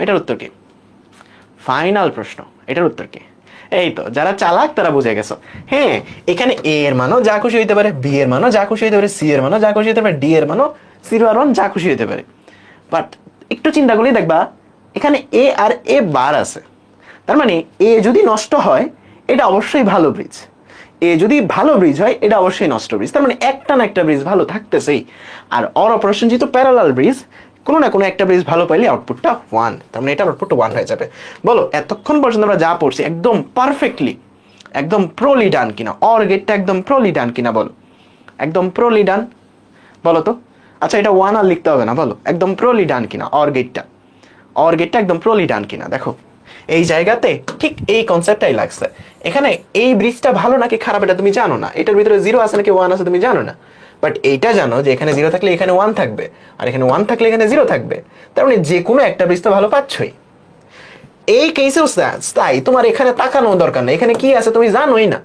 এটার উত্তর কি? ফাইনাল প্রশ্ন, এটার উত্তর কি? এই তো যারা চালাক তারা বুঝে গেছো। হ্যাঁ, এখানে এ এর মানও যা খুশি হইতে পারে, বি এর মানও যা খুশি হইতে পারে, সি এর মানও যা খুশি হইতে পারে, ডি এর মানও +1 যা খুশি হইতে পারে। বাট একটু চিন্তা করলেই দেখবা এখানে এ আর এ বার আছে, তার মানে এ যদি নষ্ট হয় এটা অবশ্যই ভালো ব্রিজ, এ যদি ভালো ব্রিজ হয় এটা অবশ্যই নষ্ট ব্রিজ, তার মানে একটা না একটা ব্রিজ ভালো থাকতেছেই। আর অর অপারেশন যেহেতু প্যারালাল ব্রিজ, কোনো না কোনো একটা ব্রিজ ভালো পাইলে আউটপুটটা 1, তার মানে এটার আউটপুটটা 1 হয়ে যাবে। বলো এতক্ষণ পর্যন্ত আমরা যা পড়ছি একদম পারফেক্টলি, একদম প্রোলি ডান কিনা? অর গেটটা একদম প্রোলি ডান কিনা বলো, একদম প্রোলি ডান বলো তো। আচ্ছা এটা 1 আর লিখতে হবে না, বলো একদম প্রোলি ডান কিনা অর গেটটা একদম প্রোলি ডান কিনা? দেখো এই জায়গাতে ঠিক এই কনসেপ্টটাই লাগছে। এখানে এই ব্রিজটা ভালো নাকি খারাপ এটা তুমি জানো না, এটার ভিতরে 0 আছে নাকি 1 আছে তুমি জানো না, বাট এইটা জানো যে এখানে 0 থাকলে এখানে 1 থাকবে, আর এখানে 1 থাকলে এখানে 0 থাকবে, তার মানে যে কোনো একটা ব্রিজ তো ভালো পাচ্ছই। এই কেসেও তাই, তোমার এখানে তাকানো দরকার নেই, এখানে কি আছে তুমি জানোই না,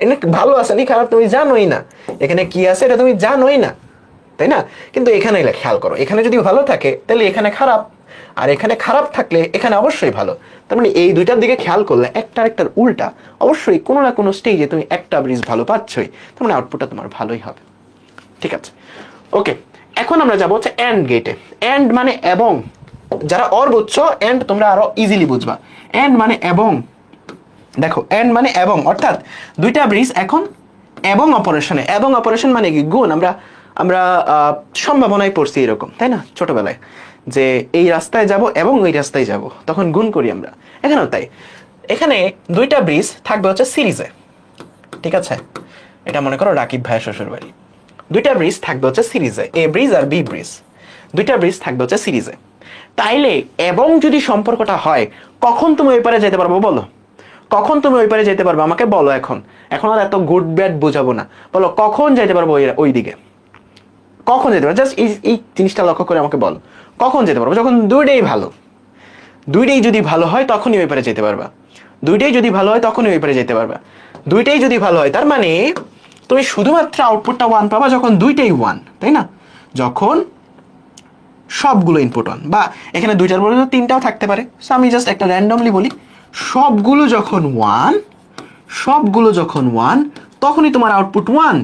এখানে ভালো আছে নাকি খারাপ তুমি জানোই না, এখানে কি আছে এটা তুমি জানোই না, তাই না? কিন্তু এখানে খেয়াল করো, এখানে যদি ভালো থাকে তাহলে এখানে খারাপ, আর এখানে খারাপ থাকলে এখানে অবশ্যই ভালো। তার মানে এই দুইটার দিকে খেয়াল করলে একটার উল্টা অবশ্যই কোনো না কোনো স্টেজে তুমি একটা ব্রিজ ভালো পাচ্ছই, তার মানে আউটপুটটা তোমার ভালোই হবে। ঠিক আছে, ওকে। এখন আমরা যাবো হচ্ছে এন্ড গেটে। এন্ড মানে এবং, যারা অর বুঝছো এন্ড তোমরা আরো ইজিলি বুঝবা। এন্ড মানে এবং, দেখো এন্ড মানে এবং, অর্থাৎ দুইটা ব্রিজ এখন এবং অপারেশনে, এবং অপারেশন মানে কি? গুণ। আমরা সম্ভাবনায় পড়ছি এরকম, তাই না, ছোটবেলায়, যে এই রাস্তায় যাব এবং ওই রাস্তায় যাব, তখন গুণ করি আমরা, এখানেও তাই। এখানে দুইটা ব্রিজ থাকবে হচ্ছে সিরিজে, ঠিক আছে? এটা মনে করো রাকিব ভাইয়ের শ্বশুর বাড়ি, দুইটা ব্রিজ থাকবে হচ্ছে সিরিজে, এ ব্রিজ আর বি ব্রিজ, দুইটা ব্রিজ থাকবে হচ্ছে সিরিজে। তাইলে এবং যদি সম্পর্কটা হয়, কখন তুমি ওই পারে যেতে পারবো বলো, কখন তুমি ওই পারে যেতে পারবে আমাকে বলো। এখন আর এত গুড ব্যাড বোঝাবো না, বলো কখন যেতে পারবো ওই দিকে, কখন যেতে পারবো? জাস্ট এই জিনিসটা লক্ষ্য করে আমাকে বলো, কখন যেতে পারবো? যখন দুইটাই ভালো, দুইটাই যদি ভালো হয় তখনই ওই পারে যেতে পারবা, দুইটাই যদি ভালো হয় তখনই ওই পারে যেতে পারবা, দুইটাই যদি ভালো হয়। তার মানে তুমি শুধুমাত্র আউটপুটটা 1 পাবা যখন দুইটাই 1, তাই না? যখন সবগুলো ইনপুট 1, বা এখানে দুইটার বদলে 3টাও থাকতে পারে, সো আমি জাস্ট একটা র্যান্ডমলি বলি, সবগুলো যখন 1 তখনই তোমার আউটপুট 1।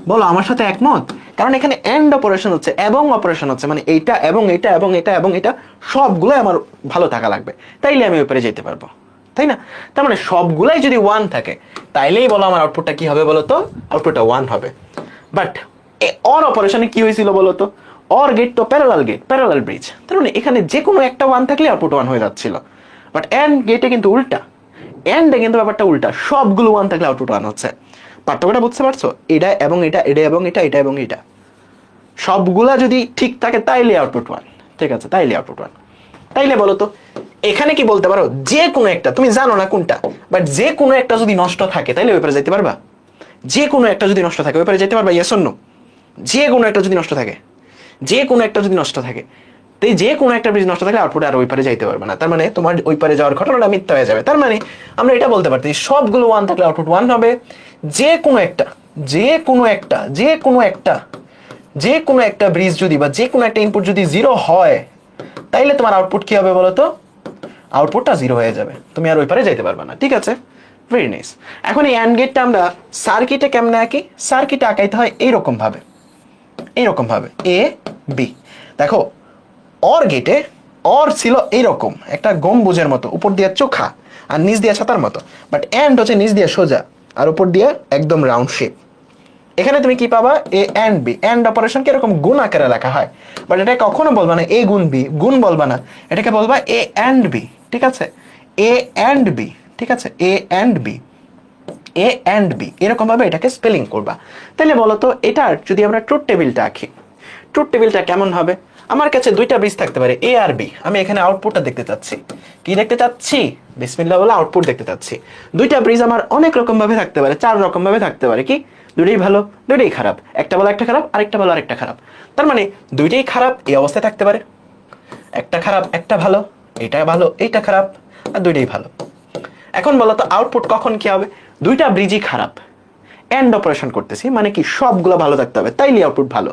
বলো আমার সাথে একমত? কারণ এখানে এন্ড অপারেশন হচ্ছে, এবং অপারেশন হচ্ছে, মানে এইটা এবং এটা এবং এটা এবং এটা সবগুলো আমার ভালো থাকা লাগবে, তাইলে আমি ওই পারে যেতে পারবো, তাই না? তার মানে সবগুলাই যদি 1 থাকে তাইলেই বলো আমার আউটপুটটা কি হবে বলো তো, আউটপুটটা 1 হবে। বাট অর অপারেশনে কি হয়েছিল বলো তো, অর গেট তো প্যারালাল ব্রিজ, তার মানে এখানে যে কোনো একটা 1 থাকলে আউটপুট 1 হয়ে যাচ্ছিল। বাট এন্ড গেটে কিন্তু উল্টা, এন্ডে কিন্তু ব্যাপারটা উল্টা, সবগুলো 1 থাকলে আউটপুট 1 হচ্ছে। পার্থক্যটা বুঝতে পারছো? এটা এবং এটা, এটা এবং এটা, এটা এবং এটা, সবগুলা যদি ঠিক থাকে তাইলে আউটপুট 1, ঠিক আছে? তাইলে আউটপুট 1। তাইলে বলো তো এখানে কি বলতে পারো, যে কোনো একটা, তুমি জানো না কোনটা, বাট যে কোনো একটা যদি নষ্ট থাকে তাইলে ওই পারে যেতে পারবা? যে কোনো একটা যদি নষ্ট থাকে ওই পারে যেতে পারবা? Yes or no? যে কোনো একটা যদি নষ্ট থাকে, যে কোনো একটা যদি নষ্ট থাকে, তাই যে কোনো একটা ব্রিজ নষ্ট থাকলে আউটপুট আর ওই পারে যাইতে পারবে না, তার মানে তোমার ওই পারে যাওয়ার ঘটনাটা মিথ্যা হয়ে যাবে। তার মানে আমরা এটা বলতে পারছি সবগুলো 1 থাকলে আউটপুট 1 হবে, যে কোনো একটা ব্রিজ যদি, বা যে কোনো একটা ইনপুট যদি 0 হয় তাইলে তোমার আউটপুট কি হবে বলো তো, আউটপুটটা 0 হয়ে যাবে, তুমি আর ওই পারে যাইতে পারবে না। ঠিক আছে, ভেরি নাইস। এখন এই অ্যান্ড গেটটা আমরা সার্কিটে কেমনে আঁকি? সার্কিটে আঁকাইতে হয় এইরকম ভাবে, এ বি। দেখো অর গেটে অর ছিল এইরকম একটা গম্বুজের মতো, উপর দিয়ে চোখা আর নিচ দিয়ে ছাতার মতো, বাট এন্ড হচ্ছে নিচ দিয়ে সোজা আর উপর দিয়ে একদম রাউন্ড শেপ। এখানে তুমি কি পাবা? এ এন্ড বি। এন্ড অপারেশনকে এরকম গুণ আকারে লেখা হয়, বাট এটা কখনো বলবা না এ গুণ বি, গুণ বলবা না, এটাকে বলবা এ এন্ড বি। ঠিক আছে, এ এন্ড বি, ঠিক আছে, A and B, A and B, এরকম ভাবে এটাকে স্পেলিং করবা। তাহলে বলো তো এটার যদি আমরা ট্রুথ টেবিলটা আঁকি, ট্রুথ টেবিলটা কেমন হবে? আমার কাছে দুইটা ব্রিজ থাকতে পারে এ আর বি, আমি এখানে আউটপুটটা দেখতে চাচ্ছি। কি দেখতে চাচ্ছি? বিসমিল্লাহ বলে আউটপুট দেখতে চাচ্ছি। দুইটা ব্রিজ আমার অনেক রকম ভাবে থাকতে পারে, 4 রকম ভাবে থাকতে পারে। কি? দুইটাই ভালো, দুইটাই খারাপ, একটা ভালো একটা খারাপ, আরেকটা ভালো আরেকটা খারাপ। তার মানে দুইটাই খারাপ এই অবস্থায় থাকতে পারে, একটা খারাপ একটা ভালো, এইটা ভালো এইটা খারাপ, আর দুইটাই ভালো। এখন বলো তো আউটপুট কখন কি হবে? দুইটা ব্রিজই খারাপ, এন্ড অপারেশন করতেছি, মানে কি সবগুলো ভালো থাকতে হবে, তাইলে আউটপুট ভালো।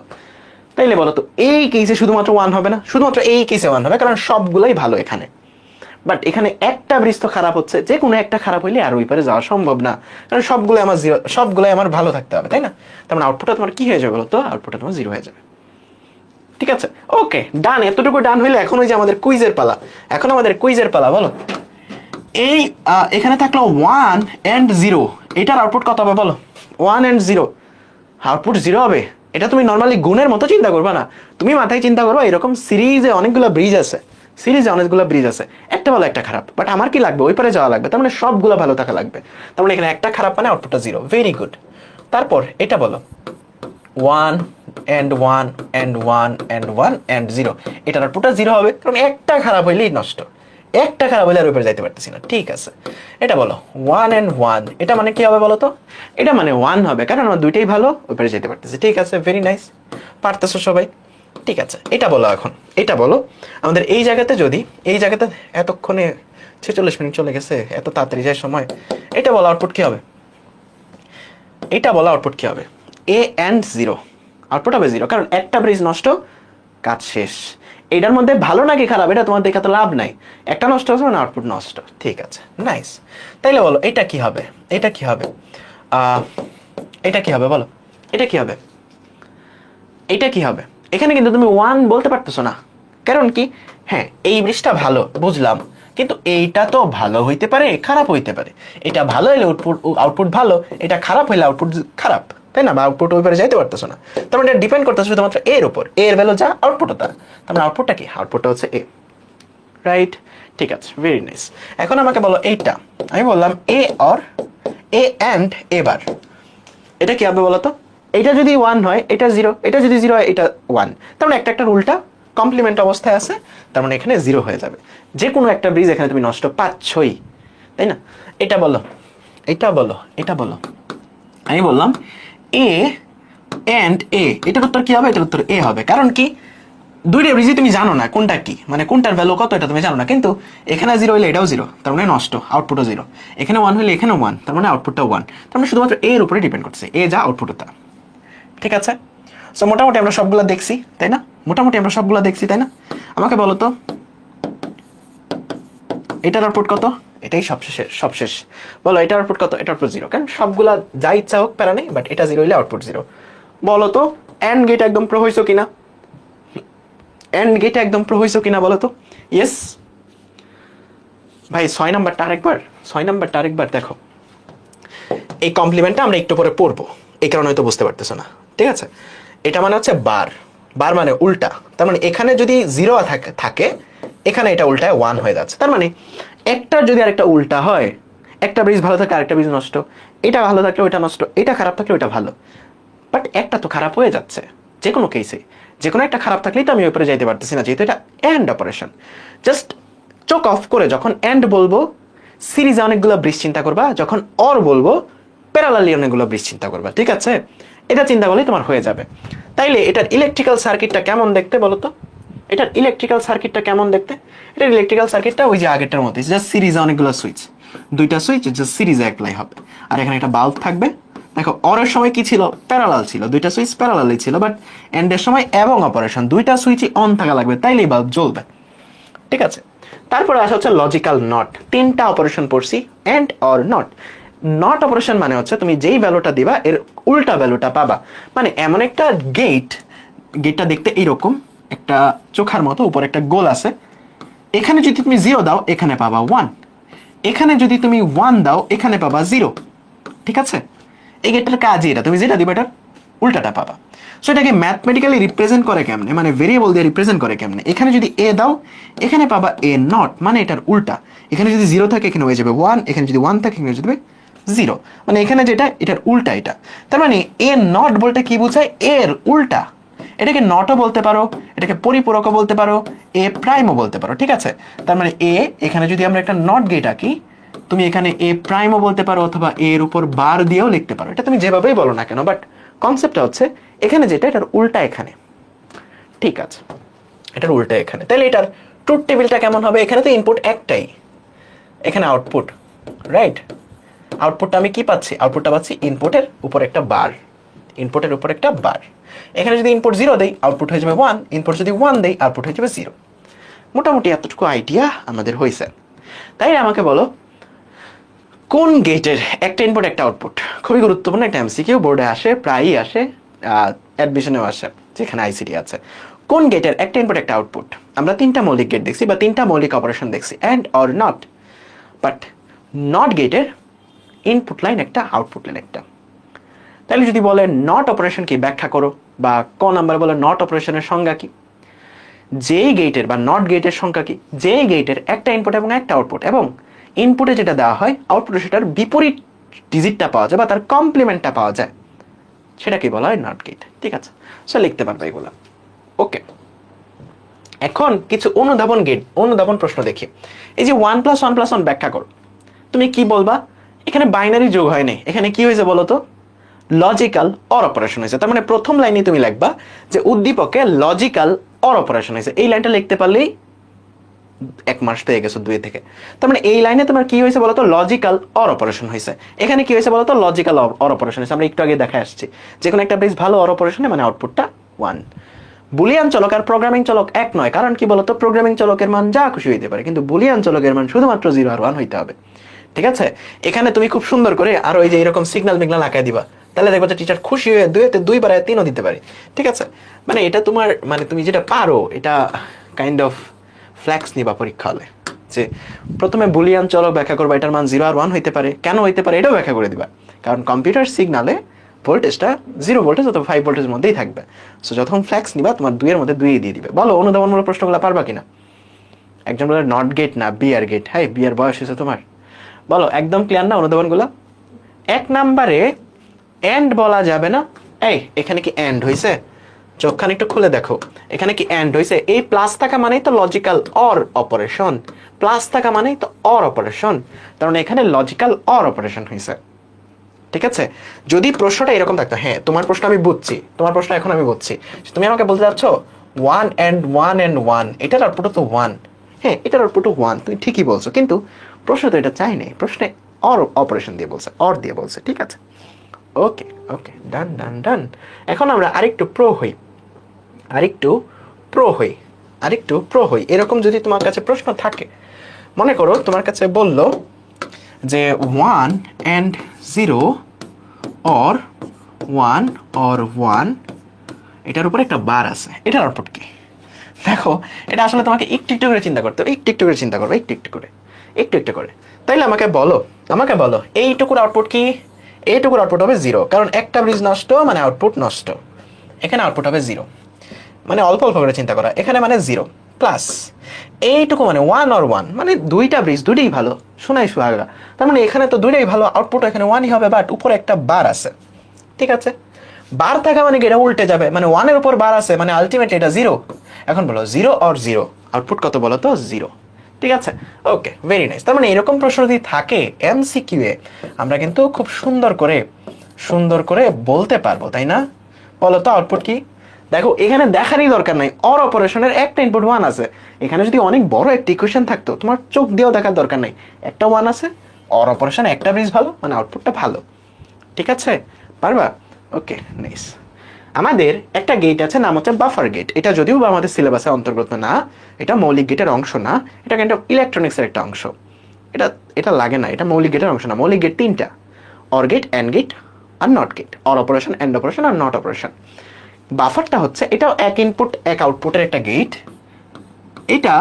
তাইলে বলো তো এই কেসে শুধুমাত্র 1 হবে না? শুধুমাত্র এই কেসে 1 হবে, কারণ সবগুলাই ভালো এখানে। বাট এখানে একটা ব্রিজ তো খারাপ হচ্ছে, যে কোনো একটা খারাপ হইলে আর ওই পারে যাওয়া সম্ভব না, কারণ সবগুলো আমার জিরো, সবগুলাই আমার ভালো থাকতে হবে, তাই না? তার মানে আউটপুটটা তোমার কি হয়ে যাবে বলো তো? আউটপুটটা তোমার 0 হয়ে যাবে। ঠিক আছে, ওকে ডান। এতটুকু ডান হইলে এখন ওই যে আমাদের কুইজের পালা। এখন আমাদের কুইজের পালা। বলো এই এখানে থাকলো 1 and 0, এটার আউটপুট কত হবে বলো? 1 and 0 আউটপুট 0 হবে। এটা তুমি নর্মালি গুণের মতো চিন্তা করবা না, তুমি মাথায় চিন্তা করবা এরকম সিরিজে অনেকগুলো ব্রিজ আছে, একটা ভালো একটা খারাপ। বাট আমার কি লাগবে? ওই পারে যাওয়া লাগবে, তার মানে সবগুলো ভালো থাকা লাগবে। তার মানে এখানে একটা খারাপ মানে আউটপুটটা 0। Very good. তারপর এটা বলো 1 and 1 and 1 and 1 and 0, এটার আউটপুটটা 0 হবে, কারণ একটা খারাপ হইলেই নষ্ট, একটা খারাপ হইলে আর উপরে যাইতে পারতেছি না। ঠিক আছে, এটা বলো 1 and 1, এটা মানে কি হবে বলো তো? এটা মানে 1 হবে, কারণ আমার দুইটাই ভালো, উপরে যেতে পারতেছি। ঠিক আছে, ভেরি নাইস, পারতেছো সবাই। ঠিক আছে, এটা বলো এখন। এটা বলো আমাদের এই জায়গাতে, যদি এই জায়গাতে এতক্ষণে 46 মিনিট চলে গেছে, এত তাড়াতাড়ি যায় সময়। এটা বলো আউটপুট কি হবে? এটা বলো আউটপুট কি হবে? এ and 0, আউটপুট হবে 0, কারণ একটা ব্রিজ নষ্ট, কাজ শেষ। এটার মধ্যে ভালো নাকি খারাপ এটা তোমার দেখা তো লাভ নাই, একটা নষ্ট হচ্ছে মানে আউটপুট নষ্ট। ঠিক আছে, নাইস। তাইলে বলো এটা কি হবে? এটা কি হবে? এটা কি হবে বলো? এটা কি হবে? এটা কি হবে? এখানে কিন্তু তুমি 1 বলতে পারতেছো না, কারণ কি? হ্যাঁ এই ব্রিজটা ভালো বুঝলাম, কিন্তু এইটা তো ভালো হইতে পারে খারাপ হইতে পারে। এটা ভালো হলে আউটপুট ভালো, এটা খারাপ হইলে আউটপুট খারাপ, তাই না? বা আউটপুট ওই পারে যাইতে পারতেছো না। তার মানে এটা ডিপেন্ড করতেছে শুধুমাত্র এর উপর, এর ভ্যালু যা আউটপুটও তা। তার মানে আউটপুটটা কি? আউটপুটটা হচ্ছে এ, রাইট? ঠিক আছে, ভেরি নাইস। এখন আমাকে বলো এইটা, আমি বললাম a or a and a বার, এটা কি হবে বলো তো? এটা যদি 1 হয় এটা 0, এটা যদি 0 হয় এটা 1, তার মানে একটা উল্টা কমপ্লিমেন্ট অবস্থায় আছে, তার মানে এখানে 0 হয়ে যাবে। যে কোনো একটা ব্রিজ এখানে তুমি নষ্ট পাচ্ছই, তাই না? এটা বলো, এটা বলো, এটা বলো। আমি বললাম এ এন্ড এ, এটার উত্তর কি হবে? এটার উত্তর এ হবে, কারণ কি? দুইটা ব্রিজই তুমি জানো না কোনটা কি, মানে কোনটার ভ্যালু কত এটা তুমি জানো না, কিন্তু এখানে 0 হইলে এটাও 0, তার মানে নষ্ট, আউটপুটও 0। এখানে 1 হইলে এখানেও 1, তার মানে আউটপুটটা 1। তার মানে শুধুমাত্র এর উপরে ডিপেন্ড করছে, এ যা আউটপুটও তা। ঠিক আছে, সো মোটামুটি আমরা সবগুলা দেখছি, তাই না? মোটামুটি আমরা সবগুলা দেখছি, তাই না? আমাকে বলো তো এটার আউটপুট কত? এটাই সবশেষ বলো এটার আউটপুট কত? এটার আউটপুট 0, কারণ সবগুলা যা ইচ্ছা হোক প্যারা নেই, বাট এটা 0 হইলে আউটপুট 0। বলো তো এন্ড গেট একদম প্রো হইছো কিনা? এন্ড গেট একদম প্রো হইছো কিনা বলো তো? ইয়েস ভাই। 6 নাম্বারটা আরেকবার দেখো। এই কমপ্লিমেন্টটা আমরা একটু পরে পড়বো, এই কারণে হয়তো বুঝতে পারতেছো না। ঠিক আছে, এটা মানে হচ্ছে বার, বার মানে উল্টা। তার মানে এখানে যদি 0 থাকে এখানে এটা উল্টায় 1 হয়ে যাচ্ছে। তার মানে একটা যদি আরেকটা উল্টা হয়, একটা ব্রিজ ভালো থাকে আরেকটা ব্রিজ নষ্ট, এটা ভালো থাকলে ওইটা নষ্ট, এটা খারাপ থাকলে ওইটা ভালো। বাট একটা তো খারাপ হয়ে যাচ্ছে যে কোনো কেসে, যে কোনো একটা খারাপ থাকলেই তো আমি ওপরে যাইতে পারতেছি না, যেহেতু এটা এন্ড অপারেশন। জাস্ট চোখ অফ করে যখন এন্ড বলবো সিরিজে অনেকগুলো ব্রিজ চিন্তা করবা, যখন অর বলবো প্যারালালি অনেকগুলো ব্রিজ চিন্তা করবা। ঠিক আছে, এটা চিন্তা করলেই তোমার হয়ে যাবে। তাইলে এটার ইলেকট্রিক্যাল সার্কিটটা কেমন দেখতে বলো তো? এটার ইলেকট্রিক্যাল সার্কিটটা কেমন দেখতে? এটার ইলেকট্রিক্যাল সার্কিটটা ওই যে আগেরটার মতো, জাস্ট সিরিজে অনেকগুলো সুইচ, দুইটা সুইচ জাস্ট সিরিজে অ্যাপ্লাই হবে, আর এখানে একটা বাল্ব থাকবে। দেখো অরের সময় কি ছিল? প্যারালাল ছিল, দুইটা সুইচ প্যারালালই ছিল, বাট এন্ডের সময় এবং অপারেশন দুইটা সুইচই অন থাকা লাগবে, তাইলেই বাল্ব জ্বলবে। ঠিক আছে, তারপরে আসা হচ্ছে লজিক্যাল নট। 3টা অপারেশন পড়ছি, and or not. Not operation মানে হচ্ছে তুমি যেই ভ্যালুটা দিবা এর উল্টা ভ্যালুটা পাবা। মানে এমন একটা গেটটা দেখতে এইরকম, একটা চোখার মতো, উপর একটা গোল আছে। এখানে যদি তুমি 0 দাও এখানে পাবা 1, এখানে যদি তুমি 1 দাও এখানে পাবা 0। ঠিক আছে, এই গেটটার কাজই এটা, তুমি যেটা দিবা এটার উল্টাটা পাবা। সো এটাকে ম্যাথমেটিক্যালি রিপ্রেজেন্ট করে কেমনে, মানে ভেরিয়েবল দিয়ে রিপ্রেজেন্ট করে কেমনে? এখানে যদি এ দাও এখানে পাবা এ নট, মানে এটার উল্টা। এখানে যদি 0 থাকে এখানে হয়ে যাবে 1, এখানে যদি 1 থাকে এখানে হয়ে যাবে 0, মানে এখানে যেটা এটার উল্টা এটা। তার মানে এ নট বলতে কি বোঝায়? এর উল্টা। এটাকে নটও বলতে পারো, এটাকে পরিপূরকও বলতে পারো, এ প্রাইমও বলতে পারো, ঠিক আছে? তার মানে এ, এখানে যদি আমরা একটা নট গেট আঁকি, তুমি এখানে এ প্রাইমও বলতে পারো অথবা এর উপর বার দিয়েও লিখতে পারো, এটা তুমি যেভাবেই বলো না কেন, বাট কনসেপ্টটা হচ্ছে এখানে যেটা এটার উল্টা এখানে, ঠিক আছে? এটার উল্টা এখানে, তাহলে এটার ট্রুথ টেবিলটা কেমন হবে? এখানে তো ইনপুট একটাই, এখানে আউটপুট, রাইট? আউটপুটটা আমি কি পাচ্ছি? আউটপুটটা পাচ্ছি ইনপুটের উপর একটা বার, ইনপুটের উপর একটা বার। এখানে যদি ইনপুট 0 দেই, আউটপুট হয়ে যাবে 1, ইনপুট যদি 1 দেই, আউটপুট হয়ে যাবে 0। মোটামুটি এতটুকু আইডিয়া আমাদের হয়েছে। তাই আমাকে বলো, কোন গেটের একটা ইনপুট একটা আউটপুট? খুবই গুরুত্বপূর্ণ একটা এমসিকিউ, বোর্ডে আসে, প্রায়ই আসে, অ্যাডমিশনেও আসে, যেখানে আইসিটি আছে। কোন গেটের একটা ইনপুট একটা আউটপুট? আমরা 3টা মৌলিক গেট দেখছি বা 3টা মৌলিক অপারেশন দেখছি, and or not. But not গেটের ইনপুট লাইন একটা, আউটপুট লাইন একটা। তাহলে যদি বলে নট অপারেশন কি, ব্যাখ্যা করো, বা ক নাম্বার বলে নট অপারেশনের সংজ্ঞা কি? যেই গেটের বা নট গেটের সংখ্যা কি? যেই গেটের একটা ইনপুট এবং একটা আউটপুট, এবং ইনপুটে যেটা দেওয়া হয় আউটপুটে সেটার বিপরীত ডিজিটটা পাওয়া যায় বা তার কমপ্লিমেন্টটা পাওয়া যায়, সেটাকে বলা হয় নট গেট, ঠিক আছে? সো লিখতে পারবে এগুলো, ওকে? এখন কিছু অনুধাবন প্রশ্ন দেখি। এই যে 1 + 1 + 1 ব্যাখ্যা করো, তুমি কি বলবা? এখানে বাইনারি যোগ হয়নি, এখানে কি হয়েছে বলো তো? লজিক্যাল অর অপারেশন হয়েছে। তার মানে প্রথম লাইনে তুমি লিখবা যে উদ্দীপকে লজিক্যাল অর অপারেশন হয়েছে। এই লাইনটা লিখতে পারলেই 1 মাস পেয়ে গেছো 2 থেকে। তার মানে এই লাইনে তোমার কি হয়েছে বলতো? লজিক্যাল অর অপারেশন হয়েছে। এখানে কি হয়েছে বলতো? লজিক্যাল অর অপারেশন হয়েছে। আমরা একটু আগে দেখে আসছি যে কোনো একটা বেশ ভালো অর অপারেশনে মানে আউটপুটটা 1। বুলিয়ান চলক আর প্রোগ্রামিং চলক এক নয়, কারণ কি বলতো? প্রোগ্রামিং চলকের মান যা খুশি হইতে পারে, কিন্তু বুলিয়ান চলকের মান শুধুমাত্র 0 আর 1 হইতে হবে, ঠিক আছে? এখানে তুমি খুব সুন্দর করে আর ওই যে এরকম সিগন্যাল মিগনাল আঁকায় দিবা, তাহলে দেখবো যে টিচার খুশি হয়ে 2-তে 2 বাড়ায় 3ও দিতে পারে, ঠিক আছে? মানে এটা তোমার, মানে তুমি যেটা পারো এটা কাইন্ড অফ ফ্ল্যাক্স নিবা পরীক্ষা হলে, যে প্রথমে বুলিয়ান চলক ব্যাখ্যা করবা, এটার মান 0 আর 1 হইতে পারে, কেন হইতে পারে এটাও ব্যাখ্যা করে দিবা, কারণ কম্পিউটার সিগনালে ভোল্টেজটা 0 ভোল্টেজ অথবা 5 ভোল্টেজের মধ্যেই থাকবে। সো যখন ফ্ল্যাক্স নিবা তোমার 2 এর মধ্যে 2 দিয়ে দিবে। বলো অনুধাবনমূলক প্রশ্নগুলো পারবা কিনা? একজন বলে নট গেট না বি আর গেট। হাই, বি আর বয়স হয়েছে তোমার? বলো একদম ক্লিয়ার না অনুধাবনগুলো? 1 নম্বরে এন্ড বলা যাবে না। এই এখানে কি এন্ড হইছে? চোখখানি একটু খুলে দেখো, এখানে কি এন্ড হইছে? এই প্লাস থাকা মানেই তো লজিক্যাল অর অপারেশন, প্লাস থাকা মানেই তো অর অপারেশন, তার মানে এখানে লজিক্যাল অর অপারেশন হইছে, ঠিক আছে? যদি প্রশ্নটা এরকম থাকতো, হ্যাঁ তোমার প্রশ্ন আমি বুঝছি, তোমার প্রশ্ন এখন আমি বুঝছি, তুমি আমাকে বলতে চাচ্ছ 1 and 1 and 1, এটার আউটপুট তো 1, হ্যাঁ এটার আউটপুট 1, তুমি ঠিকই বলছো, কিন্তু প্রশ্ন তো এটা চাই নাই, প্রশ্নে অর অপারেশন দিয়ে বলছে, অর দিয়ে বলছে, ঠিক আছে? ওকে ওকে, ডান ডান ডান। এখন আমরা আরেকটু প্রো হই, এরকম যদি তোমার কাছে প্রশ্ন থাকে, মনে করো তোমার কাছে বললো যে 1 and 0 or 1 or 1, এটার উপরে একটা বার আছে, এটার আউটপুট কি? দেখো এটা আসলে তোমাকে একটু একটু করে চিন্তা করতে হবে, একটু একটু করে। তাইলে আমাকে বলো এইটুকুর আউটপুট কি? এইটুকুর আউটপুট হবে 0, কারণ একটা ব্রিজ নষ্ট মানে আউটপুট নষ্ট, এখানে আউটপুট হবে 0, মানে অল্প অল্প করে চিন্তা করা, এখানে মানে 0 প্লাস এইটুকু মানে 1 or 1, মানে দুইটা ব্রিজ, দুইটাই ভালো, শোনাই সুহাগা, তার মানে এখানে তো দুইটাই ভালো, আউটপুট এখানে 1ই হবে, বাট উপরে একটা বার আছে, ঠিক আছে? বার থাকা মানে কি? এটা উল্টে যাবে, মানে 1 এর উপর বার আছে মানে আলটিমেটলি এটা 0। এখন বলো 0 or 0, আউটপুট কত বলো তো? 0, ঠিক আছে? ওকে, ভেরি নাইস। তার মানে এরকম প্রশ্ন যদি থাকে এমসিকিউ এ, আমরা কিন্তু খুব সুন্দর করে বলতে পারবো, তাই না? বলো তো আউটপুট কি? দেখো এখানে দেখারই দরকার নাই, অর অপারেশনের একটা ইনপুট 1 আছে, এখানে যদি অনেক বড় একটা ইকুয়েশন থাকতো তোমার চোখ দিয়েও দেখার দরকার নাই, একটা 1 আছে, অর অপারেশন একটা ব্রিজ ভালো মানে আউটপুটটা ভালো, ঠিক আছে? পারবা? ওকে, নাইস। আমাদের একটা গেট আছে, নাম হচ্ছে বাফার গেট। এটা যদিও বা আমাদের সিলেবাসে অন্তর্গত না, এটা মৌলিক গেটের অংশ না, এটা কিন্তু ইলেকট্রনিক্সের একটা অংশ, এটা লাগে না, এটা মৌলিক গেটের অংশ না। মৌলিক গেট 3টা, অর গেট, এন্ড গেট আর not gate, or operation, and operation আর নট অপারেশন। বাফারটা হচ্ছে এটাও এক ইনপুট এক আউটপুটের একটা গেট, এটা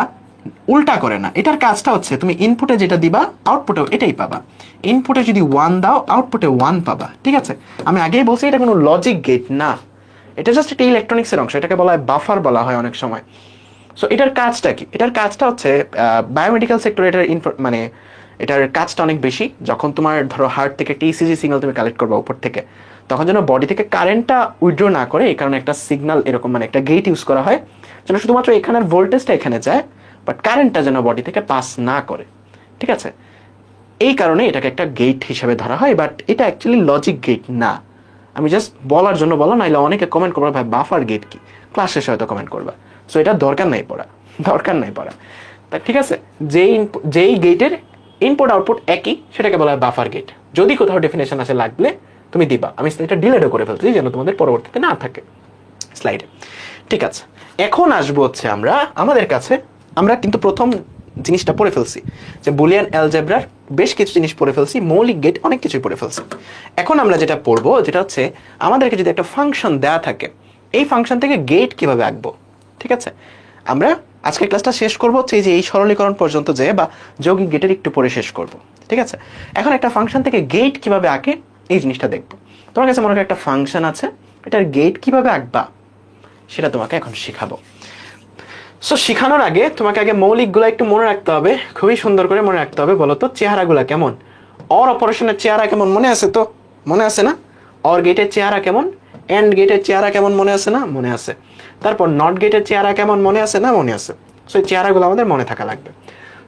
উল্টা করে না, এটার কাজটা হচ্ছে তুমি ইনপুটে যেটা দিবা আউটপুটেও এটাই পাবা, ইনপুটে যদি 1 দাও আউটপুটে 1 পাবা, ঠিক আছে? আমি আগেই বলছি এটা কোনো লজিক গেট না, এটা জাস্ট একটা ইলেকট্রনিক্সের অংশ, এটাকে বলা হয় বাফার বলা হয় অনেক সময়। সো এটার কাজটা কি? এটার কাজটা হচ্ছে বায়োমেডিক্যাল সেক্টরে এটার মানে এটার কাজটা অনেক বেশি। যখন তোমার ধরো হার্ট থেকে একটা ইসিজি সিগন্যাল তুমি কালেক্ট করবে উপর থেকে, তখন যেন বডি থেকে কারেন্টটা উইথড্র না করে, এই কারণে একটা সিগন্যাল এরকম মানে একটা গেট ইউজ করা হয়, যেন শুধুমাত্র এখানের ভোল্টেজটা এখানে যায়, বাট কারেন্টটা যেন বডি থেকে পাস না করে। ঠিক আছে, এই কারণে এটাকে একটা গেট হিসেবে ধরা হয়, বাট এটা অ্যাকচুয়ালি লজিক গেট না। আমি জাস্ট বলার জন্য বলা, নাইলে অনেকে কমেন্ট করবে ভাই বাফার গেট কি, ক্লাস শেষে হয়তো কমেন্ট করবা। সো এটা দরকার নাই পড়া, দরকার নাই পড়া। তা ঠিক আছে, যেই গেটের ইনপুট আউটপুট একই সেটাকে বলা হয় বাফার গেট। যদি কোথাও ডেফিনেশন আছে লাগলে তুমি দিবা, আমি এটা ডিলেটও করে ফেলছি যেন তোমাদের পরবর্তীতে না থাকে স্লাইডে। ঠিক আছে, এখন আসবো হচ্ছে আমরা আমাদের কাছে, আমরা কিন্তু প্রথম জিনিসটা পড়ে ফেলছি যে বুলিয়ান অ্যালজেব্রার বেশ কিছু জিনিস পড়ে ফেলছি, মৌলিক গেট অনেক কিছুই পড়ে ফেলছি। এখন আমরা যেটা পড়বো যেটা হচ্ছে আমাদেরকে যদি একটা ফাংশন দেয়া থাকে, এই ফাংশন থেকে গেট কিভাবে আঁকবো। ঠিক আছে, আমরা আজকে ক্লাসটা শেষ করবো হচ্ছে এই যে এই সরলীকরণ পর্যন্ত যে বা যৌগিক গেটের একটু পরে শেষ করব। ঠিক আছে, এখন একটা ফাংশন থেকে গেট কিভাবে আঁকে এই জিনিসটা দেখবো। তোমার কাছে মনে হয় একটা ফাংশন আছে, এটার গেট কিভাবে আঁকবা সেটা তোমাকে এখন শেখাবো। সো শেখানোর আগে তোমাকে আগে মৌলিকগুলো একটু মনে রাখতে হবে, খুবই সুন্দর করে মনে রাখতে হবে। বলো তো চেহারাগুলো কেমন, অর অপারেশনের চেহারা কেমন মনে আছে তো? মনে আছে না? অর গেটের চেহারা কেমন, এন্ড গেটের চেহারা কেমন মনে আছে না? মনে আছে। তারপর নট গেটের চেহারা কেমন মনে আছে না? মনে আছে। সো এই চেহারাগুলো আমাদের মনে থাকা লাগবে।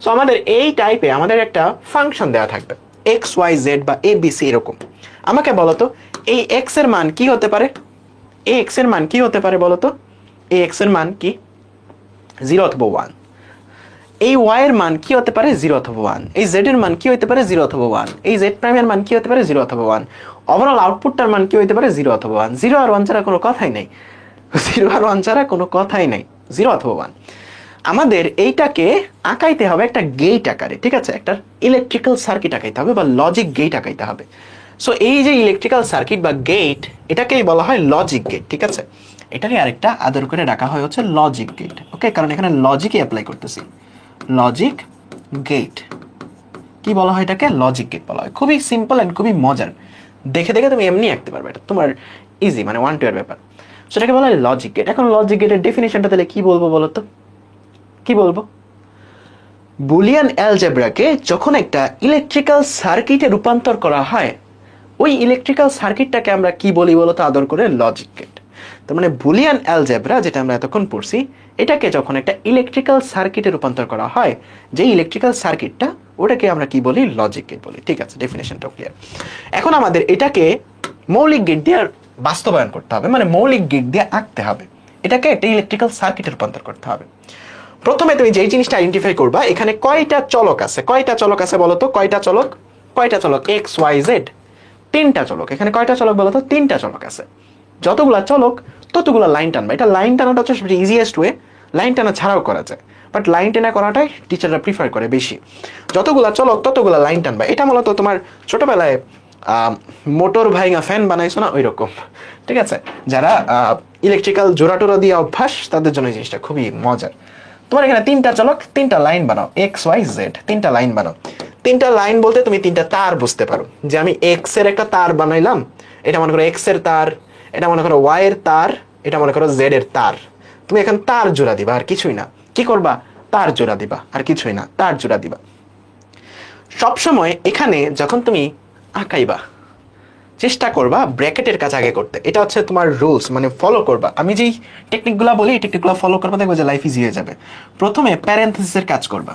সো আমাদের এই টাইপে আমাদের একটা ফাংশন দেওয়া থাকবে এক্স ওয়াই জেড বা এ বি সি এরকম। আমাকে বলো তো এই এক্স এর মান কি হতে পারে? এই এক্স এর মান কি হতে পারে বলো তো? এই এক্স এর মান কি? 0 অথবা 1। এই ওয়াই এর মান কি হতে পারে? 0 অথবা 1। এই জেড এর মান কি হতে পারে? 0 অথবা 1। এই জেড প্রাইমের মান কি হতে পারে? 0 অথবা 1। ওভারঅল আউটপুটটার মান কি হতে পারে? 0 অথবা 1। 0 আর 1 ছাড়া কোনো কথাই নাই, 0 আর 1 ছাড়া কোনো কথাই নাই, 0 অথবা 1। আমাদের এইটাকে আঁকাইতে হবে একটা গেট আকারে। ঠিক আছে, একটা ইলেকট্রিক্যাল সার্কিট আঁকাইতে হবে বা লজিক গেট আঁকাইতে হবে। সো এই যে ইলেকট্রিক্যাল সার্কিট বা গেট, এটাকেই বলা হয় লজিক গেট। ঠিক আছে, এটাকে আরেকটা আদর করে ডাকা হয় হচ্ছে লজিক গেট। ওকে, কারণ এখানে লজিকই অ্যাপ্লাই করতেছি। লজিক গেট কি বলা হয়? এটাকে লজিক গেট বলা হয়। খুবই সিম্পল এন্ড খুবই মজার, দেখে দেখে তুমি এমনি আঁকতে পারবে, এটা তোমার ইজি, মানে 1 2 এর ব্যাপার। সেটাকে বলা হয় লজিক গেট। এখন লজিক গেটের ডেফিনেশনটা তাহলে কি বলবো বলো তো? কি বলবো? বুলিয়ান অ্যালজেব্রাকে যখন একটা ইলেকট্রিক্যাল সার্কিটে রূপান্তর করা হয়, ওই ইলেকট্রিক্যাল সার্কিটটাকে আমরা কি বলি বলতো আদর করে? Logic gate. তার মানে বুলিয়ান অ্যালজেব্রা যেটা আমরা এতক্ষণ পড়ছি, এটাকে যখন একটা ইলেকট্রিক্যাল সার্কিটে রূপান্তর করা হয়, যে ইলেকট্রিক্যাল সার্কিটটা, ওটাকে আমরা কি বলি? লজিক গেট বলি। ঠিক আছে, ডেফিনেশনটা ক্লিয়ার। এখন আমাদের এটাকে মৌলিক গেট দিয়ে বাস্তবায়ন করতে হবে, মানে মৌলিক গেট দিয়ে আঁকতে হবে, এটাকে একটা ইলেকট্রিক্যাল সার্কিটে রূপান্তর করতে হবে। প্রথমে তুমি যেই জিনিসটা আইডেন্টিফাই করবা, এখানে কয়টা চলক আছে? কয়টা চলক আছে বলো তো? কয়টা চলক? কয়টা চলক? এক্স ওয়াই জেড, 3টা চলক। এখানে কয়টা চলক বলো তো? 3টা চলক আছে। যতগুলা চলক ততগুলা লাইন টানবা। এটা লাইন টানাটা হচ্ছে সবচেয়ে ইজিয়েস্ট ওয়ে, লাইন টানা ছাড়াও করা যায়, বাট লাইন টানা করাটাই টিচাররা প্রিফার করে বেশি। যতগুলা চলক ততগুলা লাইন টানবা। এটা মূলত তোমার ছোটবেলায় মোটর ভাইঙা ফ্যান বানাইছো না, ওই রকম। ঠিক আছে, যারা ইলেকট্রিক্যাল জোড়া টোরা দিয়ে অভ্যাস, তাদের জন্য এই জিনিসটা খুবই মজার। তোমার এখানে 3টা চলক, 3টা লাইন বানাও, এক্স ওয়াই জেড, 3টা লাইন বানাও। 3টা লাইন বলতে তুমি 3টা তার বুঝতে পারো, যে আমি এক্স এর একটা তার বানাইলাম, এটা মনে করো এক্স এর তার, এটা মনে করো ওয়াই এর তার, এটা মনে করো জেড এর তার। তুমি এখন তার জোড়া দিবা, আর কিছুই না। কি করবা? তার জোড়া দিবা, আর কিছুই না, তার জোড়া দিবা। সবসময় এখানে যখন তুমি আঁকাইবা, চেষ্টা করবা ব্র্যাকেটের কাজ আগে করতে। এটা হচ্ছে তোমার রুলস, মানে ফলো করবা। আমি যেই টেকনিকগুলো বলি, এই টেকনিকগুলো ফলো করবা, দেখবে যে লাইফ ইজি হয়ে যাবে। প্রথমে প্যারেনথেসিসের কাজ করবা।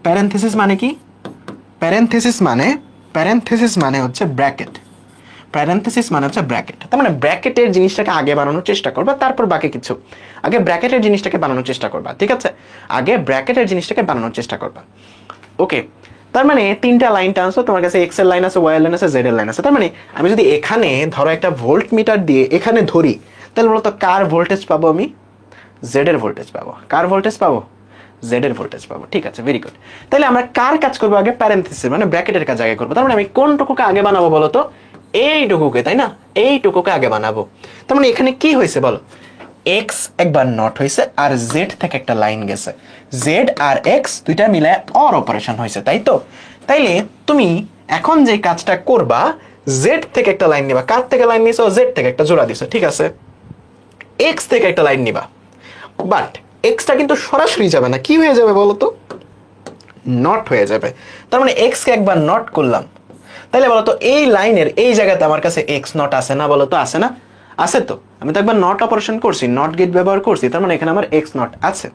প্যারেনথেসিস মানে কি? প্যারেনথেসিস মানে হচ্ছে ব্র্যাকেট। প্যারেনথেসিস মানে হচ্ছে ব্র্যাকেট। তার মানে ব্র্যাকেটের জিনিসটাকে আগে বানানোর চেষ্টা করবা, তারপর বাকি কিছু। আগে ব্র্যাকেটের জিনিসটাকে বানানোর চেষ্টা করবা। ঠিক আছে, আগে ব্র্যাকেটের জিনিসটাকে বানানোর চেষ্টা করবা। ওকে, তার মানে 3টা লাইন টানছো, তোমার কাছে এক্স এর লাইন আছে, ওয়াই এর লাইন আছে, জেড এর লাইন আছে। তার মানে আমি যদি এখানে ধরো একটা ভোল্ট মিটার দিয়ে এখানে ধরি, তাহলে বলতো কার ভোল্টেজ পাবো? আমি জেড এর ভোল্টেজ পাবো। কার ভোল্টেজ পাবো? জেড এর ভোল্টেজ পাবো। ঠিক আছে, ভেরি গুড। তাহলে আমরা কার কাজ করবো আগে? প্যারেনথেসিস মানে ব্র্যাকেটের কাজ আগে করবো। তার মানে আমি কোনটুকুকে আগে বানাবো বলো তো? এইটুকুকে, তাই না? এইটুকুকে আগে বানাবো। তার মানে এখানে কি হয়েছে বলো? এক্স একবার নট হয়েছে, আর জেড থেকে একটা লাইন গেছে। জেড আর এক্স দুইটা মিলে অর অপারেশন হয়েছে, তাই তো? তাইলে তুমি এখন যে কাজটা করবা, জেড থেকে একটা লাইন নিবা। কার থেকে লাইন নিছো? জেড থেকে একটা জোড়া দিছো। ঠিক আছে, এক্স থেকে একটা লাইন নিবা, বাট এক্সটা কিন্তু সরাসরি যাবে না। কি হয়ে যাবে বলো তো? নট হয়ে যাবে। তার মানে এক্স কে একবার নট করলাম, তাহলে বলতো এই লাইনের এই জায়গাতে আমার কাছে এক্স নট আছে না? বলতো আছে না? আছে তো, আমি তো একবার নট অপারেশন করছি, নট গেট ব্যবহার করছি, তার মানে এখানে আমার এক্স নট আছে।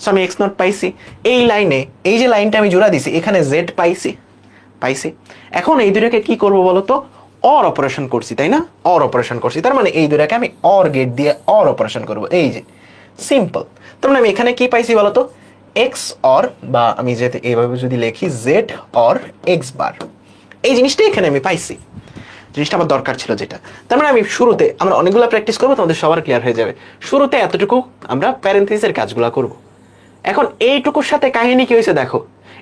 সো আমি এক্স নট পাইছি। এই লাইনে এই যে লাইনটা আমি জোড়া দিছি এখানে জেড পাইছি। এখন এই দুটাকে কি করবো বলতো? অর অপারেশন করছি, তাই না? অর অপারেশন করছি, তার মানে এই দুটাকে আমি অর গেট দিয়ে অর অপারেশন করব। এই যে সিম্পল। তার মানে আমি এখানে কি পাইছি বলতো? এক্স অর, বা আমি যেতে এইভাবে যদি লিখি জেড অর এক্স বার, এই জিনিসটা এখানে আমি পাইছি। জিনিসটা আমার দরকার ছিল যেটা। তার মানে আমি শুরুতে, আমরা অনেকগুলো প্র্যাকটিস করবো, তোমাদের সবার ক্লিয়ার হয়ে যাবে। শুরুতে এতটুকু আমরা প্যারেন্থেসিসের কাজগুলো করব। এখন এইটুকুর সাথে কাহিনী কি হয়েছে দেখো,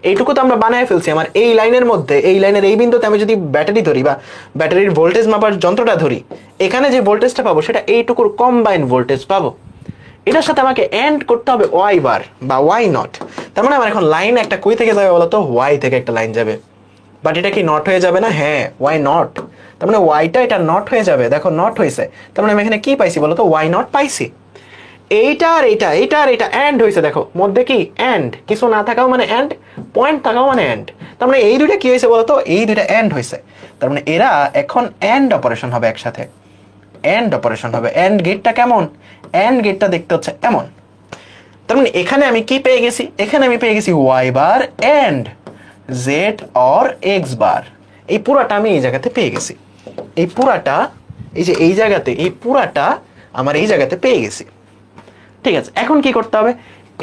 এইটুকু তো আমরা বানায় ফেলছি। আমার এই লাইনের মধ্যে, এই লাইনের এই বিন্দুতে আমি যদি ব্যাটারি ধরি বা ব্যাটারির ভোল্টেজ মাপার যন্ত্রটা ধরি, এখানে যে ভোল্টেজটা পাবো সেটা এইটুকুর কম্বাইন ভোল্টেজ পাবো। এটার সাথে আমাকে এন্ড করতে হবে ওয়াই বার বা ওয়াই নট। তার মানে আমার এখন লাইন একটা কই থেকে যাবে বলতো? ওয়াই থেকে একটা লাইন যাবে। বাট এটা কি নট হয়ে যাবে না? হ্যাঁ, ওয়াই নট। তার মানে ওয়াইটা এটা নট হয়ে যাবে। দেখো নট হয়েছে, তার মানে আমি এখানে কি পাইছি বলতো? ওয়াই নট পাইছি। এইটা আর এটা এন্ড হয়েছে। দেখো মধ্যে কি এন্ড, কিছু না থাকাও মানে এন্ড, পয়েন্ট থাকাও মানে এন্ড। তার মানে এই দুইটা কি হয়েছে বলতো? এই দুইটা এন্ড হয়েছে। তার মানে এরা এখন এন্ড অপারেশন হবে একসাথে, এন্ড অপারেশন হবে। এন্ড গেটটা কেমন? এন্ড গেটটা দেখতে হচ্ছে এমন। তার মানে এখানে আমি কি পেয়ে গেছি? এখানে আমি পেয়ে গেছি Y bar and Z or X bar. এই পুরাটা আমি এই জায়গাতে পেয়ে গেছি। এই পুরাটা, এই যে এই জায়গাতে, এই পুরাটা আমার এই জায়গাতে পেয়ে গেছি। ঠিক আছে, এখন কি করতে হবে?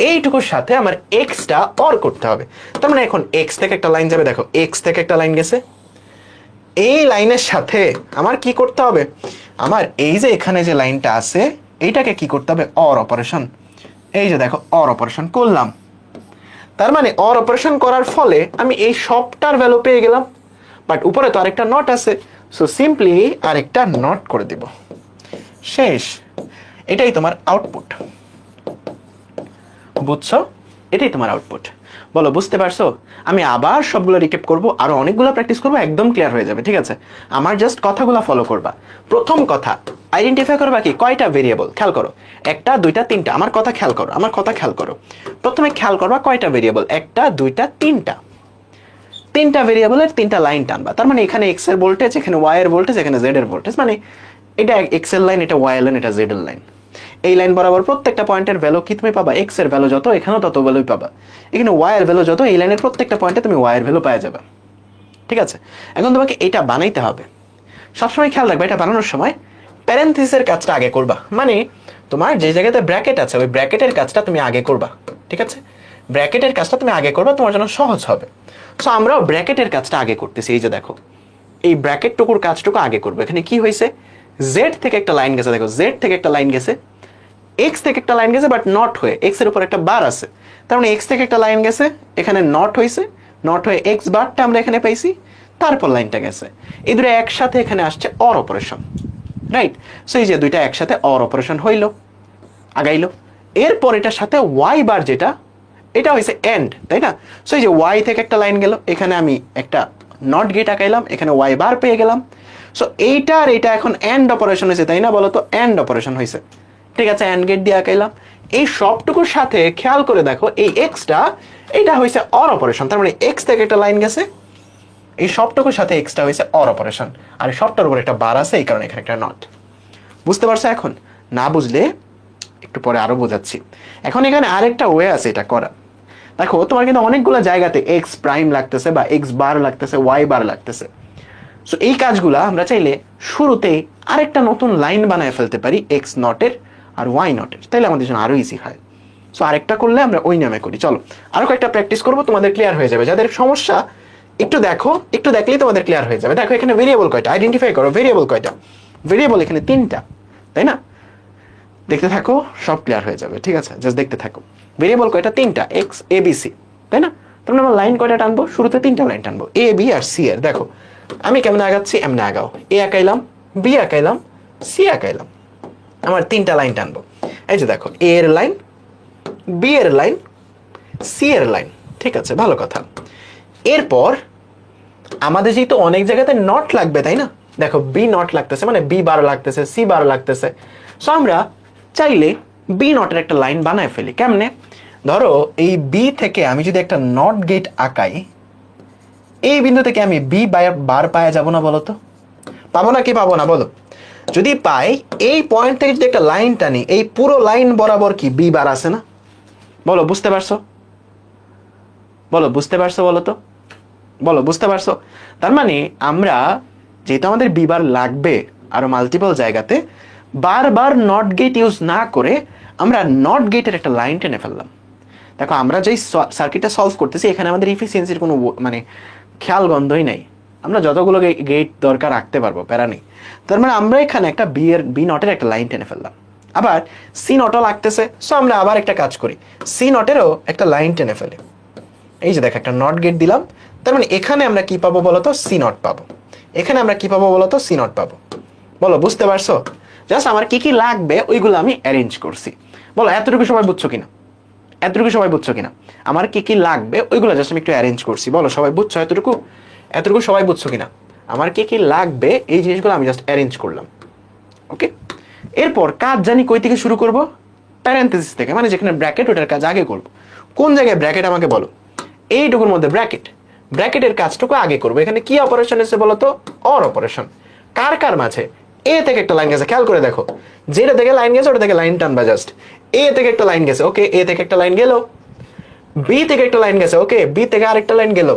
এইটুকুর সাথে আমার এক্সটা অর করতে হবে। তার মানে এখন এক্স থেকে একটা লাইন যাবে। দেখো এক্স থেকে একটা লাইন গেছে, এই লাইনের সাথে আমার কি করতে হবে? আমার এই যে এখানে যে লাইনটা আছে এইটাকে কি করতে হবে? Or operation. এই যে দেখো অর অপারেশন করলাম। তার মানে অর অপারেশন করার ফলে আমি এই সবটার ভ্যালু পেয়ে গেলাম। বাট উপরে তো আরেকটা নট আছে, সো সিম্পলি আরেকটা নট করে দিব, শেষ। এটাই তোমার আউটপুট। বুঝছো? এটাই তোমার আউটপুট। বলো বুঝতে পারছো? আমি আবার সবগুলো রিক্যাপ করব, আরো অনেকগুলো প্র্যাকটিস করবো, একদম ক্লিয়ার হয়ে যাবে। ঠিক আছে, আমার জাস্ট কথাগুলো ফলো করবা। প্রথম কথা, আইডেন্টিফাই করবা কি কয়টা ভেরিয়েবল। খেয়াল করো, একটা, দুইটা, তিনটা। আমার কথা খেয়াল করো, আমার কথা খেয়াল করো। প্রথমে খেয়াল করবা কয়টা ভেরিয়েবল, একটা, দুইটা, তিনটা। তিনটা ভেরিয়েবলের তিনটা লাইন টানবা। তার মানে এখানে এক্স এর ভোল্টেজ, এখানে ওয়াই এর ভোল্টেজ, এখানে জেড এর ভোল্টেজ। মানে এটা এক্স এর লাইন, এটা ওয়াই এর লাইন, এটা জেড এর লাইন। এই লাইন বরাবর প্রত্যেকটা পয়েন্টের ভ্যালু কি তুমি পাবা? এক্স এর ভ্যালু যত, এখানেও তত ভ্যালুই পাবা। এখানে ওয়াই এর ভ্যালু যত, এই লাইনের প্রত্যেকটা পয়েন্টে তুমি ওয়াই এর ভ্যালু পাওয়া যাবে। ঠিক আছে, এখন তোমাকে এটা বানাইতে হবে। সবসময় খেয়াল রাখবে, এটা বানানোর সময় প্যারেন্থেসিসের কাজটা আগে করবা। মানে তোমার যে জায়গাতে ব্র্যাকেট আছে ওই ব্র্যাকেটের কাজটা তুমি আগে করবা। ঠিক আছে, ব্র্যাকেটের কাজটা তুমি আগে করবা, তোমার জন্য সহজ হবে। সো আমরাও ব্র্যাকেটের কাজটা আগে করতেছি। এই যে দেখো, এই ব্র্যাকেটটুকুর কাজটুকু আগে করবো। এখানে কি হয়েছে? জেড থেকে একটা লাইন গেছে। দেখো জেড থেকে একটা লাইন গেছে, এক্স থেকে একটা লাইন গেছে, বাট নট হয়ে এক্স এর উপর একটা বার আছে। তার মানে এক্স থেকে একটা লাইন গেছে, এখানে নট হয়েছে, নট হয়ে এক্স বারটা আমরা এখানে পাইছি, তারপর লাইনটা গেছে। এই দুটো একসাথে এখানে আসছে অর অপারেশন, রাইট? সো এই যে দুইটা একসাথে অর অপারেশন হইলো, আগাইলো। এরপর এটার সাথে ওয়াই বার যেটা, এটা হয়েছে এন্ড, তাই না? সো এই যে ওয়াই থেকে একটা লাইন গেল, এখানে আমি একটা নট গেট আঁকাইলাম, এখানে ওয়াই বার পেয়ে গেলাম। সো এইটা আর এটা এখন এন্ড অপারেশন হয়েছে, তাই না? বলো তো এন্ড অপারেশন হয়েছে। ঠিক আছে, এন্ড গেট দিয়ে আঁকাইলাম। এই সবটুকুর সাথে খেয়াল করে দেখো, এই এক্সটা, এটা হয়েছে অর অপারেশন। তার মানে এক্স থেকে একটা লাইন গেছে, এই সবটুকুর সাথে এক্সটা হয়েছে অর অপারেশন। আর এই সবটার উপর একটা বার আছে, এই কারণে এখানে একটা নট। বুঝতে পারছো? এখন না বুঝলে একটু পরে আরো বোঝাচ্ছি। এখন এখানে আরেকটা ওয়ে আছে এটা করা। দেখো তোমার কিন্তু অনেকগুলো জায়গাতে এক্স প্রাইম লাগতেছে বা এক্স বার লাগতেছে, ওয়াই বার লাগতেছে। সো এই কাজগুলা আমরা চাইলে শুরুতেই আরেকটা নতুন লাইন বানায় ফেলতে পারি এক্স নটের আর ওয়াই নটের, তাইলে আমাদের জন্য আরো ইজি হয়। সো আরেকটা করলে আমরা ওই নামে করি। চলো আরো কয়েকটা প্র্যাকটিস করবো, তোমাদের ক্লিয়ার হয়ে যাবে। যাদের সমস্যা একটু দেখো, একটু দেখলেই তোমাদের ক্লিয়ার হয়ে যাবে। দেখো এখানে ভেরিয়েবল কয়টা, আইডেন্টিফাই করো ভেরিয়েবল কয়টা। ভেরিয়েবল এখানে তিনটা, তাই না? দেখতে থাকো, সব ক্লিয়ার হয়ে যাবে। ঠিক আছে, জাস্ট দেখতে থাকো। ভেরিয়েবল কয়টা? তিনটা, এক্স এ বি সি, তাই না? তার মানে আমরা লাইন কয়টা টানবো? শুরুতে তিনটা লাইন টানবো, এ বি আর সি এর। দেখো আমি কেমন আগাচ্ছি, এমনি আগাও। এ আঁকাইলাম, বি আঁকাইলাম, সি আঁকাইলাম, আমার তিনটা লাইন টানবো। এই যে দেখো, এ এর লাইন, বি এর লাইন, সি এর লাইন। ঠিক আছে, ভালো কথা। এরপর আমাদের যেহেতু অনেক জায়গাতে নট লাগবে, তাই না? দেখো বি নট লাগতেছে, মানে বি বার লাগতেছে, সি বার লাগতেছে। সো আমরা চাইলে বি নটের একটা লাইন বানায় ফেলি। কেমনে? ধরো এই বি থেকে আমি যদি একটা নট গেট আঁকাই, এই বিন্দু থেকে আমি বি বার পাওয়া যাবো না বলো তো? পাবো না কি পাবো না বলো? যদি পাই, এই পয়েন্ট থেকে যদি একটা লাইন টানি, এই পুরো লাইন বরাবর কি বি বার আছে না? বলো বুঝতে পারছো? বলো বুঝতে পারছো? বলো তো, বলো বুঝতে পারছো? তার মানে আমরা যেহেতু আমাদের বি বার লাগবে আরো মাল্টিপল জায়গাতে, বারবার নট গেট ইউজ না করে আমরা নট গেটের একটা লাইন টেনে ফেললাম। দেখো আমরা যেই সার্কিটটা সলভ করতেছি এখানে আমাদের ইফিসিয়েন্সির কোনো মানে খেয়াল গন্ধই নাই, আমরা যতগুলো গেট দরকার রাখতে পারবো, প্যারা নেই। তার মানে আমরা এখানে একটা বি নটের একটা লাইন টেনে ফেললাম। আবার সি নটও লাগতেছে, সো আমরা আবার একটা কাজ করি, সি নটেরও একটা লাইন টেনে ফেলে। এই যে দেখো একটা নট গেট দিলাম, তার মানে এখানে আমরা কি পাবো বলতো? সি নট পাবো। এখানে আমরা কি পাবো বলতো? সি নট পাবো। বলো বুঝতে পারছো? জাস্ট আমার কি কি লাগবে ওইগুলো আমি অ্যারেঞ্জ করছি। বলো এতটুকু সবাই বুঝছো কিনা? এতটুকু সবাই বুঝছো কিনা? আমার কি কি লাগবে ওইগুলো জাস্ট আমি একটু অ্যারেঞ্জ করছি। বলো সবাই বুঝছো এতটুকু? এতটুকু সবাই বুঝছো কিনা? আমার কি কি লাগবে এই জিনিসগুলো আমি জাস্ট অ্যারেঞ্জ করলাম। ওকে, এরপর কাজ জানি কই থেকে শুরু করব? প্যারেন্থেসিস থেকে, মানে যেখানে ব্র্যাকেট ওটার কাজ আগে করব। কোন জায়গায় ব্র্যাকেট আমাকে বলো? এইটুকুর মধ্যে ব্র্যাকেট, ব্র্যাকেটের কাজটুকু আগে করবো। এখানে কি অপারেশন এসে বলো তো? Or operation. কার কার মাঝে? এ থেকে একটা লাইন গেছে, খেয়াল করে দেখো, যেটা থেকে লাইন গেছে ওটা থেকে লাইন টানবা জাস্ট। এ থেকে একটা লাইন গেছে, ওকে, এ থেকে একটা লাইন গেল। বি থেকে একটা লাইন গেছে, ওকে, বি থেকে আরেকটা লাইন গেল।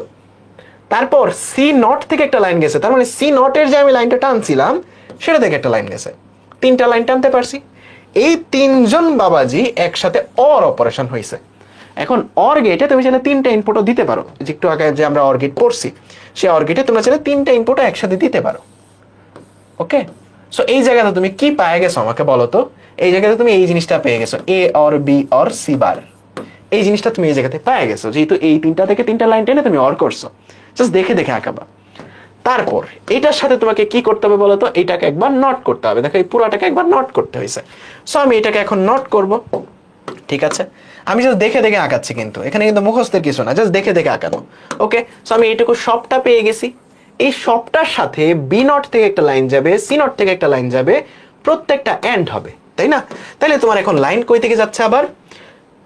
তারপর সি নট থেকে একটা লাইন গেছে, তার মানে সি নটের যে আমি লাইনটা টানছিলাম সেটা থেকে একটা লাইন গেছে। তিনটা লাইন টানতে পারছি। এই তিনজন বাবাজি একসাথে অর অপারেশন হয়েছে। এখন অর গেটে তুমি চাইলে তিনটা ইনপুটও দিতে পারো, যে একটু আগে যে আমরা অর গেট পড়ছি সেই অর গেটে তোমরা চাইলে তিনটা ইনপুটও একসাথে দিতে পারো। ওকে, সো এই জায়গাতে তুমি কি পেয়ে গেছো আমাকে বলো তো? এই জায়গাতে তুমি এই জিনিসটা পেয়ে গেছো, A or B or C bar. এই জিনিসটা তুমি এই জায়গাতে পেয়ে গেছো, যেহেতু এই তিনটা থেকে তিনটা লাইন টেনে তুমি অর করছো। জাস্ট দেখে দেখে আঁকাবা। তারপর এটার সাথে তোমাকে কি করতে হবে বলো তো? এটাকে একবার নট করতে হবে। দেখো এই পুরাটাকে একবার নট করতে হয়েছে, সো আমি এটাকে এখন নট করব। ঠিক আছে, আমি জাস্ট দেখে দেখে আঁকাচ্ছি, কিন্তু এখানে কিন্তু মুখস্থের কিছু না, জাস্ট দেখে দেখে আঁকানো। ওকে, সো আমি এইটুকু সবটা পেয়ে গেছি। এই সবটার সাথে বি নট থেকে একটা লাইন যাবে, সি নট থেকে একটা লাইন যাবে, প্রত্যেকটা এন্ড হবে, তাই না? তাহলে তোমার এখন লাইন কই থেকে যাচ্ছে? আবার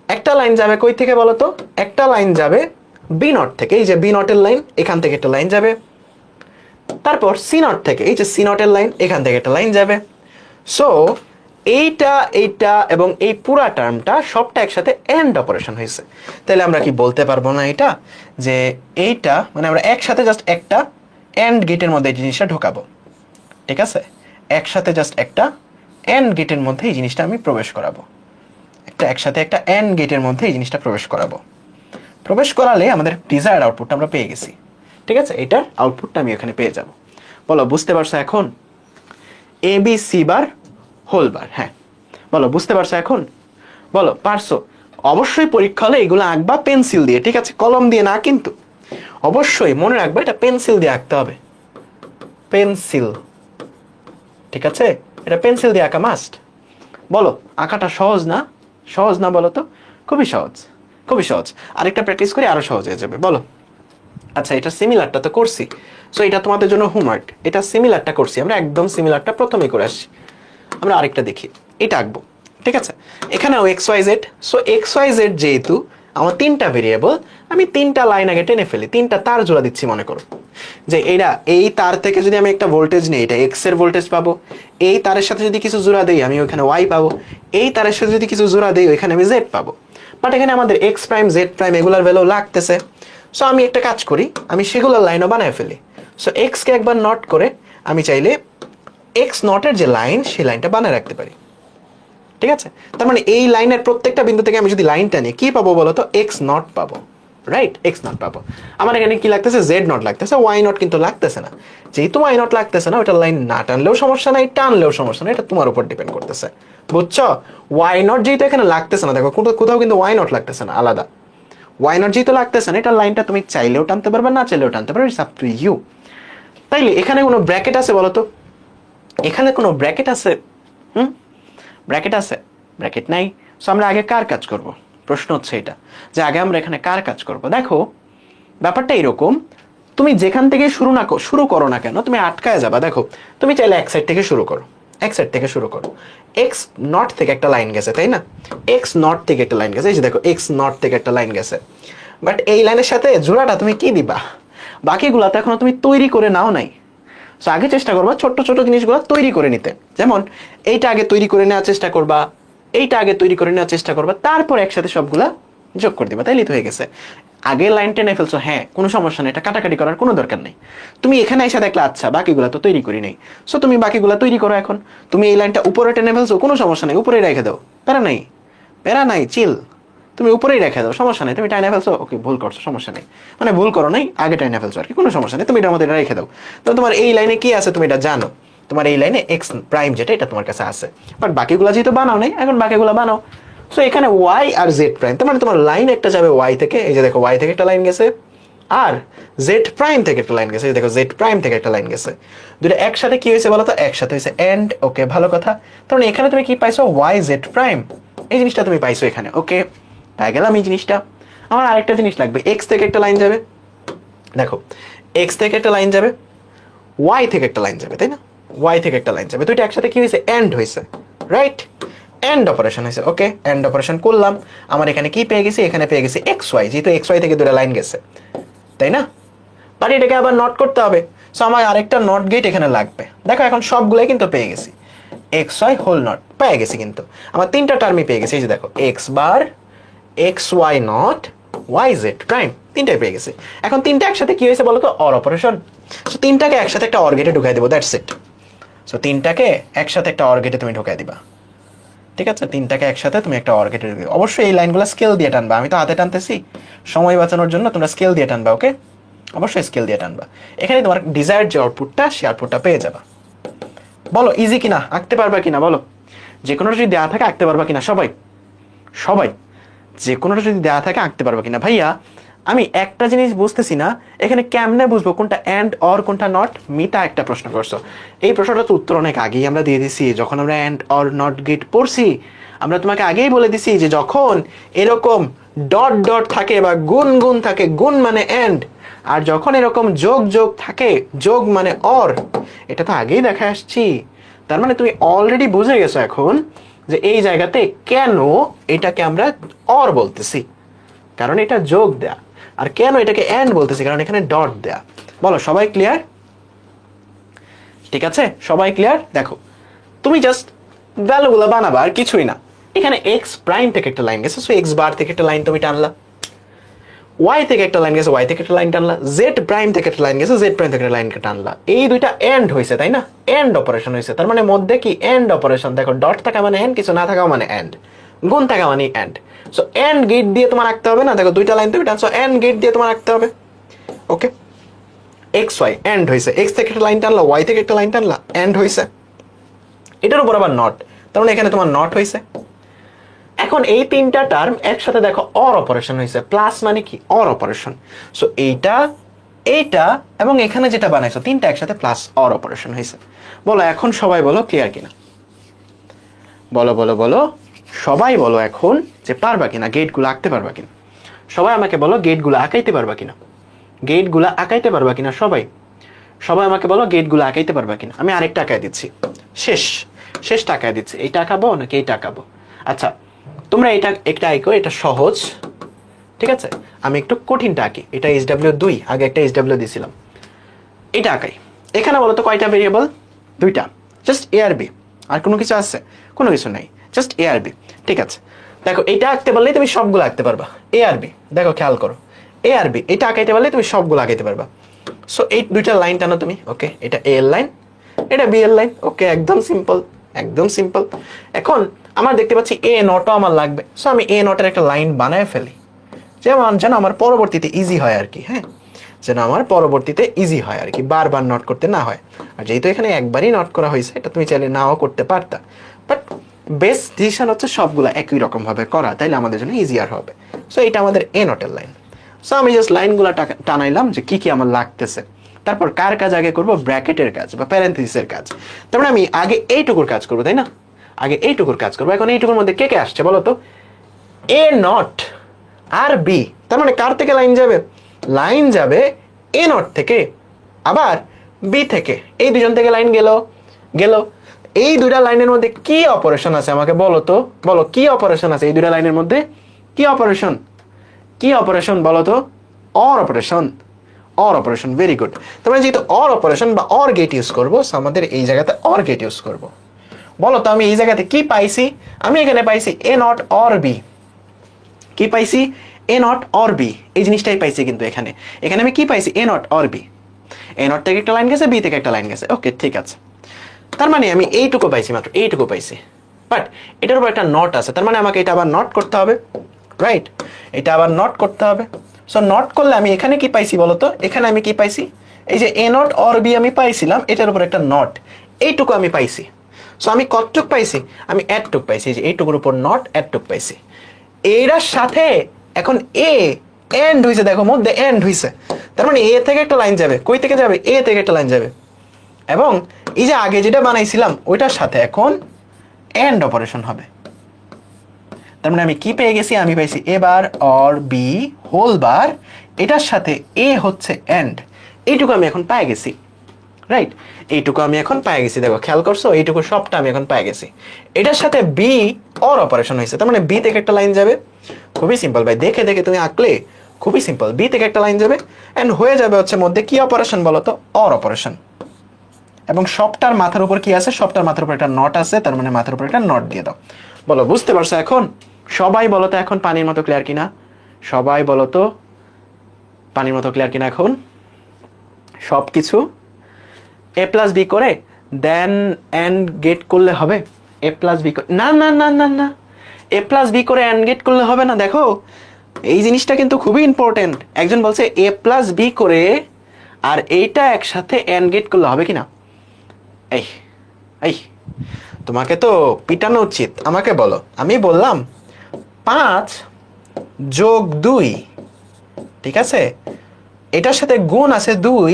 একটা লাইন যাবে কই থেকে বলো তো? একটা লাইন যাবে বি নট থেকে, এই যে বি নটের লাইন, এখান থেকে একটা লাইন যাবে। তারপর সি নট থেকে, এই যে সি নটের লাইন, এখান থেকে একটা লাইন যাবে। সো এইটা এইটা এবং এই পুরা টার্মটা সবটা একসাথে এন্ড অপারেশন হয়েছে। তাহলে আমরা কি বলতে পারবো না এটা, যে এইটা মানে আমরা একসাথে জাস্ট একটা এন্ড গেটের মধ্যে এই জিনিসটা ঢোকাবো? ঠিক আছে, একসাথে জাস্ট একটা এন্ড গেটের মধ্যে এই জিনিসটা আমি প্রবেশ করাবো। একসাথে একটা এন্ড গেটের মধ্যে এই জিনিসটা প্রবেশ করাবো। প্রবেশ করালে আমাদের ডিজায়ার্ড আউটপুটটা আমরা পেয়ে গেছি। ঠিক আছে, এটার আউটপুটটা আমি এখানে পেয়ে যাব। বলো বুঝতে পারছো এখন? A B C bar whole bar, হ্যাঁ বলো বুঝতে পারছো এখন? বলো পারছো? অবশ্যই পরীক্ষা হলে এগুলো আঁকবা পেন্সিল দিয়ে, ঠিক আছে, কলম দিয়ে না কিন্তু। অবশ্যই মনে রাখবা এটা পেন্সিল দিয়ে আঁকতে হবে, পেন্সিল। ঠিক আছে, এটা পেন্সিল দিয়ে আঁকা মাস্ট। বলো আঁকাটা সহজ না? সহজ না বলো তো? খুবই সহজ, খুবই সহজ। আরেকটা প্র্যাকটিস করে আরো সহজ হয়ে যাবে। বলো আচ্ছা, এটা সিমিলারটা তো করছি, সো এটা তোমাদের জন্য হোমওয়ার্ক। এটা সিমিলারটা করছি আমরা, একদম সিমিলারটা প্রথমেই করে আসছি। আমরা আরেকটা দেখি, এটা আঁকবো। ঠিক আছে, এখানেও X Y Z. So X Y Z যেহেতু আমার তিনটা ভেরিয়েবল, আমি তিনটা লাইন আগে টেনে ফেলি, তিনটা তার জোড়া দিচ্ছি। মনে করো যে এরা এই তার থেকে যদি আমি একটা ভোল্টেজ নিই, এটা এক্স এর ভোল্টেজ পাবো। এই তারের সাথে যদি কিছু জোড়া দেই আমি ওইখানে ওয়াই পাবো। এই তারের সাথে যদি কিছু জোড়া দেই ওইখানে আমি জেড পাবো। বাট এখানে আমাদের এক্স প্রাইম জেড প্রাইম এগুলার ভ্যালু লাগতেছে। সো আমি একটা কাজ করি, আমি সেগুলোর লাইনও বানায় ফেলি। সো এক্সকে একবার নট করে আমি চাইলে এক্স নটের যে লাইন সেই লাইনটা বানায় রাখতে পারি। ঠিক আছে, তার মানে এই লাইনের প্রত্যেকটা বিন্দু থেকে আমি যদি লাইনটা নিই কি পাবো বলো তো? এক্স নট পাবো, রাইট? এক্স নট পাবো। আমার এখানে কি লাগতেছে? জেড নট লাগতেছে, ওয়াই নট কিন্তু লাগতেছে না। যেহেতু ওয়াই নট লাগতেছে না, ওটা লাইন না টানলেও সমস্যা নাই, টানলেও সমস্যা নাই, এটা তোমার উপর ডিপেন্ড করতেছে। বুঝছো? ওয়াই নট যেহেতু এখানে লাগতেছে না, দেখো কোথাও কিন্তু ওয়াই নট লাগতেছে না, আলাদা। ওয়াই নট যেহেতু লাগতেছে না, এটা লাইনটা তুমি চাইলেও টানতে পারবে, না চাইলেও টানতে পারবে, ইটস আপ টু ইউ। তাইলে এখানে কোনো ব্র্যাকেট আছে বলো তো? এখানে কোনো ব্র্যাকেট আছে? ব্র্যাকেট আছে? ব্র্যাকেট নাই। সো আমরা আগে কার কাজ করব? প্রশ্ন হচ্ছে এটা, যে আগে আমরা এখানে কার কাজ করব। দেখো ব্যাপারটা এরকম, তুমি যেখান থেকে শুরু করো না কেন তুমি আটকায় যাবা। দেখো তুমি চাইলে এক সাইড থেকে শুরু করো, এক্স এর থেকে শুরু করো। এক্স নট থেকে একটা লাইন গেছে, তাই না? এক্স নট থেকে একটা লাইন গেছে, এই যে দেখো এক্স নট থেকে একটা লাইন গেছে, বাট এই লাইনের সাথে জোড়াটা তুমি কি দিবা? বাকিগুলা তো এখনো তুমি তৈরি করে নাও নাই। সো আগে চেষ্টা করবা ছোট্ট ছোট জিনিসগুলো তৈরি করে নিতে। যেমন এইটা আগে তৈরি করে নেওয়ার চেষ্টা করবা, এইটা আগে তৈরি করে নেওয়ার চেষ্টা করবা, তারপর একসাথে সবগুলা যোগ করে দিবা, তাইলেই তো হয়ে গেছে। আগে লাইন টেনে ফেলছো, হ্যাঁ কোনো সমস্যা নেই, এটা কাটাকাটি করার কোনো দরকার নেই। তুমি এখানে এসে দেখলে আচ্ছা বাকিগুলো তো তৈরি করি নাই, সো তুমি বাকিগুলো তৈরি করো। এখন তুমি এই লাইনটা উপরে টেনে ফেলছো, কোনো সমস্যা নেই, উপরেই রেখে দাও, প্যারা নাই, প্যারা নাই, চিল, তুমি উপরেই রেখে দাও, সমস্যা নেই। তুমি টাইনা ফেলছো, ওকে ভুল করছো, সমস্যা নেই, মানে ভুল করো নাই, আগে টাইনা ফেলছো আর কি, কোনো সমস্যা নেই, তুমি এটার মধ্যে রেখে দাও। তো তোমার এই লাইনে কি আছে তুমি এটা জানো, তোমার এই লাইনে এক্স প্রাইম যেটা এটা তোমার কাছে আছে, বাট বাকিগুলো যেহেতু বানাও নাই, এখন বাকিগুলো বানাও। সো এখানে ওয়াই আর জেড প্রাইম, তার মানে তোমার লাইন একটা যাবে ওয়াই থেকে, এই যে দেখো ওয়াই থেকে একটা লাইন গেছে, আর জেড প্রাইম থেকে একটা লাইন গেছে, এই দেখো জেড প্রাইম থেকে একটা লাইন গেছে। দুটো একসাথে কি হয়েছে বলো তো? একসাথে হয়েছে এন্ড। ওকে, ভালো কথা। তার মানে এখানে তুমি কি পাইছো? ওয়াই জেড প্রাইম, এই জিনিসটা তুমি পাইছো এখানে। ওকে, পাই গেলাম এই জিনিসটা। আমার আরেকটা জিনিস লাগবে, এক্স থেকে একটা লাইন যাবে, দেখো এক্স থেকে একটা লাইন যাবে, ওয়াই থেকে একটা লাইন যাবে, তাই না? ওয়াই থেকে একটা লাইন যাবে, দুইটা একসাথে কি হয়েছে? এন্ড হয়েছে, রাইট? এন্ড অপারেশন হয়েছে। ওকে, এন্ড অপারেশন করলাম, আমার এখানে কি পেয়ে গেছি? এখানে পেয়ে গেছি এক্স ওয়াই, যেহেতু এক্স ওয়াই থেকে দুটো লাইন গেছে, তাই না? বাট এটাকে আবার নট করতে হবে, সো আমার আরেকটা নট গেট এখানে লাগবে। দেখো এখন সবগুলাই কিন্তু পেয়ে গেছি, এক্স ওয়াই হোল নট পেয়ে গেছি, কিন্তু আমার তিনটা টার্মই পেয়ে গেছি। এই যে দেখো X bar, X Y not, Y Z prime, তিনটাই পেয়ে গেছে। এখন তিনটা একসাথে কি হয়েছে বলো তো? Or operation. সো তিনটাকে একসাথে একটা অর গেটে ঢুকাই দেবো, দ্যাটস ইট। সো তিনটাকে একসাথে একটা অর গেটে তুমি ঢুকাই দিবা, ঠিক আছে? তিনটাকে একসাথে তুমি একটা অর গেটে ঢুকাই, অবশ্যই এই লাইনগুলো স্কেল দিয়ে টানবা, আমি তো হাতে টানতেছি, সময় বাঁচানোর জন্য তোমরা স্কেল দিয়ে টানবা। ওকে, অবশ্যই স্কেল দিয়ে টানবা, এখানে তোমার ডিজায়ার্ড যে আউটপুটটা সে আউটপুটটা পেয়ে যাবা। বলো ইজি কিনা, আঁকতে পারবা কিনা বলো? যে কোনোটা যদি দেওয়া থাকে আঁকতে পারবা কিনা সবাই? সবাই যে কোনোটা যদি দেওয়া থাকে আঁকতে পারবা কিনা? ভাইয়া আমি একটা জিনিস বুঝতেছি না, এখানে কেমনে বুঝবো কোনটা এন্ড অর কোনটা নট? মিতা একটা প্রশ্ন করছো, এই প্রশ্নটা তো উত্তর অনেক আগেই আমরা দিয়ে দিছি, যখন আমরা এন্ড অর নট গেট পড়ছি আমরা তোমাকে আগেই বলে দিছি যে যখন এরকম ডট ডট থাকে বা গুণ গুণ থাকে, গুণ মানে এন্ড, আর যখন এরকম যোগ যোগ থাকে, যোগ মানে অর, এটা তো আগেই দেখা আসছি। তার মানে তুমি অলরেডি বুঝে গেছো এখন যে এই জায়গাতে কেন এটাকে আমরা অর বলতেছি, কারণ এটা যোগ দেয়া, আর কেন এটাকে এন্ড বলতেছি, কারণ এখানে ডট দেয়া। বলো সবাই ক্লিয়ার? ঠিক আছে, সবাই ক্লিয়ার? দেখো তুমি জাস্ট ভ্যালুগুলো বানাবা, আর কিছুই না। এখানে এক্স প্রাইম থেকে একটা লাইন গেছে, সো এক্স বার থেকে একটা লাইন তুমি টানলা, ওয়াই থেকে একটা লাইন গেছে, ওয়াই থেকে একটা লাইন টানলা, জেড প্রাইম থেকে একটা লাইন গেছে, জেড প্রাইম থেকে একটা লাইন টানলা। এই দুইটা এন্ড হয়েছে, তাই না? এন্ড অপারেশন হয়েছে, তার মানে মধ্যে কি এন্ড অপারেশন। দেখো ডট থাকা মানে এন্ড, কিছু না থাকা মানে এন্ড, গুণ থাকা মানে এন্ড। সো এন্ড গেট দিয়ে তোমার আঁকতে হবে না, দেখো দুইটা লাইন তুমি টানছো, এন্ড গেট দিয়ে তোমার আঁকতে হবে। ওকে, এক্স ওয়াই এন্ড হয়েছে, এক্স থেকে একটা লাইন টানলা, ওয়াই থেকে একটা লাইন টানলা, এন্ড হয়েছে। এটার উপর আবার নট, তার মানে এখানে তোমার নট হয়েছে। এখন এই তিনটা টার্ম একসাথে দেখো অর অপারেশন হয়েছে, প্লাস মানে কি? Or operation. সো এইটা, এইটা এবং এখানে যেটা বানাইছো তিনটা একসাথে প্লাস অর অপারেশন হয়েছে। বলো এখন সবাই বলো ক্লিয়ার কিনা? বলো বলো বলো, সবাই বলো এখন যে পারবা কিনা, গেটগুলো আঁকতে পারবা কিনা? সবাই আমাকে বলো গেটগুলো আঁকাইতে পারবা কিনা? গেটগুলো আঁকাইতে পারবা কিনা সবাই? সবাই আমাকে বলো গেটগুলো আঁকাইতে পারবা কিনা? আমি আরেকটা আঁকাই দিচ্ছি, শেষটা আঁকাই দিচ্ছি। এইটা আঁকাবো নাকি এইটা আঁকাবো? আচ্ছা তোমরা এটা একটা আঁকো, এটা সহজ, ঠিক আছে? আমি একটু কঠিনটা আঁকি, এটা SW2, আগে একটা SW দিয়েছিলাম, এটা আঁকাই। এখানে বলো তো কয়টা ভেরিয়েবল? দুইটা, জাস্ট এ আর বি, আর কোনো কিছু আছে? কোনো কিছু নাই, জাস্ট এ আর বি, ঠিক আছে? দেখো এটা আঁকতে পারলেই তুমি সবগুলো আঁকতে পারবা, এ আর বি। দেখো খেয়াল করো, এ আর বি এটা আঁকাইতে পারলে তুমি সবগুলো আঁকাইতে পারবা। সো এই দুইটা লাইন টানো তুমি। ওকে, এটা এ এর লাইন, এটা বি এর লাইন। ওকে, একদম সিম্পল, একদম সিম্পল। এখন আমার দেখতে পাচ্ছি এ নটও আমার লাগবে, সো আমি এ নটের একটা লাইন বানায় ফেলি, যেন আমার পরবর্তীতে ইজি হয় আর কি। হ্যাঁ, যেন আমার পরবর্তীতে ইজি হয় আর কি, বারবার নট করতে না হয়। আর যেহেতু এখানে একবারই নট করা হয়েছে, এটা তুমি চাইলে নাও করতে পারতা, বাট বেস্ট ডিসিশন হচ্ছে সবগুলো একই রকম ভাবে করা, তাইলে আমাদের জন্য ইজিয়ার হবে। সো এটা আমাদের এ নটের লাইন। সো আমি জাস্ট লাইনগুলো টানাইলাম যে কি কি আমার লাগতেছে, তারপর কার কাজ আগে করবো? ব্র্যাকেটের কাজ বা প্যারেন্থেসিসের কাজ। তার মানে আমি আগে এইটুকুর কাজ করবো, তাই না? আগে এইটুকুর কাজ করবো। এখন এইটুকুর মধ্যে কে কে আসছে বলো তো? এ নট আর বি, তার মানে কার থেকে লাইন যাবে? লাইন যাবে এ নট থেকে, আবার বি থেকে, এই দুজন থেকে লাইন গেল গেল। এই দুইটা লাইনের মধ্যে কি অপারেশন আছে আমাকে বলো তো, বলো কি অপারেশন আছে এই দুইটা লাইনের মধ্যে? কি অপারেশন? কি অপারেশন বলো তো? Or operation. Or operation, very good. তোমরা যেহেতু অর অপারেশন বা অর গেট ইউজ করবো, আমাদের এই জায়গাতে অর গেট ইউজ করবো। বলো তো আমি এই জায়গাতে কি পাইছি? আমি এখানে পাইছি এ নট অর বি। কি পাইছি? এ নট অর বি, এই জিনিসটাই পাইছি। কিন্তু এখানে এখানে আমি কি পাইছি? A not or B. A not থেকে একটা লাইন গেছে, বি থেকে একটা লাইন গেছে, ওকে ঠিক আছে। তার মানে আমি এইটুকু পাইছি, মাত্র এইটুকু পাইছি। বাট এটার উপর একটা নট আছে, তার মানে আমাকে এটা আবার নট করতে হবে, রাইট? এটা আবার নট করতে হবে। সো নট করলে আমি এখানে কি পাইছি বলো তো? এখানে আমি কি পাইছি? এই যে এ নট অর বি আমি পাইছিলাম, এটার উপর একটা নট, এইটুকু আমি পাইছি। সো আমি কতটুক পাইছি? আমি এতটুক পাইছি, যে এইটুকুর উপর নট, এতটুক পাইছি। এটার সাথে এখন এ এন্ড হইছে, দেখো মধ্যে এন্ড হইছে, তার মানে এ থেকে একটা লাইন যাবে। কই থেকে যাবে? এ থেকে একটা লাইন যাবে। এবং এই যে আগে যেটা বানাইছিলাম ওইটার সাথে এখন এন্ড অপারেশন হবে। তার মানে আমি কি পেয়ে গেছি? আমি পাইছি A bar or B whole bar, এটার সাথে এ হচ্ছে এন্ড। এইটুকু আমি এখন পেয়ে গেছি, রাইট? এইটুকু আমি এখন পেয়ে গেছি। দেখো খেয়াল করছো, এইটুকু সবটা আমি এখন পেয়ে গেছি। এটার সাথে বি অর অপারেশন হয়েছে, তার মানে বি থেকে একটা লাইন যাবে। খুবই সিম্পল ভাই, দেখে দেখে তুমি আঁকলে খুবই সিম্পল। বি থেকে একটা লাইন যাবে এন্ড হয়ে যাবে হচ্ছে মধ্যে কি অপারেশন বলো তো? Or operation. এবং সবটার মাথার উপর কি আছে? সবটার মাথার উপর একটা নট আছে, তার মানে মাথার উপর একটা নট দিয়ে দাও। বলো বুঝতে পারছো এখন? সবাই বলো তো এখন পানির মতো ক্লিয়ার কিনা? সবাই বলো তো পানির মতো ক্লিয়ার কিনা এখন? সব কিছু এ প্লাস বি করে দেন এন্ড গেট করলে হবে? এ প্লাস বি না না না না না, এ প্লাস বি করে এন্ড গেট করলে হবে না। দেখো এই জিনিসটা কিন্তু খুবই ইম্পর্টেন্ট। একজন বলছে এ প্লাস বি করে আর এইটা একসাথে এন্ড গেট করলে হবে কিনা? এই এই তোমাকে তো পিটানো উচিত। আমাকে বলো, আমি বললাম 5 যোগ 2, ঠিক আছে, এটার সাথে গুণ আছে 2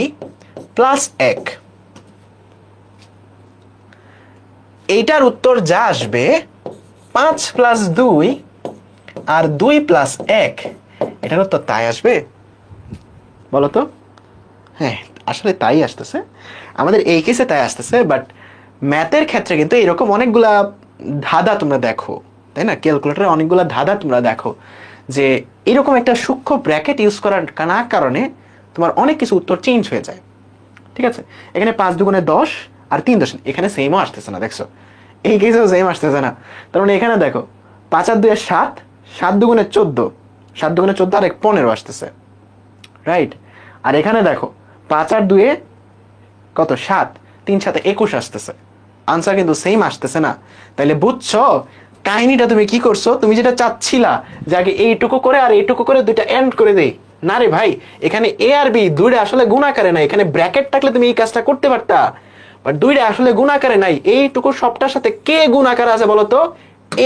প্লাস 1। এইটার উত্তর যা আসবে 5 প্লাস 2 আর 2 প্লাস 1, এটার উত্তর তাই আসবে। বলো তো? হ্যাঁ আসলে তাই আসতেছে, আমাদের এই কেসে তাই আসতেছে। বাট ম্যাথের ক্ষেত্রে কিন্তু এরকম অনেকগুলা ধাঁধা তোমরা দেখো, তাই না? ক্যালকুলেটরে অনেকগুলা ধাঁধা তোমরা দেখো যে এরকম একটা সূক্ষ্ম ব্র্যাকেট ইউজ করার না কারণে তোমার অনেক কিছু উত্তর চেঞ্জ হয়ে যায়, ঠিক আছে? এখানে 5 দুগুণে 10 আর 3 দশমিক, এখানে সেমও আসতেছে না, দেখছো? এই কেসেও সেম আসতেছে না। তার মানে এখানে দেখো 5 আর 2 এর 7, 7 দুগুণে 14, 7 দুগুণে 14 আর 1 15 আসতেছে, রাইট? আর এখানে দেখো 5 আর 2 কত? 7, 3 7 21 আসতেছে। আনসার কিন্তু সেম আসতেছে না। তাইলে বুঝছো কাহিনীটা তুমি কি করছো? তুমি যেটা চাচ্ছিলা যে আগে এইটুকু করে আর এইটুকু করে দুইটা এন্ড করে দেই, না রে ভাই, এখানে এ আর বি দুইটা আসলে গুণাকারে নাই। এখানে ব্র্যাকেট থাকলে তুমি এই কাজটা করতে পারতা, বাট দুইটা আসলে গুণাকারে নাই। এইটুকু সবটার সাথে কে গুণাকারে আছে বলো তো?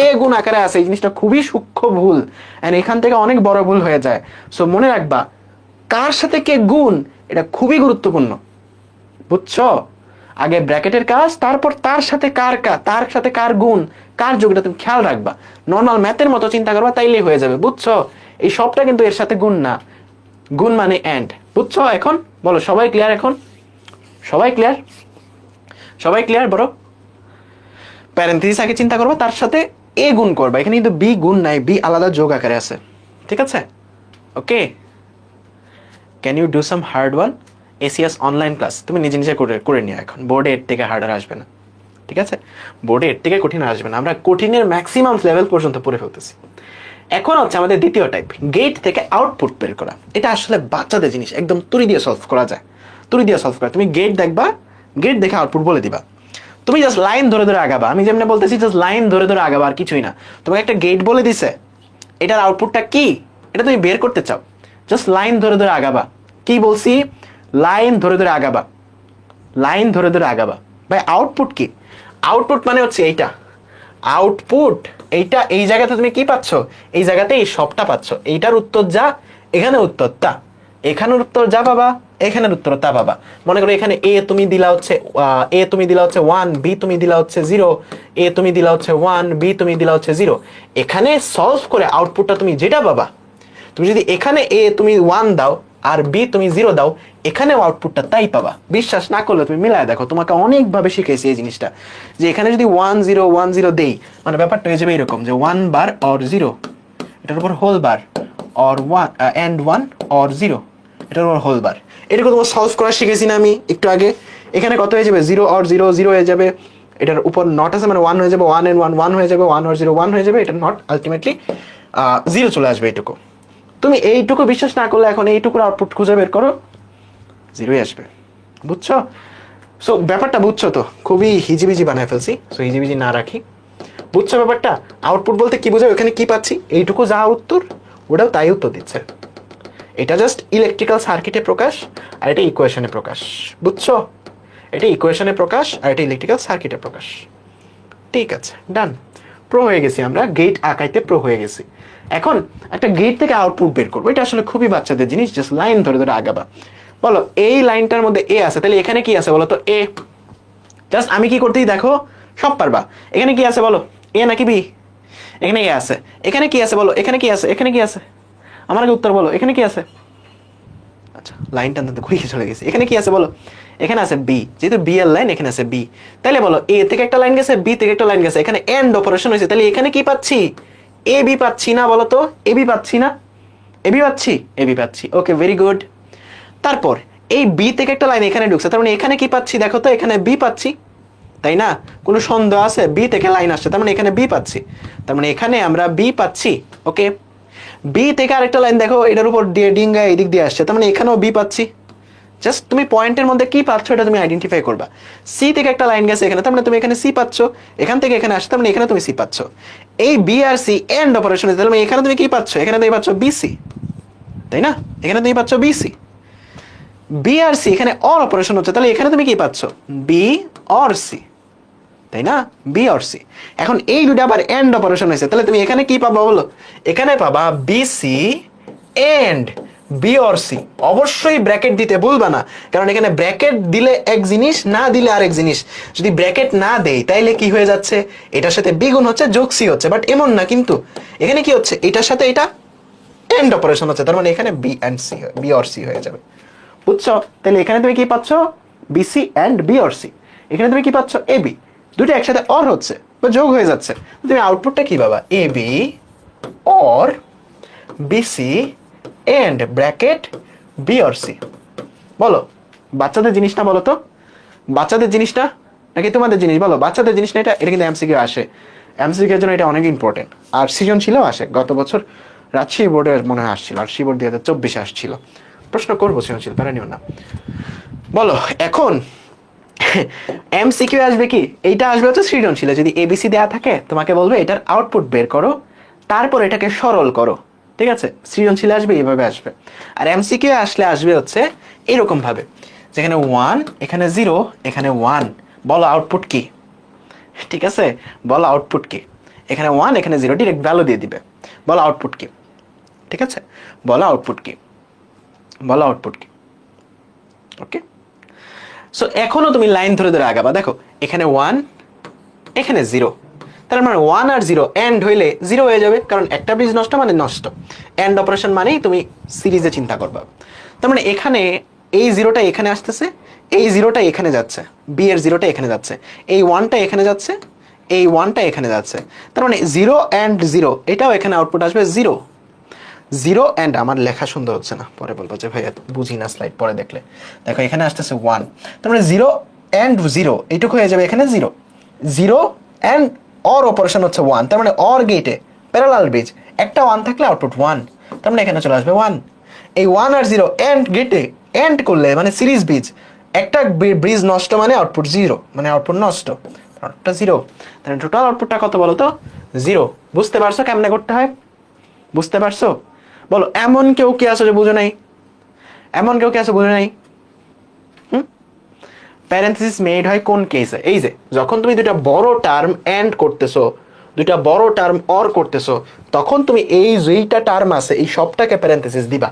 এ গুণাকারে আছে। এই জিনিসটা খুবই সূক্ষ্ম ভুল, এন্ড এখান থেকে অনেক বড় ভুল হয়ে যায়। সো মনে রাখবা কার সাথে কে গুণ, এটা খুবই গুরুত্বপূর্ণ, বুঝছো? আগে ব্র্যাকেটের কাজ, তারপর তার সাথে কার গুণ, কার যোগটা তুমি খেয়াল রাখবা। নর্মাল ম্যাথের মতো চিন্তা করবা, তাইলেই হয়ে যাবে, বুঝছো? এই সবটা কিন্তু এর সাথে গুণ না, গুণ মানে এন্ড, বুঝছো? এখন বলো সবাই ক্লিয়ার? এখন সবাই ক্লিয়ার? সবাই ক্লিয়ার? বলো প্যারেন্থেসিস আগে চিন্তা করবা, তার সাথে এ গুণ করবা। এখানে কিন্তু বি গুণ নাই, বি আলাদা যোগ আকারে আছে, ঠিক আছে? Okay, can you do some hard one? ACS online class তুমি নিজে নিজে করে নিও। এখন বোর্ডে এর থেকে হার্ডার আসবে না, ঠিক আছে? বোর্ডে এর থেকে কঠিন আসবে না। আমরা কঠিনের ম্যাক্সিমাম লেভেল পর্যন্ত পড়ে ফেলতেছি। এখন হচ্ছে আমাদের দ্বিতীয় টাইপ, গেট থেকে আউটপুট বের করা। এটা আসলে বাচ্চাদের জিনিস, একদম তুড়ি দিয়ে সলভ করা যায়। তুড়ি দিয়ে সলভ করা, তুমি গেট দেখবা, গেট দেখে আউটপুট বলে দিবা। তুমি জাস্ট লাইন ধরে ধরে আগাবা। আমি যেমন বলতেছি জাস্ট লাইন ধরে ধরে আগাবা, আর কিছুই না। তোমাকে একটা গেট বলে দিছে, এটার আউটপুটটা কি এটা তুমি বের করতে চাও, জাস্ট লাইন ধরে ধরে আগাবা। কি বলছি? লাইন ধরে ধরে আগাবা, লাইন ধরে ধরে আগাবা। ভাই আউটপুট কি? আউটপুট মানে হচ্ছে এইটা, আউটপুট এইটা। এই জায়গাতে তুমি কি পাচ্ছ? এই জায়গাতে এই সবটা পাচ্ছ। এইটার উত্তর যা, এখানে উত্তর তা, এখানের উত্তর যা পাবা, এখানের উত্তর তা পাবা। মনে করো এখানে এ তুমি দিলা হচ্ছে 1, বি তুমি দিলা হচ্ছে 0, এ তুমি দিলা হচ্ছে 1, বি তুমি দিলা হচ্ছে 0। এখানে সলভ করে আউটপুটটা তুমি যেটা পাবা, তুমি যদি এখানে এ তুমি 1 দাও, আর বি তুমি 0 দাও, এখানেও আউটপুটটা তাই পাবা। বিশ্বাস না করলে তুমি মিলায় দেখো, তোমাকে অনেকভাবে শিখাইছি এই জিনিসটা, যে এখানে যদি 1 0 1 0 দেই, মানে ব্যাপারটা হয়ে যাবে এরকম যে 1 বার অর 0, এটার উপর whole bar, or 1 and 1 or 0, এটার উপর হোল বার। এটাকে তোমার সলভ করা শিখেছি না আমি একটু আগে। এখানে কত হয়ে যাবে, 0 অর 0 0 হয়ে যাবে, এটার উপর নট আছে মানে 1 হয়ে যাবে, 1 এন্ড 1 1 হয়ে যাবে, 1 অর 0 1 হয়ে যাবে, এটা নট আলটিমেটলি 0 চলে আসবে। এইটুকু তুমি এইটুকু বিশ্বাস না করলে এখন এইটুকুর আউটপুট খুঁজে বের করো, 0ই আসবে। বুঝছো? সো ব্যাপারটা বুঝছো তো? খুবই হিজিবিজি বানায় ফেলছি, সো হিজিবিজি না রাখি। বুঝছো ব্যাপারটা? আউটপুট বলতে কি বোঝায়, ওখানে কি পাচ্ছি, এইটুকু যা উত্তর ওটাও তাই উত্তর দিচ্ছে। এটা জাস্ট ইলেকট্রিক্যাল সার্কিটে প্রকাশ, আর এটা ইকুয়েশনে প্রকাশ। বুঝছো? এটা ইকুয়েশনে প্রকাশ আর এটা ইলেকট্রিক্যাল সার্কিটে প্রকাশ। ঠিক আছে, ডান। প্রো হয়ে গেছি আমরা, গেট আঁকাইতে প্রো হয়ে গেছি। এখন একটা গেট থেকে আউটপুট বের করবো, এটা আসলে খুবই বাচ্চাদের জিনিস, জাস্ট লাইন ধরে ধরে আগাবা। বলো এই লাইনটার মধ্যে এ আছে, তাহলে এখানে কি আছে বলো তো, এ। জাস্ট আমি কি করতেই দেখো, সব পারবা। এখানে কি আছে বলো, এ নাকি বি? এখানে এ আছে। এখানে কি আছে বলো, এখানে কি আছে, এখানে কি আছে? আমার আগে উত্তর বলো, এখানে কি আছে? আচ্ছা, লাইনটা আনতে ঘুরিয়ে চলে গেছে। এখানে কি আছে বলো, এখানে আছে বি, যেহেতু বি এর লাইন এখানে আছে বি। তাহলে বলো এ থেকে একটা লাইন গেছে, বি থেকে একটা লাইন গেছে, এখানে এন্ড অপারেশন হয়েছে, তাহলে এখানে কি পাচ্ছি, এ বি পাচ্ছি না বলো তো, এ বি পাচ্ছি না, এ বি পাচ্ছি, এ বি পাচ্ছি। ওকে, ভেরি গুড। তারপর এই বি থেকে একটা লাইন এখানে ঢুকছে, তার মানে এখানে কি পাচ্ছি দেখো তো, এখানে বি পাচ্ছি, তাই না? কোনো সন্দেহ আছে? বি থেকে লাইন আসছে, তার মানে এখানে বি পাচ্ছি, তার মানে এখানে আমরা বি পাচ্ছি। ওকে, বি থেকে আরেকটা লাইন দেখো, এটার উপর দিয়ে ডিঙ্গা এদিক দিয়ে আসছে, তার মানে এখানেও বি পাচ্ছি। জাস্ট তুমি পয়েন্টের মধ্যে কি পাচ্ছ এটা তুমি আইডেন্টিফাই করবা। সি থেকে একটা লাইন গেছে এখানে, তার মানে তুমি এখানে সি পাচ্ছ, এখান থেকে এখানে আসছে, তার মানে এখানে তুমি সি পাচ্ছ। এই বি আর সি এন্ড অপারেশন, তার মানে এখানে তুমি কি পাচ্ছ, এখানে তুমি পাচ্ছ বিসি, তাই না? এখানে তুমি পাচ্ছ বিসি। বি আর সি এখানে অর অপারেশন হচ্ছে, তাহলে এখানে তুমি কি পাচ্ছ, বি অর সি, তাই না? B or C. এখন এই দুটো আবার এন্ড অপারেশন হয়েছে, তাহলে তুমি এখানে কি পাবা বলো, এখানে পাবা BC and B or C. অবশ্যই ব্র্যাকেট দিতে ভুলবা না, কারণ এখানে ব্র্যাকেট দিলে এক জিনিস, না দিলে আরেক জিনিস। যদি ব্র্যাকেট না দেই তাইলে কি হয়ে যাচ্ছে, এটার সাথে বি গুণ হচ্ছে যোগ সি হচ্ছে, বাট এমন না। কিন্তু এখানে কি হচ্ছে, এটার সাথে এটা এন্ড অপারেশন হচ্ছে, তার মানে এখানে B and C, B or C হয়ে যাবে। বুঝছো? তাহলে এখানে তুমি কি পাচ্ছ, BC and B or C. এখানে তুমি কি পাচ্ছ, এ বি। দুটো একসাথে অর হচ্ছে বা যোগ হয়ে যাচ্ছে, তুমি আউটপুটটা কি পাবা, A B or BC and bracket B or C. বলো বাচ্চাদের জিনিসটা বলো তো, বাচ্চাদের জিনিসটা নাকি তোমাদের জিনিস? বলো বাচ্চাদের জিনিস না এটা, এটা কিন্তু এমসিকিউ আসে, এমসিকিউ এর জন্য এটা অনেক ইম্পর্টেন্ট। আর সৃজনশীলও আসে, গত বছর রাজশাহী বোর্ডে মনে হয় আসছিল, রাজশাহী বোর্ড 2024 আসছিল। প্রশ্ন করবো সৃজনশীল, প্যারা নিও না। বলো এখন এমসিকিউ আসবে কি, এইটা আসবে হচ্ছে সৃজনশীলে। যদি এবিসি দেয়া থাকে তোমাকে বলবে এটার আউটপুট বের করো, তারপর এটাকে সরল করো। ঠিক আছে? সৃজনশীলে আসবে এইভাবে আসবে। আর এমসিকিউ আসলে আসবে হচ্ছে এরকম ভাবে, যেখানে 1 এখানে 0 এখানে 1, বলো আউটপুট কি? ঠিক আছে, বলো আউটপুট কি? এখানে 1 এখানে 0, ডিরেক্ট ভ্যালু দিয়ে দিবে। বলো আউটপুট কি? ঠিক আছে, বলো আউটপুট কি? বলো আউটপুট কি? ওকে, সো এখনো তুমি লাইন ধরে ধরে আগাবা। দেখো এখানে 1 এখানে 0, তার মানে 1 আর 0 এন্ড হইলে 0 হয়ে যাবে, কারণ একটা ব্রিজ নষ্ট মানে নষ্ট। এন্ড অপারেশন মানেই তুমি সিরিজে চিন্তা করবা। তার মানে এখানে এই 0টা এখানে আসতেছে, এই 0টা এখানে যাচ্ছে, বি এর 0টা এখানে যাচ্ছে, এই 1টা এখানে যাচ্ছে, এই 1টা এখানে যাচ্ছে। তার মানে 0 এন্ড 0, এটাও এখানে আউটপুট আসবে 0। 0 এন্ড, আমার লেখা সুন্দর হচ্ছে না, পরে বলবো যে ভাই বুঝি না স্লাইড পরে দেখলে। দেখো এখানে আসতেছে 1, তার মানে 0 এন্ড 0 এইটুকু হয়ে যাবে এখানে 0। 0 এন্ড অর অপারেশন হচ্ছে 1, তার মানে অর গেটে প্যারালাল ব্রিজ একটা 1 থাকলে আউটপুট 1, তার মানে এখানে চলে আসবে 1। এই 1 আর 0 এন্ড গেটে এন্ড করলে মানে সিরিজ ব্রিজ, একটা ব্রিজ নষ্ট মানে আউটপুট 0, মানে আউটপুট নষ্ট, আউটপুটটা 0। তাহলে টোটাল আউটপুটটা কত বলো তো, 0। বুঝতে পারছো কেমনে করতে হয়? বুঝতে পারছো? বলো এমন কেউ কি আছে যে বুঝো নাই? এমন কেউ কি আছে বুঝো নাই? প্যারেনথেসিস মেড হয় কোন কেসে? এই যে যখন তুমি দুইটা বড় টার্ম এন্ড করতেছো, দুইটা বড় টার্ম অর করতেছো, তখন তুমি এই যেইটা টার্ম আছে এই সবটাকে প্যারেনথেসিস দিবা,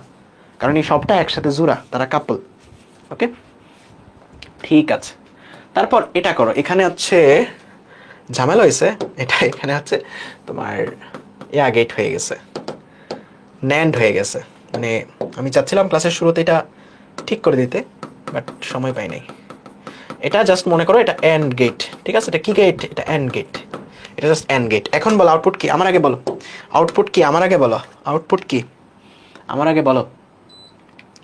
কারণ এই সবটা একসাথে জোড়া, তারা কাপল। ওকে, ঠিক আছে। তারপর এটা করো, এখানে হচ্ছে ঝামেলা হয়েছে, এটা এখানে হচ্ছে তোমার গেট হয়ে গেছে, ন্যান্ড হয়ে গেছে। মানে আমি চাচ্ছিলাম ক্লাসের শুরুতে এটা ঠিক করে দিতে, বাট সময় পাই নাই। এটা জাস্ট মনে করো এটা এন্ড গেট, ঠিক আছে? এটা কি গেট? এটা এন্ড গেট, এটা জাস্ট এন্ড গেট। এখন বলো আউটপুট কি আমার আগে বলো, আউটপুট কি আমার আগে বলো, আউটপুট কি আমার আগে বলো,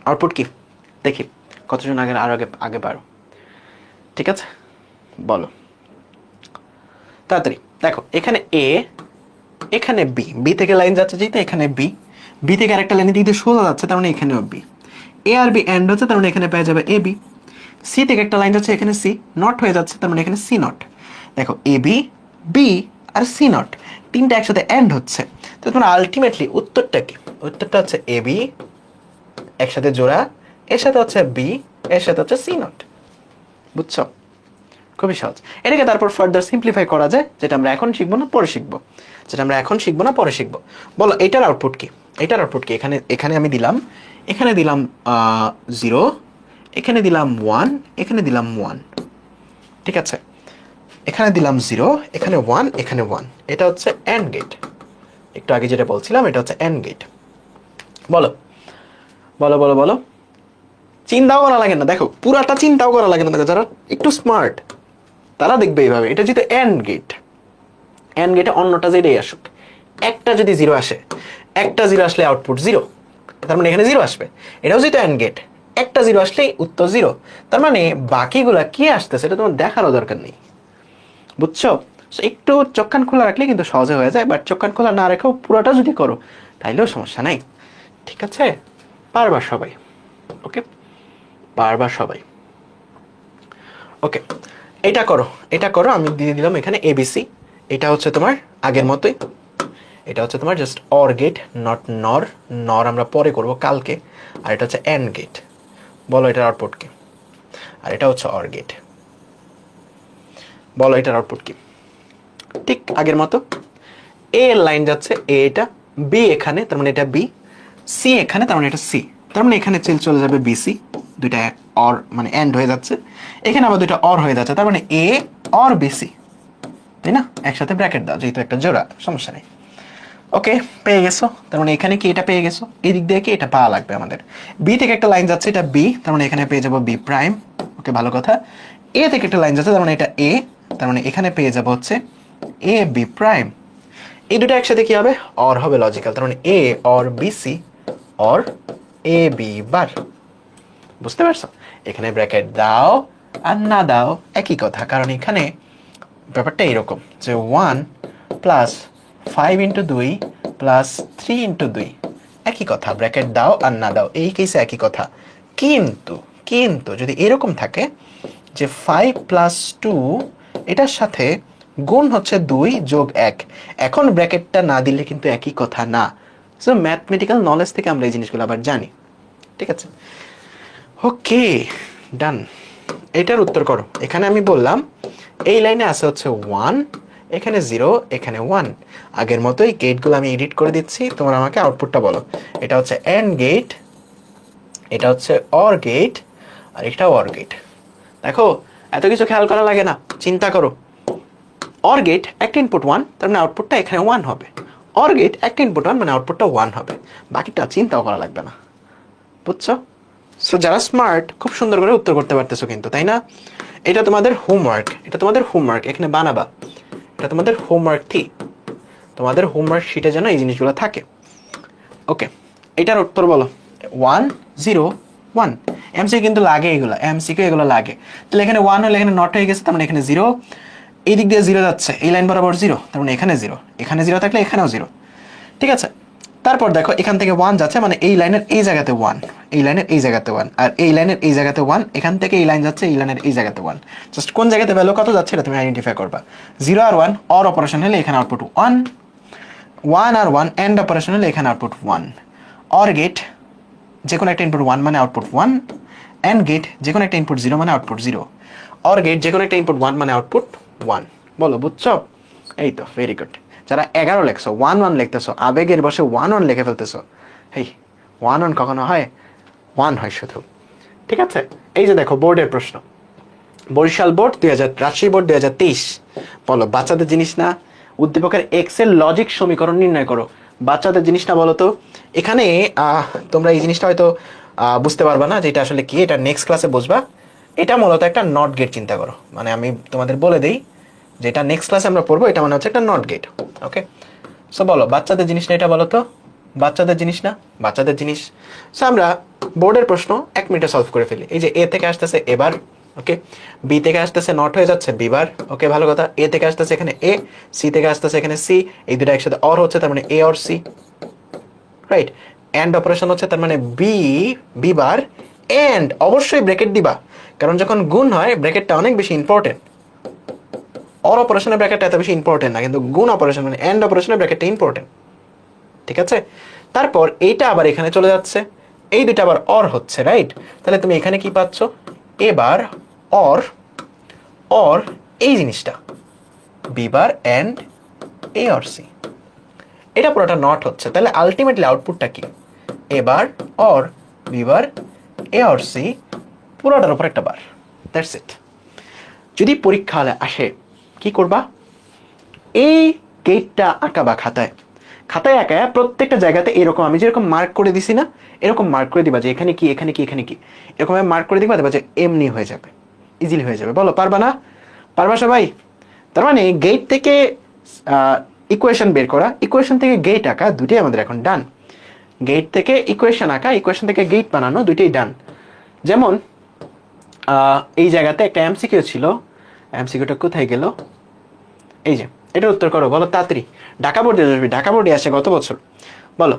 আউটপুট কি দেখি কতজন আগে আর আগে আগে পারো, ঠিক আছে? বলো তাড়াতাড়ি। দেখো এখানে এ, এখানে বি, বি থেকে লাইন যাচ্ছে যেহেতু এখানে বি, বি থেকে আরেকটা লাইনের দিক দিয়ে সোজা যাচ্ছে তার মানে এখানেও বি, এ আর বি এন্ড হচ্ছে তার মানে এখানে পেয়ে যাবে এ বি। সি থেকে একটা লাইন যাচ্ছে এখানে সি, নট হয়ে যাচ্ছে তার মানে এখানে সি নট। দেখো এ বি, বি আর সি নট তিনটা একসাথে এন্ড হচ্ছে, তো তোমার আলটিমেটলি উত্তরটা কি? উত্তরটা হচ্ছে এ বি একসাথে জোড়া, এর সাথে হচ্ছে বি, এর সাথে হচ্ছে সি নট। বুঝছো? খুবই সহজ। এটাকে তারপর ফার্দার সিম্পলিফাই করা যায়, যেটা আমরা এখন শিখবো না পরে শিখবো, যেটা আমরা এখন শিখবো না পরে শিখবো। বলো এটার আউটপুট কি? এটার আউটপুট কি? এখানে এখানে আমি দিলাম, এখানে দিলাম 0, এখানে দিলাম 1, এখানে দিলাম 1, ঠিক আছে? এখানে দিলাম 0, এখানে 1, এখানে 1। এটা হচ্ছে এন্ড গেট। একটু আগে যেটা বলছিলাম এটা হচ্ছে এন্ড গেট। বলো বলো বলো বলো, চিন্তাও করা লাগে না, দেখো পুরাটা চিন্তাও করা লাগে না। দেখো যারা একটু স্মার্ট তারা দেখবে এইভাবে, এটা যেহেতু এন্ড গেট, এন্ড গেটে অন্যটা যেটাই আসুক, একটা যদি 0 আসে, একটা 0 আসলে আউটপুট 0, তার মানে এখানে 0 আসবে। এটাও যেহেতু এন্ড গেট, একটা 0 আসলেই উত্তর 0, তার মানে বাকিগুলা কি আসতেছে এটা তোমার দেখারও দরকার নেই। বুঝছো? একটু চোখ কান খোলা রাখলে কিন্তু সহজে হয়ে যায়, বাট চোখ কান খোলা না রেখেও পুরোটা যদি করো তাইলেও সমস্যা নাই, ঠিক আছে? পারবা সবাই, ওকে? পারবা সবাই, ওকে? এটা করো, এটা করো। আমি দিয়ে দিলাম এখানে এবিসি, এটা হচ্ছে তোমার আগের মতোই, এটা হচ্ছে তোমার জাস্ট অর গেট, নট নর। নর আমরা পরে করব কালকে। আর এটা হচ্ছে এন্ড গেট। বলো এটার আউটপুট কি? আর এটা হচ্ছে অর গেট। বলো এটার আউটপুট কি? ঠিক আগের মতো এ এর লাইন যাচ্ছে, এ এটা, বি এখানে তার মানে এটা বি, সি এখানে তার মানে এটা সি, তার মানে এখানে চলে যাবে বিসি, দুইটা অর মানে এন্ড হয়ে যাচ্ছে, এখানে আবার দুইটা অর হয়ে যাচ্ছে, তার মানে এ অর বিসি, তাই না? একসাথে ব্র্যাকেট দাও যেহেতু একটা জোড়া, সমস্যা নেই। ওকে, পেয়ে গেছো। তার মানে এখানে কি এটা পেয়ে গেছো, এই দিক দিয়ে কি এটা পাওয়া লাগবে আমাদের। বি থেকে একটা লাইন যাচ্ছে এটা বি, তার মানে এখানে পেয়ে যাবো বি প্রাইম। ওকে, ভালো কথা। এ থেকে একটা লাইন যাচ্ছে তার মানে এটা এ, তার মানে এখানে পেয়ে যাবো হচ্ছে এ বি প্রাইম। এই দুটো একসাথে কি হবে? অর হবে, লজিক্যাল। তার মানে A or BC or A B bar. বুঝতে পারছো? এখানে ব্র্যাকেট দাও আর না দাও একই কথা, কারণ এখানে ব্যাপারটা এরকম যে 1 প্লাস 5 ইন্টু 2 প্লাস 3 ইন্টু 2 একই কথা, ব্র্যাকেট দাও আর না দাও এই কেসে একই কথা। কিন্তু কিন্তু যদি এরকম থাকে যে 5 প্লাস 2 এটার সাথে গুণ হচ্ছে 2 যোগ 1, এখন ব্র্যাকেটটা না দিলে কিন্তু একই কথা না। সো ম্যাথমেটিক্যাল নলেজ থেকে আমরা এই জিনিসগুলো আবার জানি, ঠিক আছে? ওকে, ডান। এটার উত্তর করো। এখানে আমি বললাম এই লাইনে আছে হচ্ছে 1, এখানে 0, এখানে 1। আগের মতোই গেটগুলো আমি এডিট করে দিচ্ছি, তোমরা আমাকে আউটপুটটা বলো। এটা হচ্ছে এন্ড গেট, এটা হচ্ছে অর গেট, আর এটা অর গেট। দেখো এত কিছু খেয়াল করা লাগে না, চিন্তা করো। অর গেট একটা ইনপুট 1, তার মানে আউটপুটটা এখানে 1 হবে। অর গেট একটা ইনপুট 1 মানে আউটপুটটা 1 হবে। বাকিটা চিন্তাও করা লাগবে না। বুঝছো? সো যারা স্মার্ট খুব সুন্দর করে উত্তর করতে পারতেছো কিন্তু, তাই না? এটা তোমাদের হোমওয়ার্ক, এটা তোমাদের হোমওয়ার্ক এখানে বানাবা। এটা তোমাদের হোমওয়ার্ক ঠিক, তোমাদের হোমওয়ার্ক শিটে যেন এই জিনিসগুলো থাকে। ওকে, এটার উত্তর বলো। 1 0 1 এমসি কিন্তু লাগে, এগুলো এমসিকে এগুলো লাগে। তাহলে এখানে 1 হলে এখানে নট হয়ে গেছে, তার মানে এখানে 0, এই দিক দিয়ে 0 যাচ্ছে, এই লাইন বরাবর 0, তার মানে এখানে 0, এখানে 0 থাকলে এখানেও 0, ঠিক আছে? তারপর দেখো এখান থেকে 1 যাচ্ছে, মানে এই লাইনের এই জায়গাতে 1, এই লাইনের এই জায়গাতে 1, আর এই লাইনের এই জায়গাতে 1, এখান থেকে এই লাইন যাচ্ছে এই লাইনের এই জায়গাতে 1। জাস্ট কোন জায়গাতে ভ্যালু কত যাচ্ছে এটা তুমি আইডেন্টিফাই করবা। 0 আর 1 অর অপারেশন হলে এখানে আউটপুট 1, 1 আর 1 এন্ড অপারেশন হলে এখানে আউটপুট 1। অর গেট যে কোনো একটা ইনপুট 1 মানে আউটপুট 1, এন্ড গেট যে কোনো একটা ইনপুট 0 মানে আউটপুট 0, অর গেট যে কোনো একটা ইনপুট 1 মানে আউটপুট 1। বলো বুঝছো? এই তো, ভেরি গুড। যারা 11 লেখছো 1 1 লিখতেছো, আবেগের বসে 1 1 লিখে ফেলতেছো, এই 1 1 কখনো হয়? 1 হয় শুধু, ঠিক আছে? এই যে দেখো বোর্ডের প্রশ্ন, বরিশাল বোর্ড 2000, রাজশাহী বোর্ড 2023। বলো বাচ্চাদের জিনিস না, উদ্দীপকের এক্স এর লজিক সমীকরণ নির্ণয় করো। বাচ্চাদের জিনিসটা বলো তো। এখানে তোমরা এই জিনিসটা হয়তো বুঝতে পারবা না যে এটা আসলে কি, এটা নেক্সট ক্লাসে বুঝবা। এটা মূলত একটা নট গেট চিন্তা করো, মানে আমি তোমাদের বলে দেই যে এটা নেক্সট ক্লাসে আমরা পড়বো, এটা মানে হচ্ছে একটা নট গেট। ওকে, সো বলো বাচ্চাদের জিনিস না এটা বলো তো, বাচ্চাদের জিনিস না, বাচ্চাদের জিনিস। সো আমরা বোর্ডের প্রশ্ন 1 মিনিটে সলভ করে ফেলি। এই যে এ থেকে আসতেছে এবার, ওকে, বি থেকে আসতেছে নট হয়ে যাচ্ছে বিবার, ওকে ভালো কথা। এ থেকে আসতেছে এখানে এ, সি থেকে আসতেছে এখানে সি, এই দুটো একসাথে অর হচ্ছে, তার মানে A or C, right. And operation হচ্ছে, তার মানে বি বিবার এন্ড, অবশ্যই ব্র্যাকেট দিবা, কারণ যখন গুণ হয় ব্র্যাকেটটা অনেক বেশি ইম্পর্টেন্ট। অর অপারেশনের ব্র্যাকেটটা এত বেশি ইম্পর্টেন্ট না, কিন্তু গুণ অপারেশন মানে এন্ড অপারেশনের ব্র্যাকেটটা ইম্পর্টেন্ট, ঠিক আছে। তারপর এইটা আবার এখানে চলে যাচ্ছে, এই দুটো আবার অর হচ্ছে, রাইট। তাহলে তুমি এখানে কি পাচ্ছ, এবার অর অর এই জিনিসটা B bar and A or C, এটা পুরোটা নট হচ্ছে। তাহলে আলটিমেটলি আউটপুটটা কি, A bar or B bar A or C পুরোটার উপর একটা বার, দ্যাটস ইট। যদি পরীক্ষা হলে আসে কি করবা, এই গেটটা আঁকাবা খাতায়, খাতায় আঁকায় প্রত্যেকটা জায়গাতে এরকম আমি যেরকম মার্ক করে দিছি না, এরকম মার্ক করে দিবা যে এখানে কি এখানে কি এখানে কি, এরকম মার্ক করে দিবা, দেবা যে এমনি হয়ে যাবে, ইজিলি হয়ে যাবে। বলো পারবা না? পারবা সবাই? তার মানে গেট থেকে ইকুয়েশন বের করা, ইকুয়েশন থেকে গেট আঁকা, দুটোই আমাদের এখন ডান। গেট থেকে ইকুয়েশন আঁকা, ইকুয়েশন থেকে গেট বানানো, দুটোই ডান। যেমন এই জায়গাতে একটা এমসিকিউ ছিল, এমসিকিউটা কোথায় গেল, এই যে এটার উত্তর করো, বলো তাড়াতাড়ি। ঢাকা বোর্ডে আসবে, ঢাকা বোর্ডে আসে গত বছর। বলো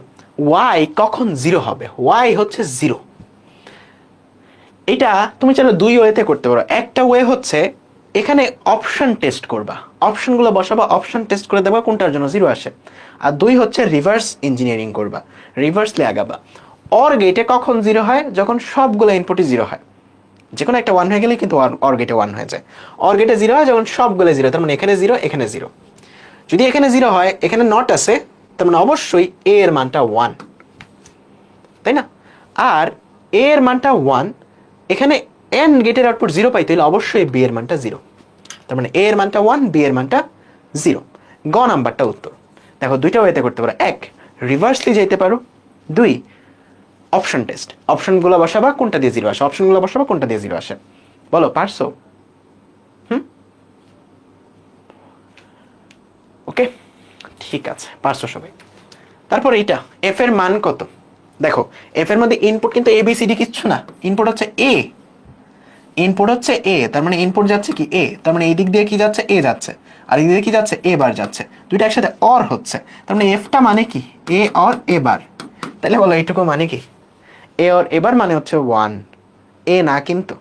ওয়াই কখন জিরো হবে, ওয়াই হচ্ছে জিরো। এটা তুমি চাইলে দুই ওয়েতে করতে পারো। একটা ওয়ে হচ্ছে এখানে অপশন টেস্ট করবা, অপশনগুলো বসাবা, অপশন টেস্ট করে দেবা কোনটার জন্য জিরো আসে। আর দুই হচ্ছে রিভার্স ইঞ্জিনিয়ারিং করবা, রিভার্সলি আগাবা। অর গেটে কখন জিরো হয়, যখন সবগুলো ইনপুটই জিরো হয়। যে কোনো একটা ওয়ান হয়ে গেলে কিন্তু অর গেটে ওয়ান হয়ে যায়। অর গেটে জিরো হয় যখন সবগুলো জিরো, তার মানে এখানে জিরো এখানে জিরো। যদি এখানে জিরো হয় এখানে নট আছে, তার মানে অবশ্যই এ এর মানটা ওয়ান, তাই না? আর এ এর মানটা ওয়ান, এখানে এন গেটের আউটপুট জিরো পাইতে হলে অবশ্যই বি এর মানটা জিরো, তার মানে এ এর মানটা ওয়ান, বি এর মানটা জিরো। গ নাম্বারটা উত্তর। দেখো দুইটা ওয়েতে করতে পারো, এক রিভার্সলি যাইতে পারো, দুই অপশন টেস্ট, অপশনগুলো বসাবা কোনটা দিয়ে জিরো আসে, অপশনগুলো বসাবা কোনটা দিয়ে জিরো আসে। বলো পারছো? ওকে ঠিক আছে, পারছো সবাই। তারপর এইটা এফ এর মান কত, দেখো এফ এর মধ্যে ইনপুট কিন্তু এ বি সি ডি কিচ্ছু না, ইনপুট হচ্ছে এ, ইনপুট হচ্ছে এ, তার মানে ইনপুট যাচ্ছে কি এ, তার মানে এই দিক দিয়ে কি যাচ্ছে এ যাচ্ছে, আর এই দিকে কি যাচ্ছে এ বার যাচ্ছে, দুইটা একসাথে অর হচ্ছে, তার মানে এফটা মানে কি এ অর এ বার। তাহলে বলো এইটুকু মানে কি, এ অর এ বার মানে হচ্ছে ওয়ান, এ না কিন্তু।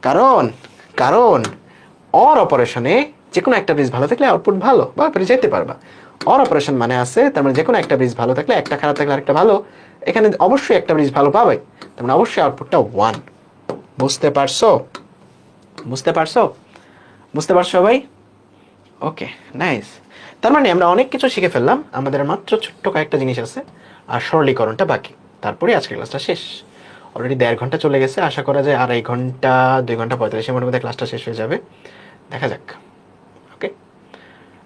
কারণ কারণ অর অপারেশনে যে কোনো একটা ব্রিজ ভালো থাকলে আউটপুট ভালো, বা যেতে পারবা। অর অপারেশন মানে আছে, তার মানে যে কোনো একটা ব্রিজ ভালো থাকলে একটা খারাপ থাকলে আরেকটা ভালো, এখানে অবশ্যই একটা ব্রিজ ভালো পাবে, তার মানে অবশ্যই আউটপুটটা ওয়ান। বুঝতে পারছো? বুঝতে পারছো? বুঝতে পারছো ভাই? Okay nice. তার মানে আমরা অনেক কিছু শিখে ফেললাম, আমাদের মাত্র ছোট্ট কয়েকটা জিনিস আছে, আর সরলীকরণটা বাকি, তারপরে আজকের ক্লাসটা শেষ। অলরেডি 1.5 ঘন্টা চলে গেছে, আশা করা যায় 2.5 ঘন্টা 2 ঘন্টা 45 মিনিটের মধ্যে ক্লাসটা শেষ হয়ে যাবে, দেখা যাক। ওকে,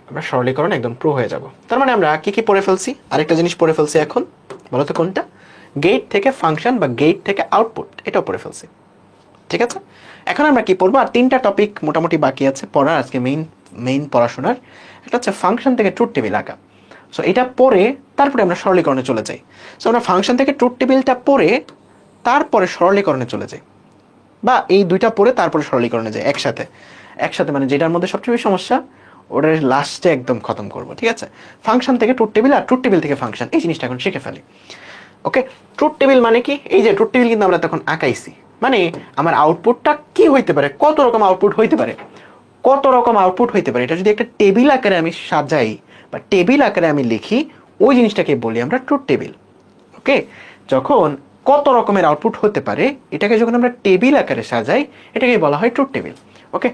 আমরা সরলীকরণ একদম প্রো হয়ে যাব। তার মানে আমরা কি কি পড়ে ফেলছি, আরেকটা জিনিস পড়ে ফেলছি এখন, বলো তো কোনটা? গেট থেকে ফাংশন বা গেট থেকে আউটপুট, এটাও পড়ে ফেলছি, ঠিক আছে। এখন আমরা কি পড়বো, আর 3টা টপিক মোটামুটি বাকি আছে পড়ার আজকে, মেইন পড়াশোনার। একটা হচ্ছে ফাংশন থেকে ট্রুথ টেবিল আঁকা। সো এটা পড়ে তারপরে আমরা সরলীকরণে চলে যাই। সো আমরা ফাংশন থেকে ট্রুথ টেবিলটা পড়ে তারপরে সরলীকরণে চলে যাই, বা এই দুইটা পড়ে তারপরে সরলীকরণে যাই একসাথে, একসাথে মানে যেটার মধ্যে সবচেয়ে বেশি সমস্যা ওটার লাস্টে একদম খতম করবো, ঠিক আছে। ফাংশন থেকে ট্রুথ টেবিল আর ট্রুথ টেবিল থেকে ফাংশন, এই জিনিসটা এখন শিখে ফেলি। ওকে, ট্রুথ টেবিল মানে কি, এই যে ট্রুথ টেবিল কিন্তু আমরা তখন আঁকাইছি, মানে আমার আউটপুটটা কি হইতে পারে, কত রকম আউটপুট হইতে পারে, কত রকম আউটপুট হইতে পারে, এটা যদি একটা টেবিল আকারে আমি সাজাই বা টেবিল আকারে আমি লিখি, ওই জিনিসটাকে বলি আমরা ট্রুথ টেবিল। ওকে, যখন কত রকমের আউটপুট হতে পারে এটাকে যখন আমরা টেবিল আকারে সাজাই, এটাকে বলা হয় ট্রুথ টেবিল। ওকে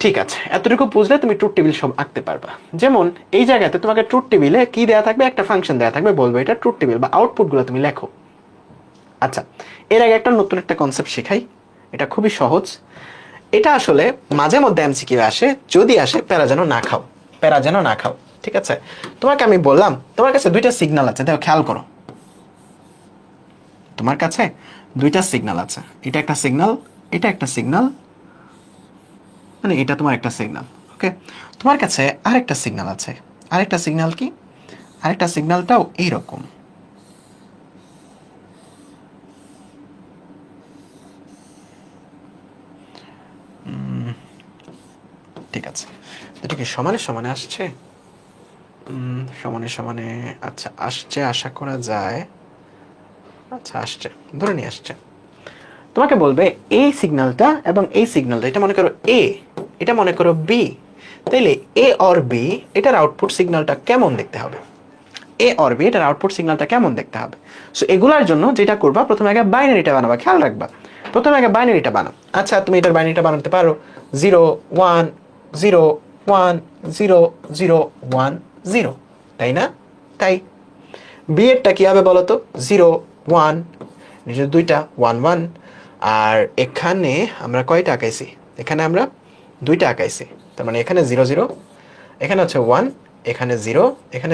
ঠিক আছে, এতটুকু বুঝলে তুমি ট্রুথ টেবিল সব আঁকতে পারবা। যেমন এই জায়গাতে তোমাকে ট্রুথ টেবিলে কি দেয়া থাকবে, একটা ফাংশন দেয়া থাকবে, বলবো এটা ট্রুথ টেবিল, বা আউটপুটগুলো তুমি লেখো। আচ্ছা, এর আগে একটা নতুন একটা কনসেপ্ট শেখাই, এটা খুবই সহজ। এটা আসলে মাঝে মধ্যে এমসিকিউ আসে, যদি আসে প্যারা যেন না খাও, প্যারা যেন না খাও, ঠিক আছে, তোমাকে আমি বললাম তোমার কাছে দুইটা সিগন্যাল আছে, দেখো খেয়াল করো, তোমার কাছে দুইটা সিগন্যাল আছে, এটা একটা সিগন্যাল, এটা একটা সিগন্যাল, মানে এটা তোমার একটা সিগন্যাল। ওকে, তোমার কাছে আরেকটা সিগন্যাল আছে, আরেকটা সিগন্যাল কি, আরেকটা সিগন্যালটাও এইরকম। ঠিক আছে, এটা কি সমানে সমানে আসছে? সমানে সমানে, আচ্ছা আসছে, আশা করা যায়, আচ্ছা আসছে, ধরে নিয়ে আসছে। তোমাকে বলবে এই সিগন্যালটা এবং এই সিগন্যালটা, এটা মনে করো এ, এটা মনে করো বি, তাইলে এ অর বি এটার আউটপুট সিগন্যালটা কেমন দেখতে হবে, এ অর বি এটার আউটপুট সিগন্যালটা কেমন দেখতে হবে। সো এগুলার জন্য যেটা করবা, প্রথমে আগে বাইনারিটা বানাবা, খেয়াল রাখবা প্রথমে আগে বাইনারিটা বানাও। আচ্ছা তুমি এটার বাইনারিটা বানাতে পারো 0 1 0 1 0 0 1 0, তাই না? তাই বি এরটা কি হবে বলো তো, 0 1, নিজের দুইটা 1 1, আর এখানে আমরা কয়টা আঁকাইছি, এখানে আমরা দুইটা আঁকাইছি, তার মানে এখানে 0 0, এখানে হচ্ছে 1, এখানে 0, এখানে